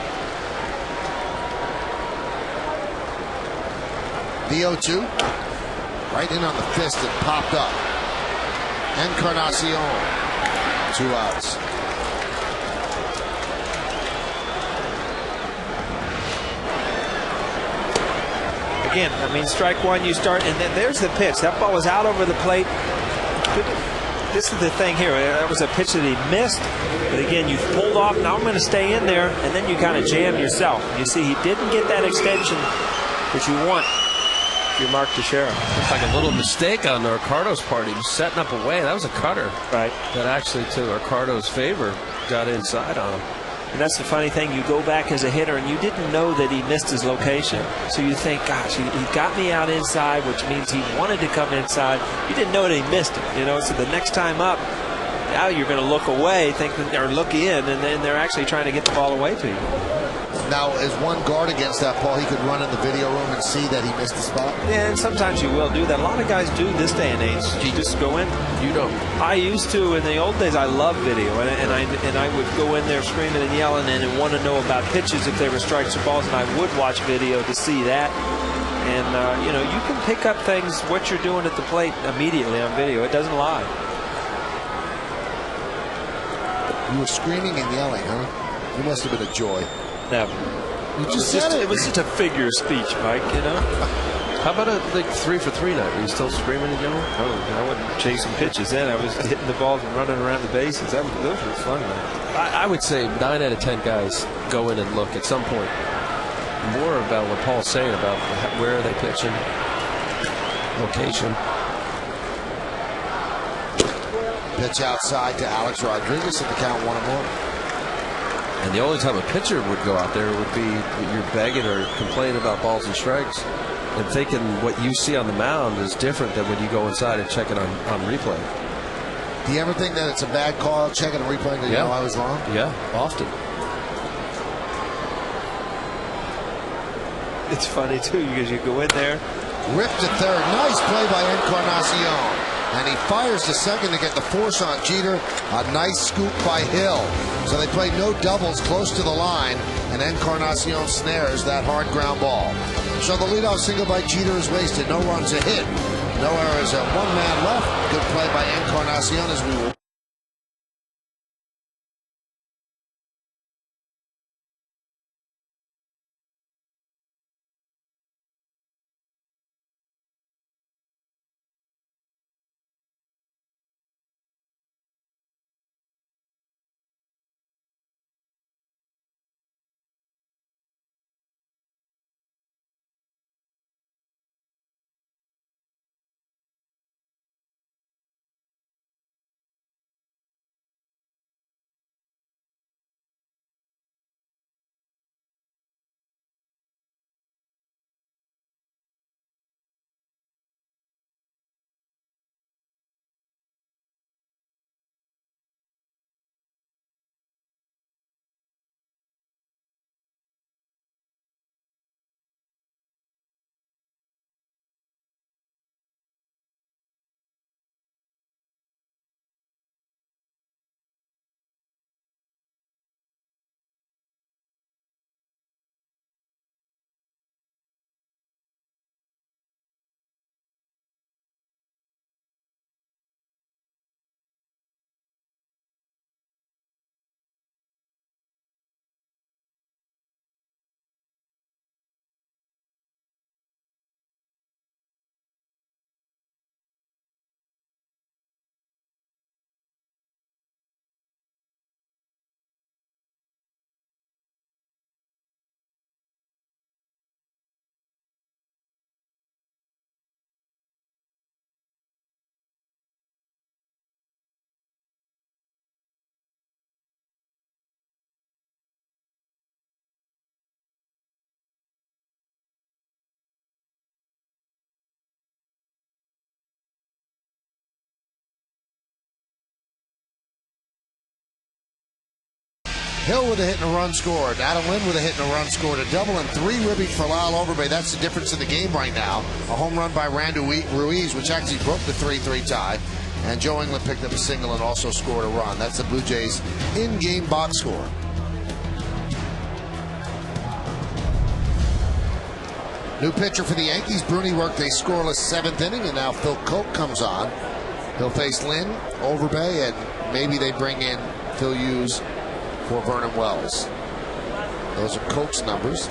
The 0-2. Right in on the fist and popped up. Encarnacion. 2 outs. Again, I mean, strike one, you start, and then there's the pitch. That ball was out over the plate. This is the thing here. That was a pitch that he missed. But again, you pulled off. Now I'm going to stay in there, and then you kind of jam yourself. You see, he didn't get that extension that you want if you're Mark Teixeira. Looks like a little mistake on Ricardo's part. He was setting up away. That was a cutter. Right. That actually, to Ricardo's favor, got inside on him. And that's the funny thing. You go back as a hitter, and you didn't know that he missed his location. So you think, gosh, he got me out inside, which means he wanted to come inside. You didn't know that he missed it. You know, so the next time up, now you're going to look away, or look in, and then they're actually trying to get the ball away to you. Now, as one guard against that ball, he could run in the video room and see that he missed the spot. Yeah, and sometimes you will do that. A lot of guys do this day and age. You just go in. You don't. I used to in the old days. I loved video, and I would go in there screaming and yelling and want to know about pitches if they were strikes or balls, and I would watch video to see that. And you know, you can pick up things what you're doing at the plate immediately on video. It doesn't lie. You were screaming and yelling, huh? You must have been a joy. Never. You just said it. It was just a figure of speech, Mike, you know? How about a 3 for 3 night? Were you still screaming and yelling? Oh, I wasn't chasing pitches then. I was hitting the balls and running around the bases. Those were fun, man. I would say 9 out of 10 guys go in and look at some point. More about what Paul's saying about where are they pitching, location. Pitch outside to Alex Rodriguez at the count 1-1. And the only time a pitcher would go out there would be you're begging or complaining about balls and strikes and thinking what you see on the mound is different than when you go inside and check it on replay. Do you ever think that it's a bad call, checking a replay, because you know I was wrong? Yeah, often. It's funny, too, because you go in there. Ripped to third. Nice play by Encarnacion. And he fires to second to get the force on Jeter. A nice scoop by Hill. So they play no doubles close to the line, and Encarnacion snares that hard ground ball. So the leadoff single by Jeter is wasted. No runs a hit. No errors. 1 man left. Good play by Encarnacion as we will. Hill with a hit and a run scored. Adam Lynn with a hit and a run scored. A double and 3 ribbies for Lyle Overbay. That's the difference in the game right now. A home run by Randy Ruiz, which actually broke the 3-3 tie. And Joe England picked up a single and also scored a run. That's the Blue Jays in-game box score. New pitcher for the Yankees. Bruni worked a scoreless 7th inning, and now Phil Koch comes on. He'll face Lynn, Overbay, and maybe they bring in Phil Hughes for Vernon Wells. Those are Koch's numbers.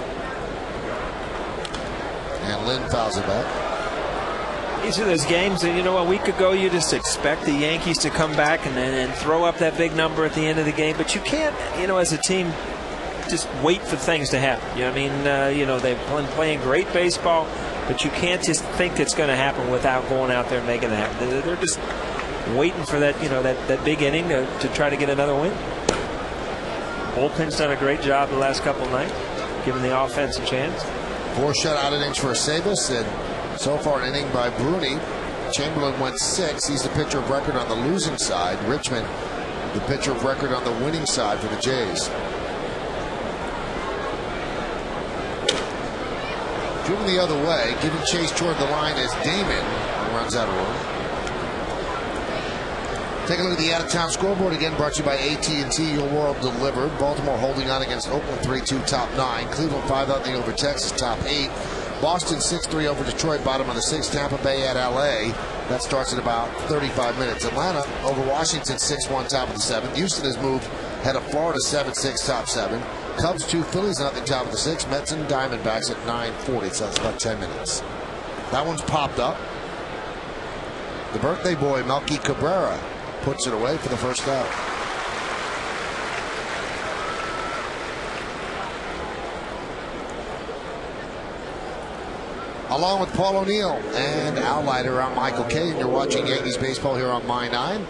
And Lynn fouls it back. These are those games that, a week ago you just expect the Yankees to come back and throw up that big number at the end of the game. But you can't, as a team, just wait for things to happen. They've been playing great baseball, but you can't just think it's going to happen without going out there and making it happen. They're just waiting for that, that big inning to try to get another win. Bullpen's done a great job the last couple of nights, giving the offense a chance. 4 shutout innings for Sabas, and so far an inning by Bruni. Chamberlain went 6. He's the pitcher of record on the losing side. Richmond, the pitcher of record on the winning side for the Jays. Driven the other way, giving chase toward the line is Damon, who runs out of room. Take a look at the out-of-town scoreboard again, brought to you by AT&T, your world delivered. Baltimore holding on against Oakland 3-2, top 9. Cleveland 5-0 over Texas, top 8. Boston 6-3 over Detroit, bottom of the 6th. Tampa Bay at LA. That starts in about 35 minutes. Atlanta over Washington 6-1, top of the 7th. Houston has moved ahead of Florida 7-6, top 7. Cubs 2, Phillies nothing, top of the 6th. Mets and Diamondbacks at 9:40, so that's about 10 minutes. That one's popped up. The birthday boy, Melky Cabrera, puts it away for the first out. Along with Paul O'Neill and Al Leiter, I'm Michael Kay, and you're watching Yankees baseball here on My 9.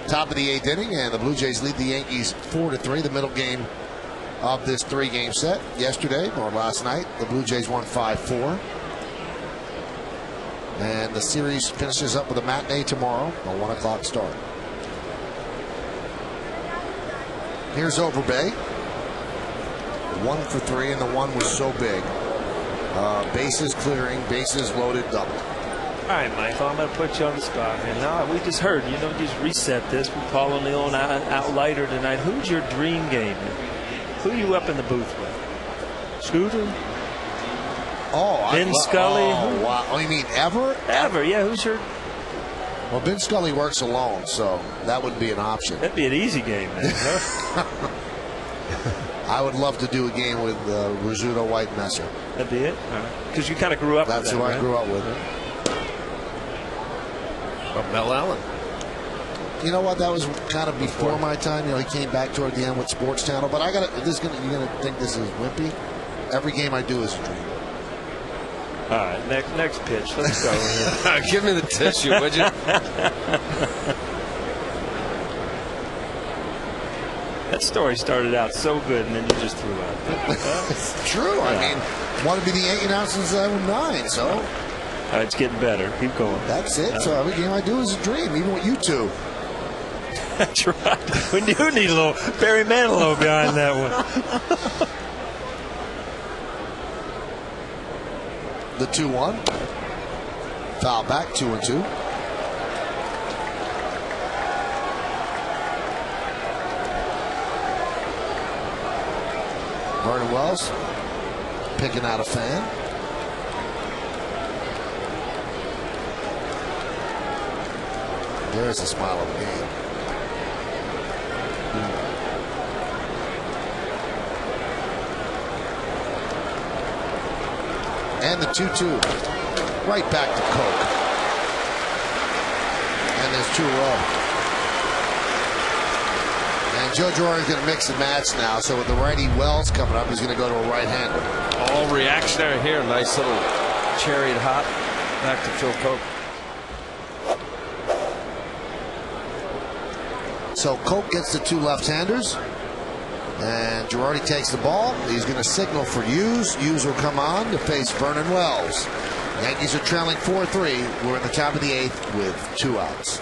Top of the 8th inning, and the Blue Jays lead the Yankees 4-3. The middle game of this 3-game set. Yesterday, or last night, the Blue Jays won 5-4. And the series finishes up with a matinee tomorrow, a 1 o'clock start. Here's Overbay. 1 for 3, and the 1 was so big. Bases clearing, bases loaded, double. All right, Michael, I'm going to put you on the spot here. Now, we just heard, just reset this with Paul O'Neill and Al Leiter tonight. Who's your dream game? Who are you up in the booth with? Scooter? Ben Scully? Oh, wow. Oh, you mean ever? Ever, yeah. Who's your... Well, Ben Scully works alone, so that wouldn't be an option. That'd be an easy game, then, huh? I would love to do a game with Rizzuto, White, Messer. That'd be it? All right. Because you kind of grew up with that, That's who I grew up with. Or Mel Allen. You know what? That was kind of before my time. He came back toward the end with Sports Channel. But you're gonna think this is wimpy. Every game I do is a dream. All right, next pitch. Let's go. Give me the tissue, would you? That story started out so good, and then you just threw out. It's true. Yeah. I mean, wanted to be the Yankee announcer since I was 9, so. It's getting better. Keep going. That's it. So every game I do is a dream, even with you two. That's right. We do need a little Barry Manilow behind that one. The 2-1. Foul back, 2-2. Vernon Wells picking out a fan. There's the smile of the game. And the 2-2. Right back to Koch. And there's 2 row. And Joe Girardi's going to mix and match now. So with the righty Wells coming up, he's going to go to a right-hander. All reactionary here. Nice little chariot hop back to Phil Koch. So Koch gets the 2 left-handers. And Girardi takes the ball. He's going to signal for Hughes. Hughes will come on to face Vernon Wells. Yankees are trailing 4-3. We're in the top of the 8th with 2 outs.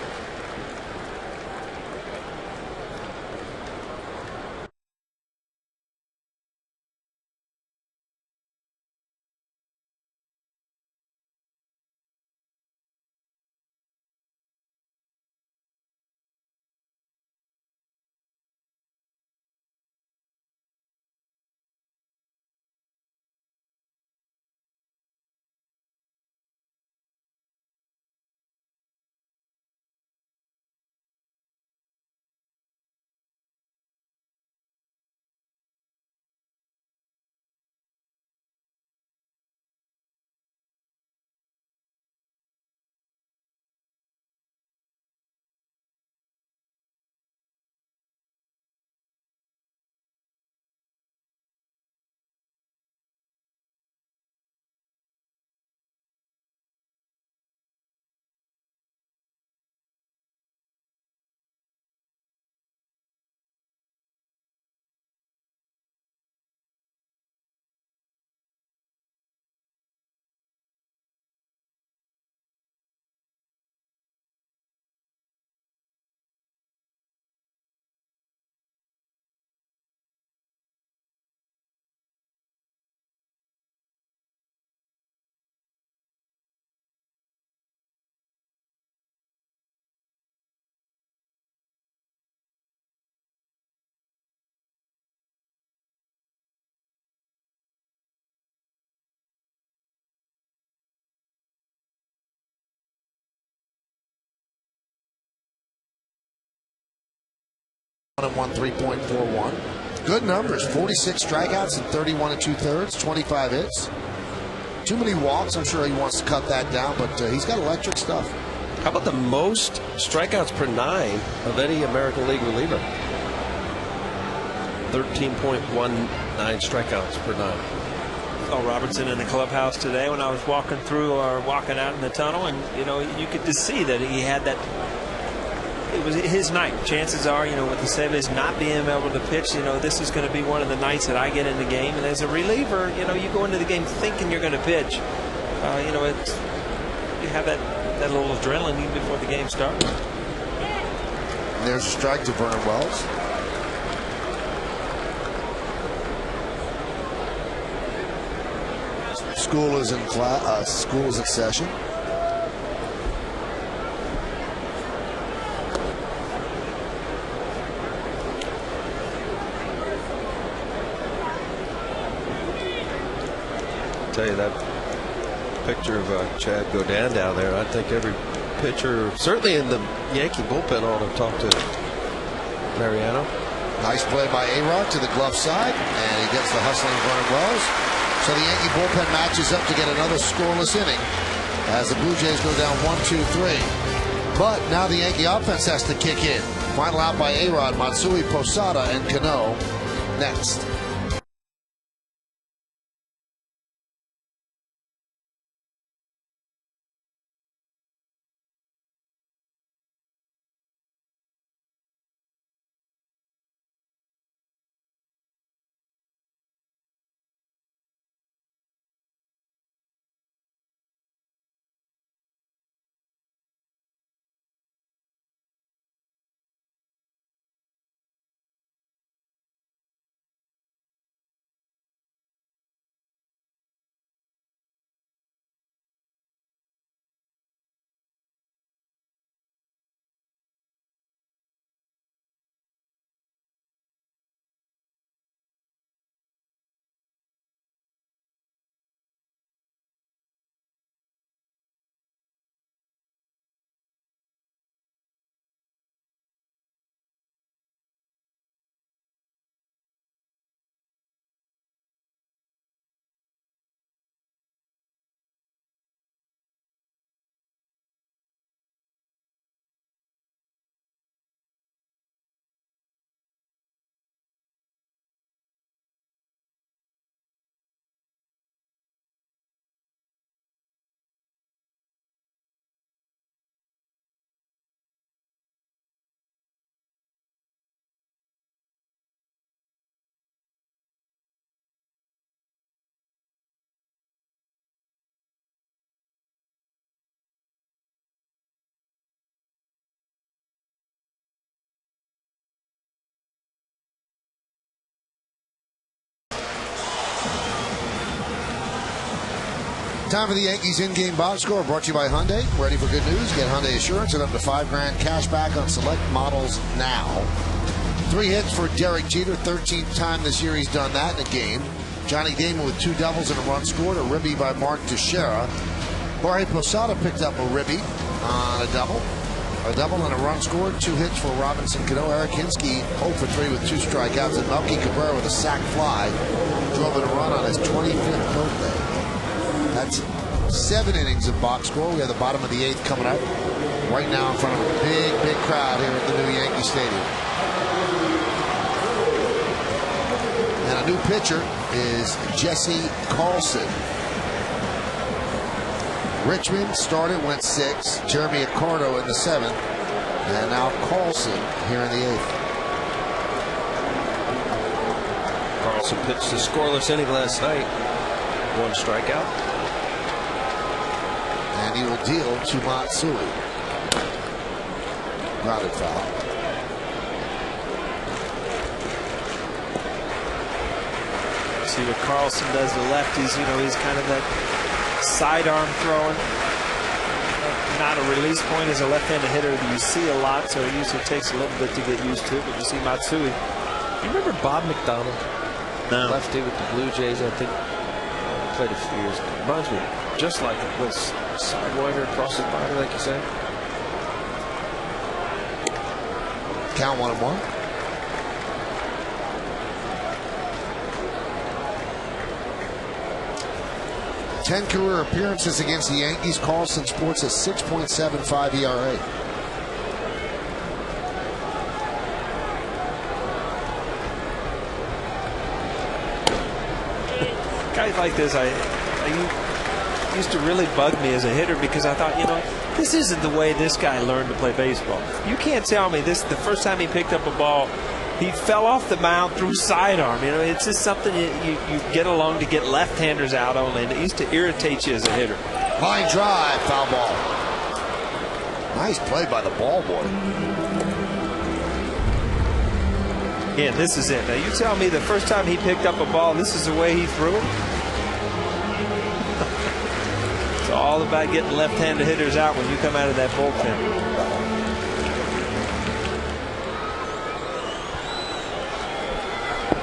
1 3.41. Good numbers. 46 strikeouts and 31 2/3. 25 hits. Too many walks. I'm sure he wants to cut that down, but he's got electric stuff. How about the most strikeouts per 9 of any American League reliever? 13.19 strikeouts per 9. Oh, Robertson in the clubhouse today when I was walking through or walking out in the tunnel, and you could just see that he had that. It was his night. Chances are, with the Sevens not being able to pitch, this is going to be one of the nights that I get in the game. And as a reliever, you go into the game thinking you're going to pitch. You have that little adrenaline even before the game starts. And there's a strike to Vernon Wells. School is in class. School is in session. Tell you that picture of Chad Godin down there. I think every pitcher, certainly in the Yankee bullpen, ought to talk to Mariano. Nice play by A-Rod to the glove side, and he gets the hustling Vernon Wells. So the Yankee bullpen matches up to get another scoreless inning as the Blue Jays go down 1-2-3. But now the Yankee offense has to kick in. Final out by A-Rod, Matsui, Posada, and Cano next. Time for the Yankees in-game box score, brought to you by Hyundai. Ready for good news? Get Hyundai Assurance and up to $5,000 cash back on select models now. 3 hits for Derek Jeter, 13th time this year he's done that in a game. Johnny Damon with 2 doubles and a run scored, a ribby by Mark Teixeira. Jorge Posada picked up a ribby on a double and a run scored, 2 hits for Robinson Cano. Eric Hinsky 0 for 3 with 2 strikeouts, and Melky Cabrera with a sac fly drove in a run on his 25th birthday. That's 7 innings of box score. We have the bottom of the 8th coming up right now in front of a big crowd here at the new Yankee Stadium. And a new pitcher is Jesse Carlson. Richmond started, went 6. Jeremy Accardo in the 7th. And now Carlson here in the 8th. Carlson pitched a scoreless inning last night. 1 strikeout. And he will deal to Matsui. Grounded foul. See what Carlson does to lefties. He's kind of that sidearm throwing. Not a release point as a left-handed hitter that you see a lot, so it usually takes a little bit to get used to. But you see Matsui. You remember Bob McDonald? No. Lefty with the Blue Jays, I think. Played a few years. Reminds me just like it was sidewinder across his body, like you said. Count 1-1. 10 career appearances against the Yankees. Carlson sports a 6.75 ERA. Guys like this, I used to really bug me as a hitter because I thought, this isn't the way this guy learned to play baseball. You can't tell me this. The first time he picked up a ball, he fell off the mound through sidearm. It's just something you get along to get left-handers out on, and it used to irritate you as a hitter. Line drive, foul ball. Nice play by the ball boy. Yeah, this is it. Now you tell me the first time he picked up a ball, this is the way he threw it. It's all about getting left-handed hitters out when you come out of that bullpen.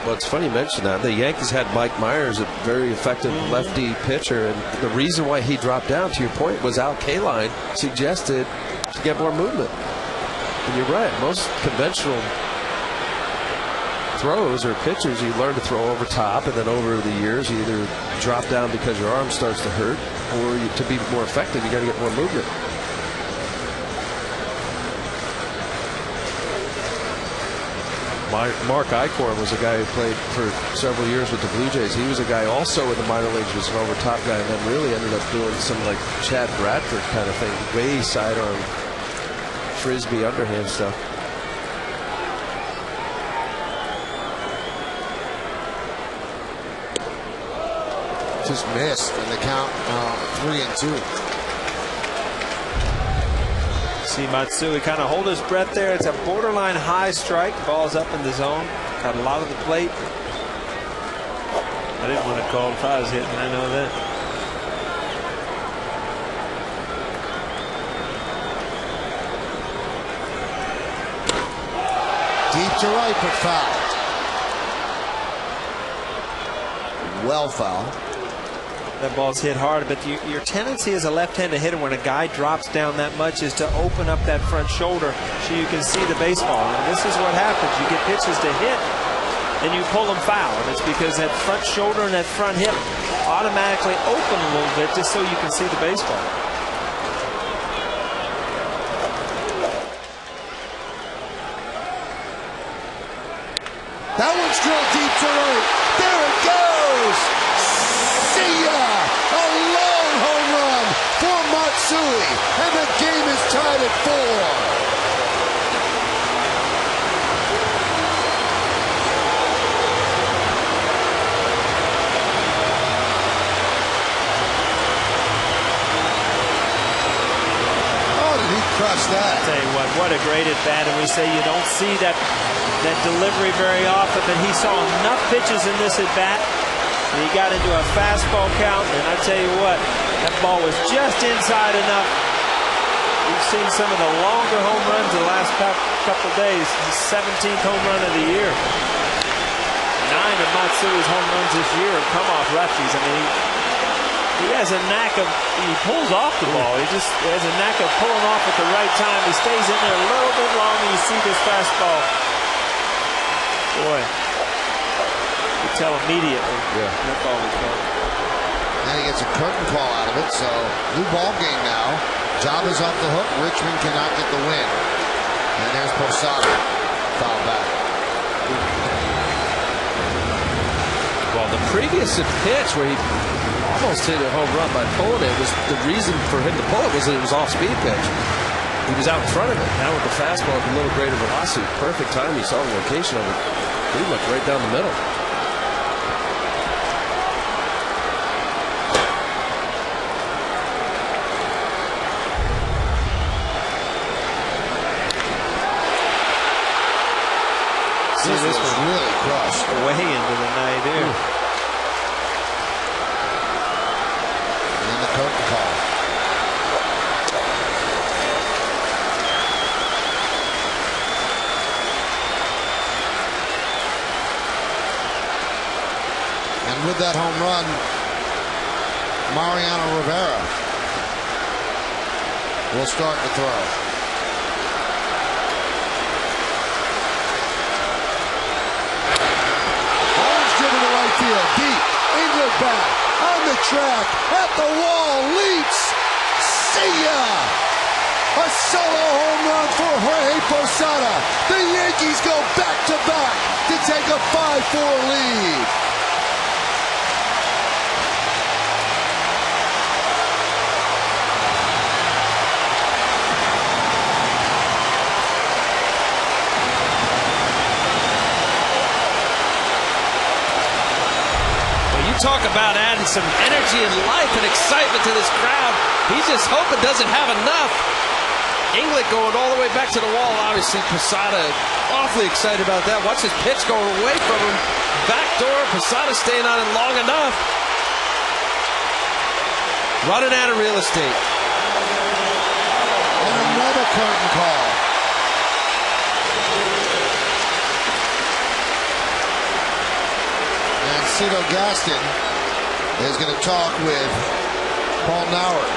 Well, it's funny you mention that. The Yankees had Mike Myers, a very effective lefty pitcher, and the reason why he dropped down, to your point, was Al Kaline suggested to get more movement. And you're right, most conventional throws or pitchers, you learn to throw over top, and then over the years you either drop down because your arm starts to hurt, or to be more effective, you got to get more movement. Mark Eichhorn was a guy who played for several years with the Blue Jays. He was a guy also in the minor leagues, was an over top guy, and then really ended up doing some like Chad Bradford kind of thing, way sidearm frisbee underhand stuff. Just missed in the count, 3-2. See Matsui kind of hold his breath there. It's a borderline high strike. Ball's up in the zone. Got a lot of the plate. I didn't want to call if I was hitting. I know that. Deep to right, but foul. Well foul. That ball's hit hard, but your tendency as a left-handed hitter when a guy drops down that much is to open up that front shoulder so you can see the baseball. And this is what happens. You get pitches to hit, and you pull them foul. And it's because that front shoulder and that front hip automatically open a little bit just so you can see the baseball. That one's drilled deep to right. There it goes. See ya! A long home run for Matsui, and the game is tied at 4. Oh, did he crush that? I'll tell you what a great at bat, and we say you don't see that delivery very often, but he saw enough pitches in this at bat. And he got into a fastball count, and I tell you what, that ball was just inside enough. We've seen some of the longer home runs the last couple of days. His 17th home run of the year. 9 of Matsui's home runs this year have come off lefties. I mean, he has a knack of, he pulls off the ball. He just has a knack of pulling off at the right time. He stays in there a little bit longer. You see this fastball. Boy. You tell immediately. Yeah. That ball was gone. And he gets a curtain call out of it, so new ball game now. Job is off the hook. Richmond cannot get the win. And there's Posada. Foul back. Well, the previous pitch where he almost hit a home run by pulling it, was the reason for him to pull it was that it was off-speed pitch. He was out in front of it. Now with the fastball with a little greater velocity, perfect time. You saw the location of it. Pretty much right down the middle. See, this was really crushed. Way into the night here. And the curtain call. And with that home run, Mariano Rivera will start the throw. Deep, England back on the track, at the wall, leaps. See ya! A solo home run for Jorge Posada. The Yankees go back-to-back to take a 5-4 lead. Talk about adding some energy and life and excitement to this crowd. He's just hoping doesn't have enough. England going all the way back to the wall. Obviously, Posada awfully excited about that. Watch his pitch going away from him. Backdoor, Posada staying on it long enough. Running out of real estate. And another curtain call. Cito Gaston is going to talk with Paul Nauer.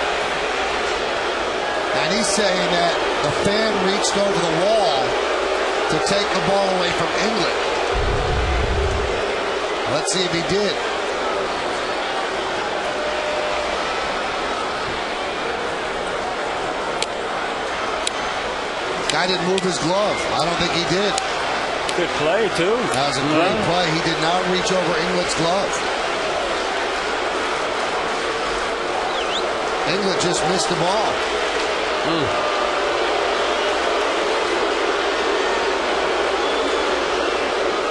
And he's saying that the fan reached over the wall to take the ball away from England. Let's see if he did. Guy didn't move his glove. I don't think he did. Good play, too. That was a great play. He did not reach over England's glove. England just missed the ball.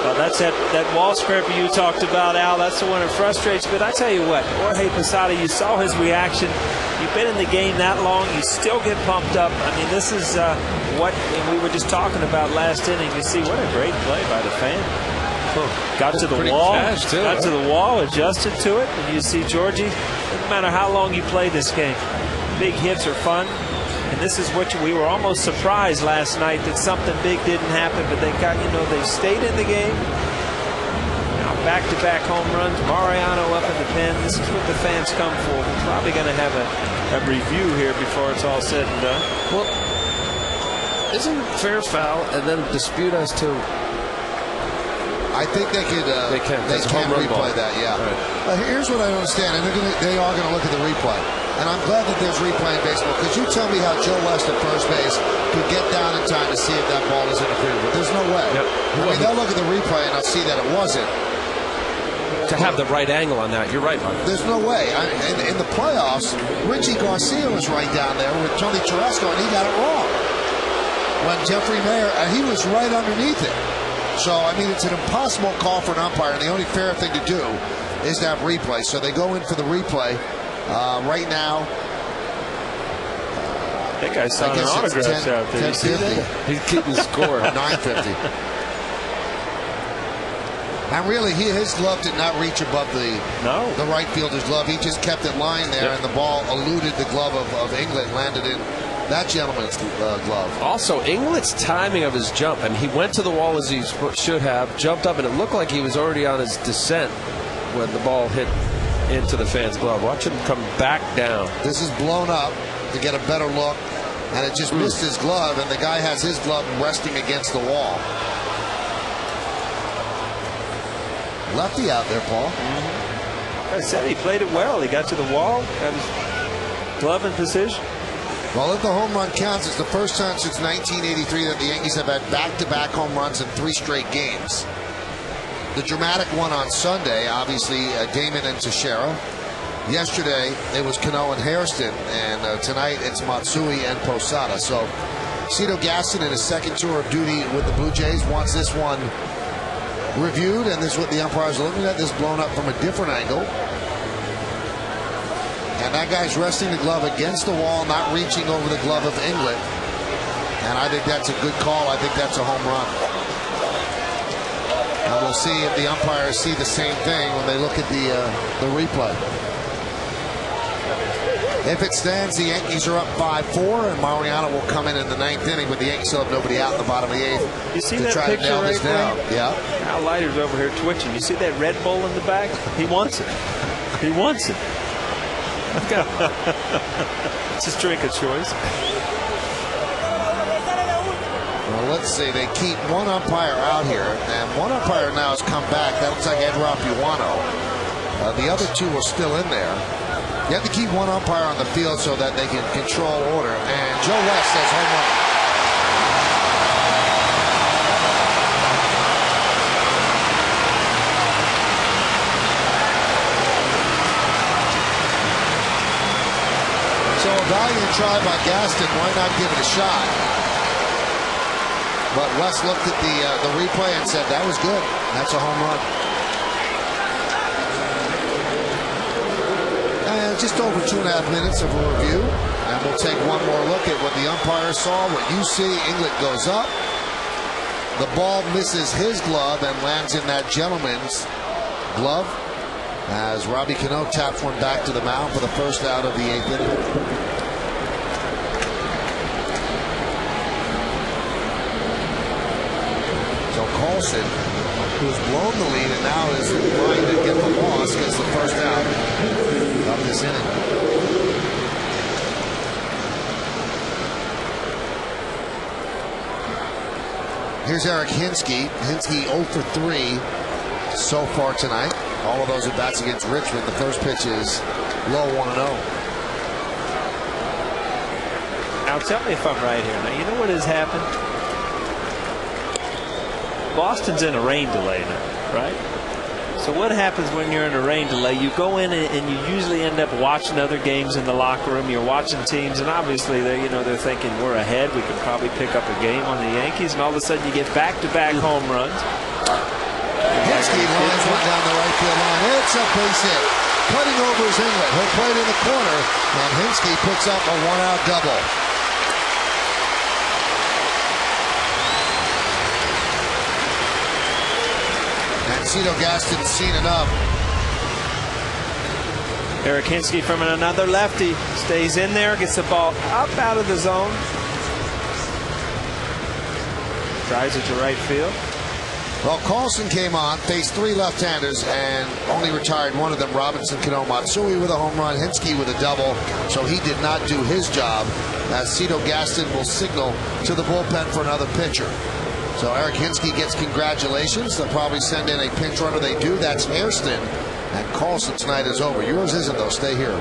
Well, that's that wall scraper you talked about, Al. That's the one that frustrates. But I tell you what, Jorge Posada, you saw his reaction. You've been in the game that long. You still get pumped up. I mean, this is what we were just talking about last inning. You see, what a great play by the fan. Got to the wall, got to the wall, adjusted to it, and you see Georgie. No matter how long you play this game, big hits are fun. And this is what we were almost surprised last night that something big didn't happen, but they got, they stayed in the game. Now back-to-back home runs, Mariano up in the pen. This is what the fans come for. We're probably going to have a review here before it's all said and done. Well, isn't it fair foul and then dispute as to? I think they could. They can replay that. Yeah. Right. Here's what I don't understand, and they are going to look at the replay. And I'm glad that there's replay in baseball, because you tell me how Joe West at first base could get down in time to see if that ball is interfered with. There's no way. Yep. I mean, they'll look at the replay and they'll see that it wasn't. To have the right angle on that, you're right, Mark. There's no way. In the playoffs, Richie Garcia was right down there with Tony Tarasco, and he got it wrong. When Jeffrey Mayer, he was right underneath it. So, I mean, it's an impossible call for an umpire, and the only fair thing to do is to have replay. So they go in for the replay. Right now, that guy's signing autographs out there. 10:50. He's keeping score. 9:50. And really, his glove did not reach above the right fielder's glove. He just kept it lying there, and the ball eluded the glove of England, landed in that gentleman's glove. Also, England's timing of his jump. I mean, he went to the wall as he should have, jumped up, and it looked like he was already on his descent when the ball hit into the fan's glove. Watch him come back down. This is blown up to get a better look, and it just missed his glove, and the guy has his glove resting against the wall. Lefty out there, Paul. I said he played it well. He got to the wall, got his glove in position. Well, if the home run counts, it's the first time since 1983 that the Yankees have had back-to-back home runs in 3 straight games. The dramatic one on Sunday, obviously, Damon and Teixeira. Yesterday, it was Cano and Hairston, and tonight it's Matsui and Posada. So, Cito Gaston in his second tour of duty with the Blue Jays wants this one reviewed, and this is what the umpires are looking at. This blown up from a different angle. And that guy's resting the glove against the wall, not reaching over the glove of England. And I think that's a good call. I think that's a home run. And we'll see if the umpires see the same thing when they look at the replay. If it stands, the Yankees are up 5-4, and Mariano will come in the 9th inning, but the Yankees still have nobody out in the bottom of the 8th. You see to that try picture to nail this down. Yeah. Al Leiter's over here twitching. You see that Red Bull in the back? He wants it. He wants it. It's his drink of choice. Well, let's see. They keep one umpire out here, and one umpire now has come back. That looks like Ed Rapuano. The other two were still in there. You have to keep one umpire on the field so that they can control order. And Joe West says home run. So a valiant try by Gaston. Why not give it a shot? But West looked at the replay and said that was good. That's a home run. And just over 2.5 minutes of a review. And we'll take one more look at what the umpire saw. What you see, Inglet goes up. The ball misses his glove and lands in that gentleman's glove as Robbie Cano taps one back to the mound for the first out of the 8th inning. Carlson, who's blown the lead and now is trying to get the loss, gets the first out of this inning. Here's Eric Hinsky. Hinsky 0 for 3 so far tonight. All of those at bats against Richmond. The first pitch is low 1-0. Now tell me if I'm right here. Now, you know what has happened? Boston's in a rain delay now, right? So what happens when you're in a rain delay? You go in and you usually end up watching other games in the locker room. You're watching teams, and obviously they're thinking we're ahead. We could probably pick up a game on the Yankees, and all of a sudden you get back-to-back home runs. Hinsky lines one down the right field line. It's a base hit. Cutting over is Inglet. He'll play it in the corner, and Hinsky picks up a one-out double. Cito Gaston's seen enough. Eric Hinsky from another lefty stays in there, gets the ball up out of the zone, drives it to right field. Well, Carlson came on, faced 3 left-handers, and only retired one of them, Robinson Cano. Matsui with a home run, Hinsky with a double, so he did not do his job, as Cito Gaston will signal to the bullpen for another pitcher. So Eric Hinsky gets congratulations. They'll probably send in a pinch runner. They do. That's Hairston. And Carlson's night is over. Yours isn't, though. Stay here.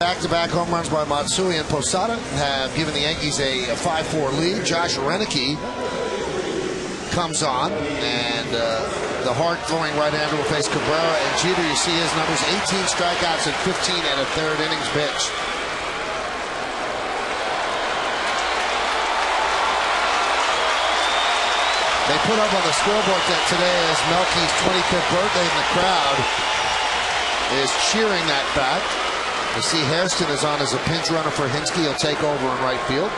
Back-to-back home runs by Matsui and Posada have given the Yankees a 5-4 lead. Josh Reneke comes on, and the hard-throwing right-hander will face Cabrera and Jeter. You see his numbers, 18 strikeouts and 15 and a third innings pitched. They put up on the scoreboard that today is Melky's 25th birthday, and the crowd is cheering that fact. You see Hairston is on as a pinch runner for Hinsky. He'll take over in right field.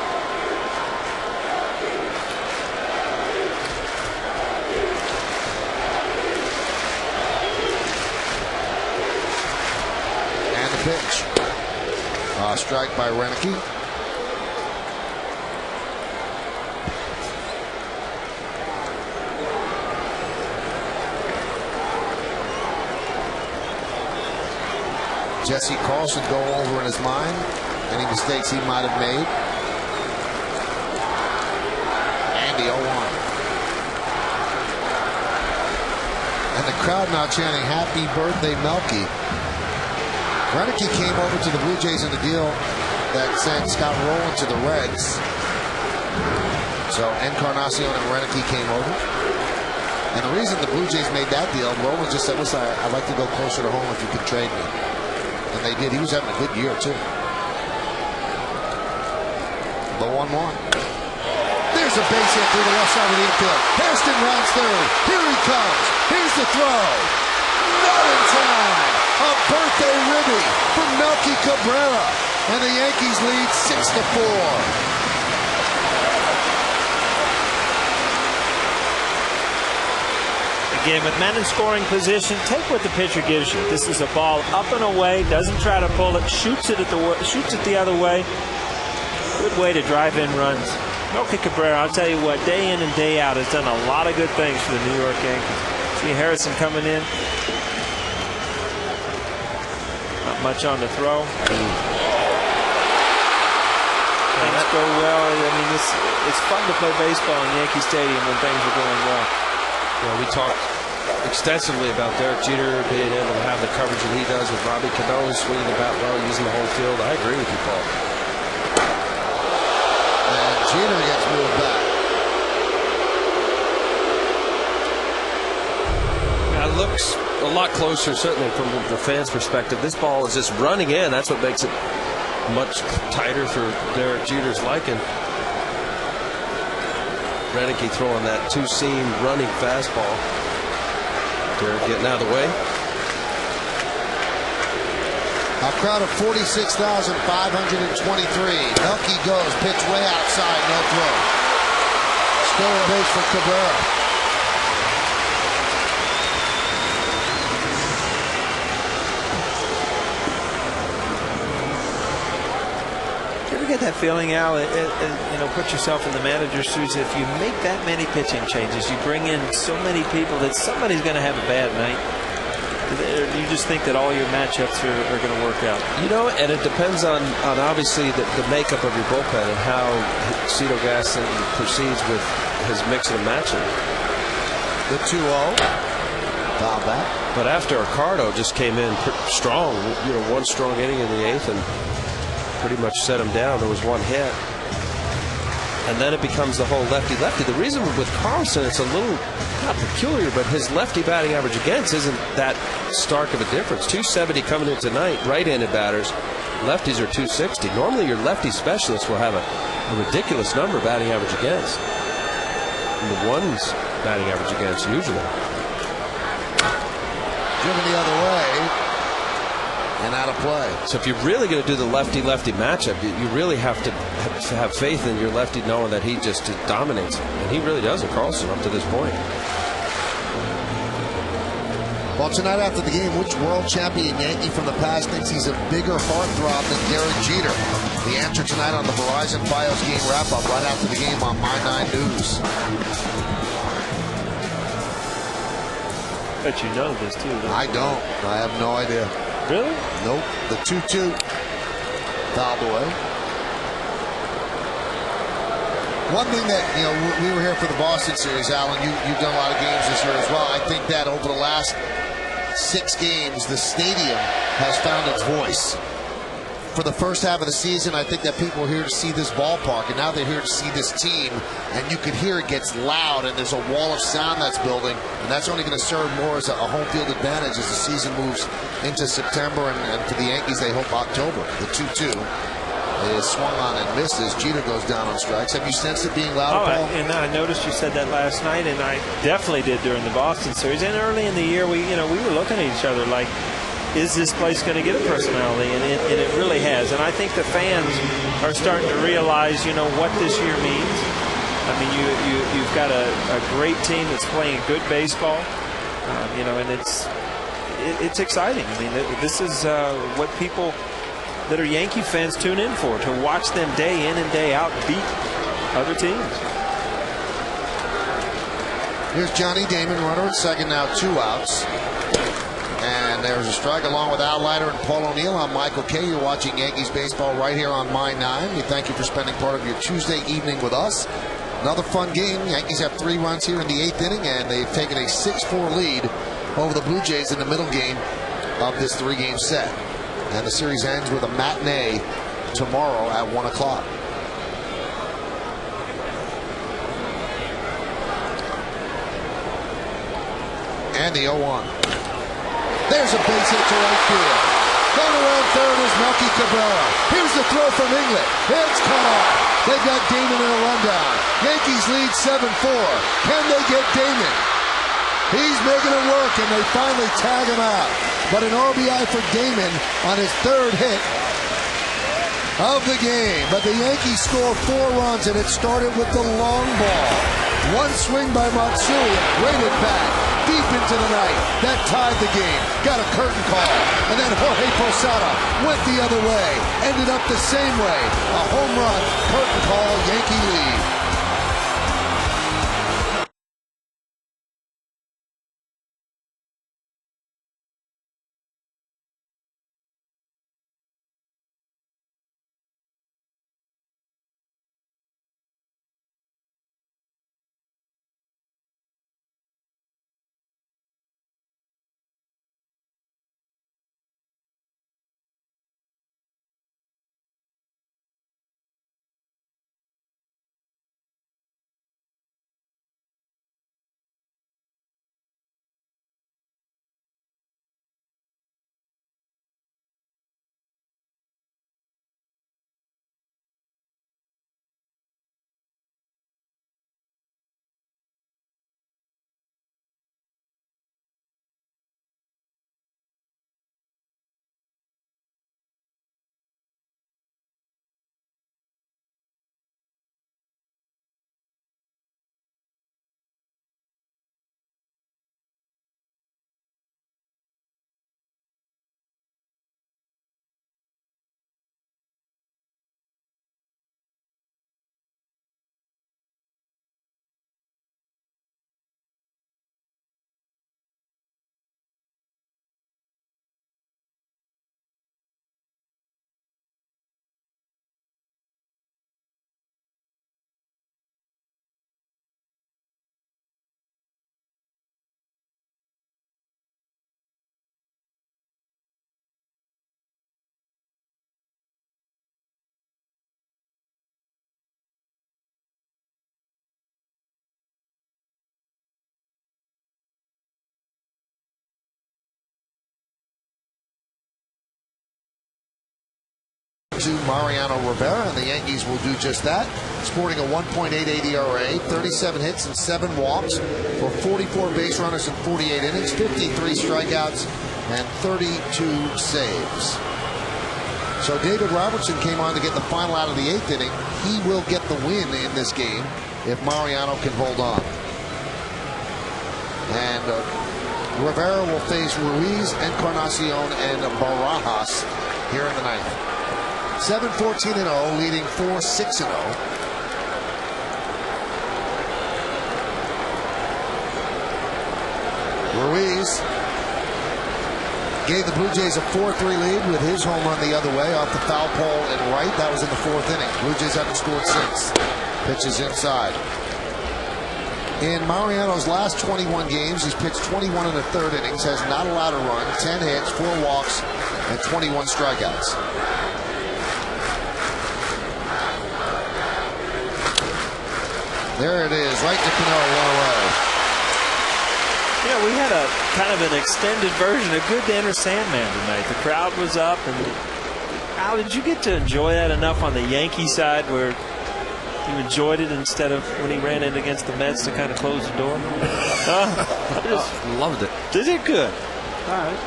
And the pitch. Strike by Reneke. Jesse Carlson go over in his mind any mistakes he might have made. Andy 0-1. And the crowd now chanting "Happy Birthday, Melky." Renicky came over to the Blue Jays in the deal that sent Scott Rowland to the Reds. So Encarnacion and Renicky came over. And the reason the Blue Jays made that deal, Rowland just said, "Listen, I'd like to go closer to home if you could trade me." And they did. He was having a good year, too. The 1-1. There's a base hit through the left side of the infield. Hairston rounds third. Here he comes. Here's the throw. Not in time. A birthday ribby from Melky Cabrera. And the Yankees lead 6-4. Again, with men in scoring position, take what the pitcher gives you. This is a ball up and away, doesn't try to pull it, shoots it the other way. Good way to drive in runs. Melky Cabrera, I'll tell you what, day in and day out has done a lot of good things for the New York Yankees. See Harrison coming in. Not much on the throw. Things go well. I mean, it's fun to play baseball in Yankee Stadium when things are going well. Well, we talked extensively about Derek Jeter being able to have the coverage that he does with Robbie Cano swinging the bat well, using the whole field. I agree with you, Paul. And Jeter gets moved back. Yeah, it looks a lot closer, certainly from the fans' perspective. This ball is just running in. That's what makes it much tighter for Derek Jeter's liking. Renicky throwing that two-seam running fastball. Derek getting out of the way. A crowd of 46,523. Melky goes, pitch way outside, no throw. Stolen base for Cabrera. Get that feeling, Al. Put yourself in the manager's shoes. If you make that many pitching changes, you bring in so many people that somebody's going to have a bad night. You just think that all your matchups are going to work out. And it depends on obviously the makeup of your bullpen and how Cito Gaston proceeds with his mixing and matching. The 2-0. Foul back. But after Ricardo just came in strong, one strong inning in the 8th and pretty much set him down. There was one hit. And then it becomes the whole lefty-lefty. The reason with Carlson, it's a little, not peculiar, but his lefty batting average against isn't that stark of a difference. 270 coming in tonight, right-handed batters. Lefties are 260. Normally your lefty specialists will have a ridiculous number batting average against. And the ones batting average against usually. Driven the other way. And out of play. So if you're really going to do the lefty-lefty matchup, you really have to have faith in your lefty, knowing that he just dominates. And he really does in Carlson up to this point. Well, tonight after the game, which world champion Yankee from the past thinks he's a bigger heartthrob than Derek Jeter? The answer tonight on the Verizon Fios game wrap-up right after the game on My 9 News. But you know this too, don't you? I don't. I have no idea. Really? Nope. The 2-2 fouled away. One thing that, we were here for the Boston series, Alan. You've done a lot of games this year as well. I think that over the last 6 games, the stadium has found its voice. For the first half of the season, I think that people are here to see this ballpark, and now they're here to see this team, and you can hear it gets loud, and there's a wall of sound that's building, and that's only going to serve more as a home field advantage as the season moves into September, and for the Yankees, they hope October. The 2-2 is swung on and misses. Jeter goes down on strikes. Have you sensed it being louder, Paul? And I noticed you said that last night, and I definitely did during the Boston series, and early in the year, we were looking at each other like, is this place going to get a personality? And it really has. And I think the fans are starting to realize, what this year means. I mean, you've got a great team that's playing good baseball, and it's exciting. I mean, this is what people that are Yankee fans tune in for, to watch them day in and day out beat other teams. Here's Johnny Damon, runner at second now, 2 outs. And And there's a strike along with Al Leiter and Paul O'Neill. I'm Michael Kay. You're watching Yankees baseball right here on My 9. We thank you for spending part of your Tuesday evening with us. Another fun game. Yankees have 3 runs here in the 8th inning, and they've taken a 6-4 lead over the Blue Jays in the middle game of this 3-game set. And the series ends with a matinee tomorrow at 1 o'clock. And the 0-1. There's a base hit to right field. Going around third is Melky Cabrera. Here's the throw from England. It's cut off. They've got Damon in a rundown. Yankees lead 7-4. Can they get Damon? He's making it work, and they finally tag him out. But an RBI for Damon on his 3rd hit of the game. But the Yankees score 4 runs, and it started with the long ball. One swing by Matsui, rated back deep into the night. That tied the game. Got a curtain call. And then Jorge Posada went the other way. Ended up the same way. A home run, curtain call, Yankee lead. To Mariano Rivera, and the Yankees will do just that, sporting a 1.88 ERA, 37 hits and 7 walks for 44 base runners in 48 innings, 53 strikeouts, and 32 saves. So David Robertson came on to get the final out of the 8th inning. He will get the win in this game if Mariano can hold on. And Rivera will face Ruiz, Encarnacion, and Barajas here in the 9th. 7-14-0, leading 4-6-0. Ruiz gave the Blue Jays a 4-3 lead with his home run the other way off the foul pole and right. That was in the 4th inning. Blue Jays haven't scored since. Pitches inside. In Mariano's last 21 games, he's pitched 21 in the 3rd innings, has not allowed a run, 10 hits, 4 walks, and 21 strikeouts. There it is, right to Cano, 1 away. Yeah, we had a kind of an extended version of Good to Enter Sandman tonight. The crowd was up, and Al, did you get to enjoy that enough on the Yankee side where you enjoyed it instead of when he ran in against the Mets to kind of close the door? I just loved it. Did it? Good. All right.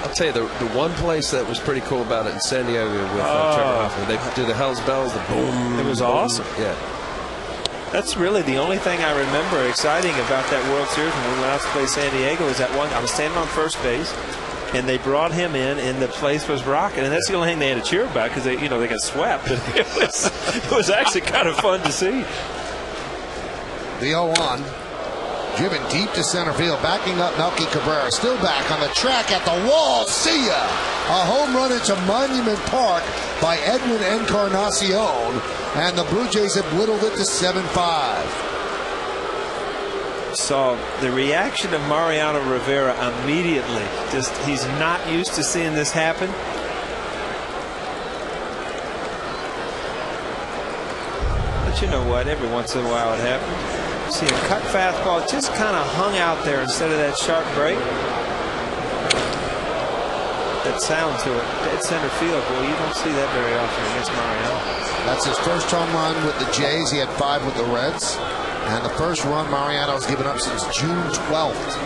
I'll tell you, the one place that was pretty cool about it in San Diego with Trevor Hoffman, they do the Hell's Bells, the boom. It was boom. awesome. Yeah. That's really the only thing I remember exciting about that World Series when we went out to play San Diego is that one. I was standing on first base, and they brought him in, and the place was rocking. And that's the only thing they had to cheer about because they got swept. It was actually kind of fun to see. The 0-1. Driven deep to center field, backing up Melky Cabrera. Still back on the track at the wall. See ya! A home run into Monument Park by Edwin Encarnacion, and the Blue Jays have whittled it to 7-5. Saw the reaction of Mariano Rivera immediately. Just he's not used to seeing this happen. But you know what? Every once in a while it happens. See a cut fastball just kind of hung out there instead of that sharp break. That sound to it. Dead center field. Well, you don't see that very often against Mariano. That's his first home run with the Jays. He had 5 with the Reds. And the first run Mariano's given up since June 12th.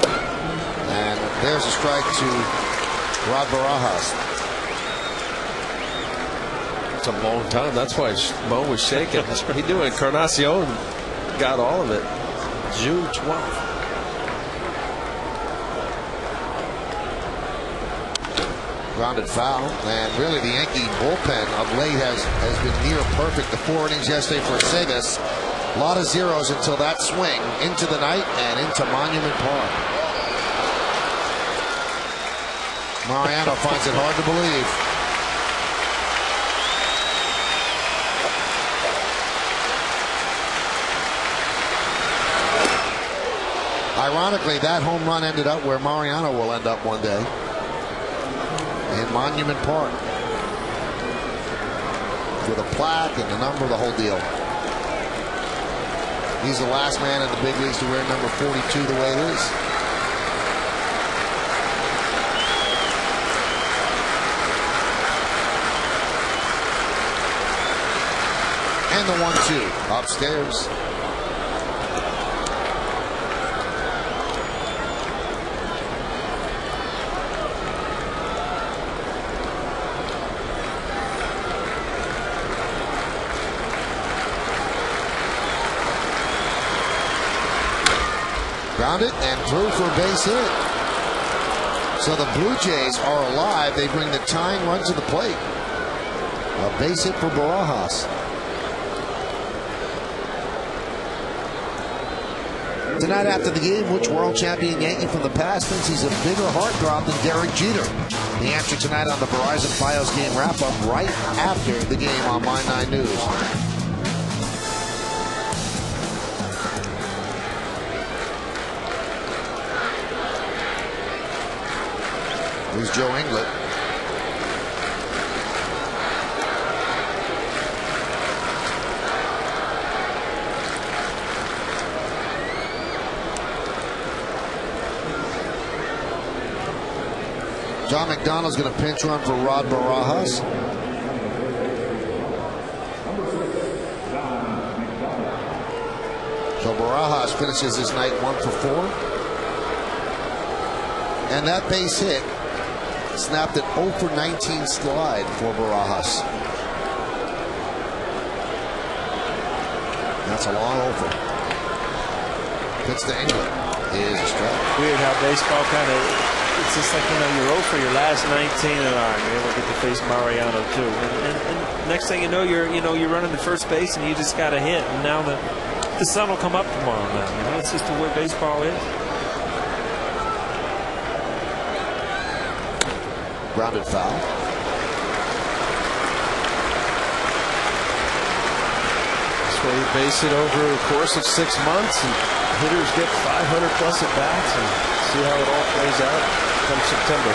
And there's a strike to Rod Barajas. It's a long time. That's why Mo was shaking. He knew Encarnacion got all of it. June 12th. Grounded foul, and really the Yankee bullpen of late has been near perfect. The 4 innings yesterday for Segas. A lot of zeros until that swing into the night and into Monument Park. Mariano finds it hard to believe. Ironically, that home run ended up where Mariano will end up one day. In Monument Park. With a plaque and the number, the whole deal. He's the last man in the big leagues to wear number 42 the way it is. And the 1-2 upstairs. Grounded and through for a base hit. So the Blue Jays are alive. They bring the tying run to the plate. A base hit for Barajas. Tonight after the game, which world champion Yankee from the past thinks he's a bigger heartthrob than Derek Jeter? The answer tonight on the Verizon Fios game wrap-up right after the game on My 9 News. Here's Joe Inglet. John McDonald's going to pinch run for Rod Barajas. So Barajas finishes his night 1 for 4. And that base hit snapped an 0 for 19 slide for Barajas. That's a long over. Pitch to England is a strike. Weird how baseball kind of, it's just like, you know, you're 0 for your last 19 and you're able to get to face Mariano too. And next thing you know, you're running to first base and you just got a hit. And now the sun will come up tomorrow now. You know, it's just the way baseball is. Grounded foul. That's why you base it over the course of 6 months, and hitters get 500 plus at bats, and see how it all plays out come September.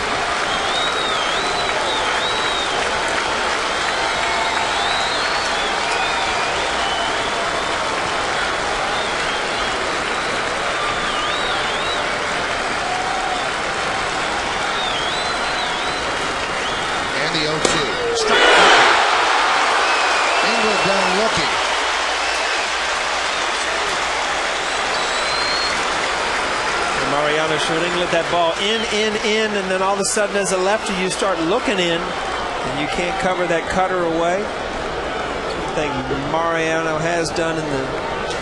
The 0-2. Strike. England down looking. And Mariano showed England that ball in, and then all of a sudden as a lefty you start looking in, and you can't cover that cutter away. One thing Mariano has done in the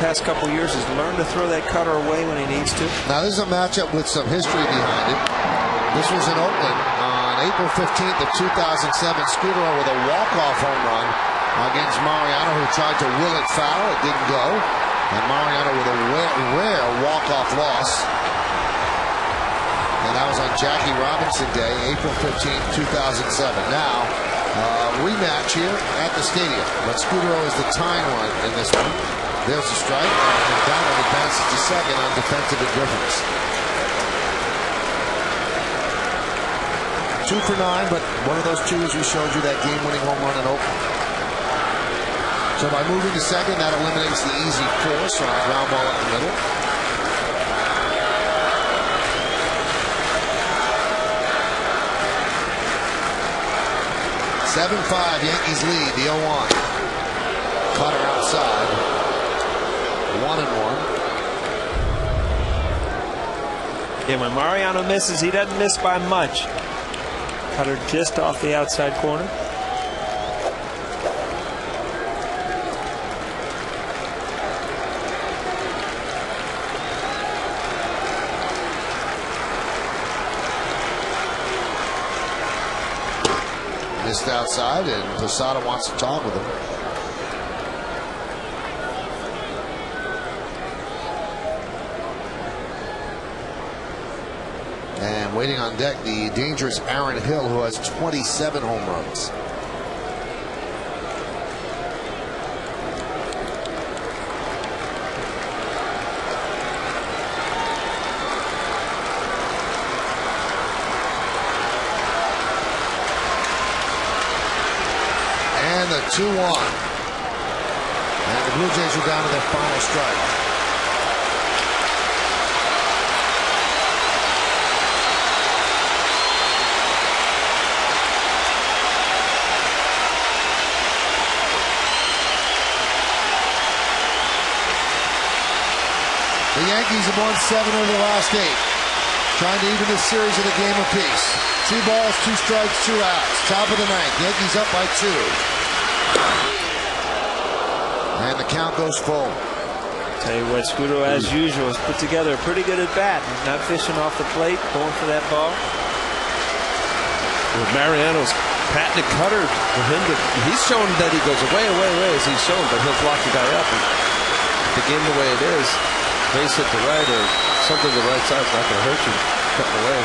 past couple years is learn to throw that cutter away when he needs to. Now this is a matchup with some history behind it. This was in Oakland on April 15th of 2007. Scooter with a walk-off home run against Mariano, who tried to will it foul. It didn't go. And Mariano with a rare walk-off loss. And that was on Jackie Robinson Day, April 15, 2007. Now, rematch here at the stadium. But Scudero is the tying run in this one. There's a strike. And McDonald advances to second on defensive indifference. 2 for 9, but one of those twos we showed you that game-winning home run in Oakland. So by moving to second, that eliminates the easy force on a ground ball up the middle. (7-5) Yankees lead the 0-1. Cutter outside. 1-1. Yeah, when Mariano misses, he doesn't miss by much. Cutter just off the outside corner. Missed outside, and Posada wants to talk with him. And waiting on deck, the dangerous Aaron Hill, who has 27 home runs. And the 2-1. And the Blue Jays are down to their final strike. The Yankees have won 7 of their last 8, trying to even this series in a game apiece. 2 balls, 2 strikes, 2 outs. Top of the 9th. Yankees up by 2. And the count goes full. Tell you what, Scudero, as usual, has put together a pretty good at-bat. He's not fishing off the plate, going for that ball. With Mariano's patented cutter, for him to, he's showing that he goes away as he's shown, but he'll block the guy up. And the game the way it is, base hit to right or something to the right side is not going to hurt you. Cutting away.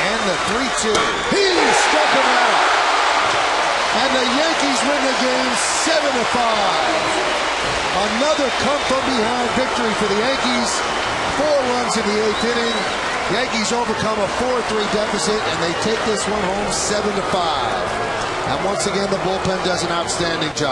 And the 3-2. He struck him out. And the Yankees win the game 7-5. Another come-from-behind victory for the Yankees. 4 runs in the 8th inning. Yankees overcome a 4-3 deficit, and they take this one home 7-5. And once again, the bullpen does an outstanding job.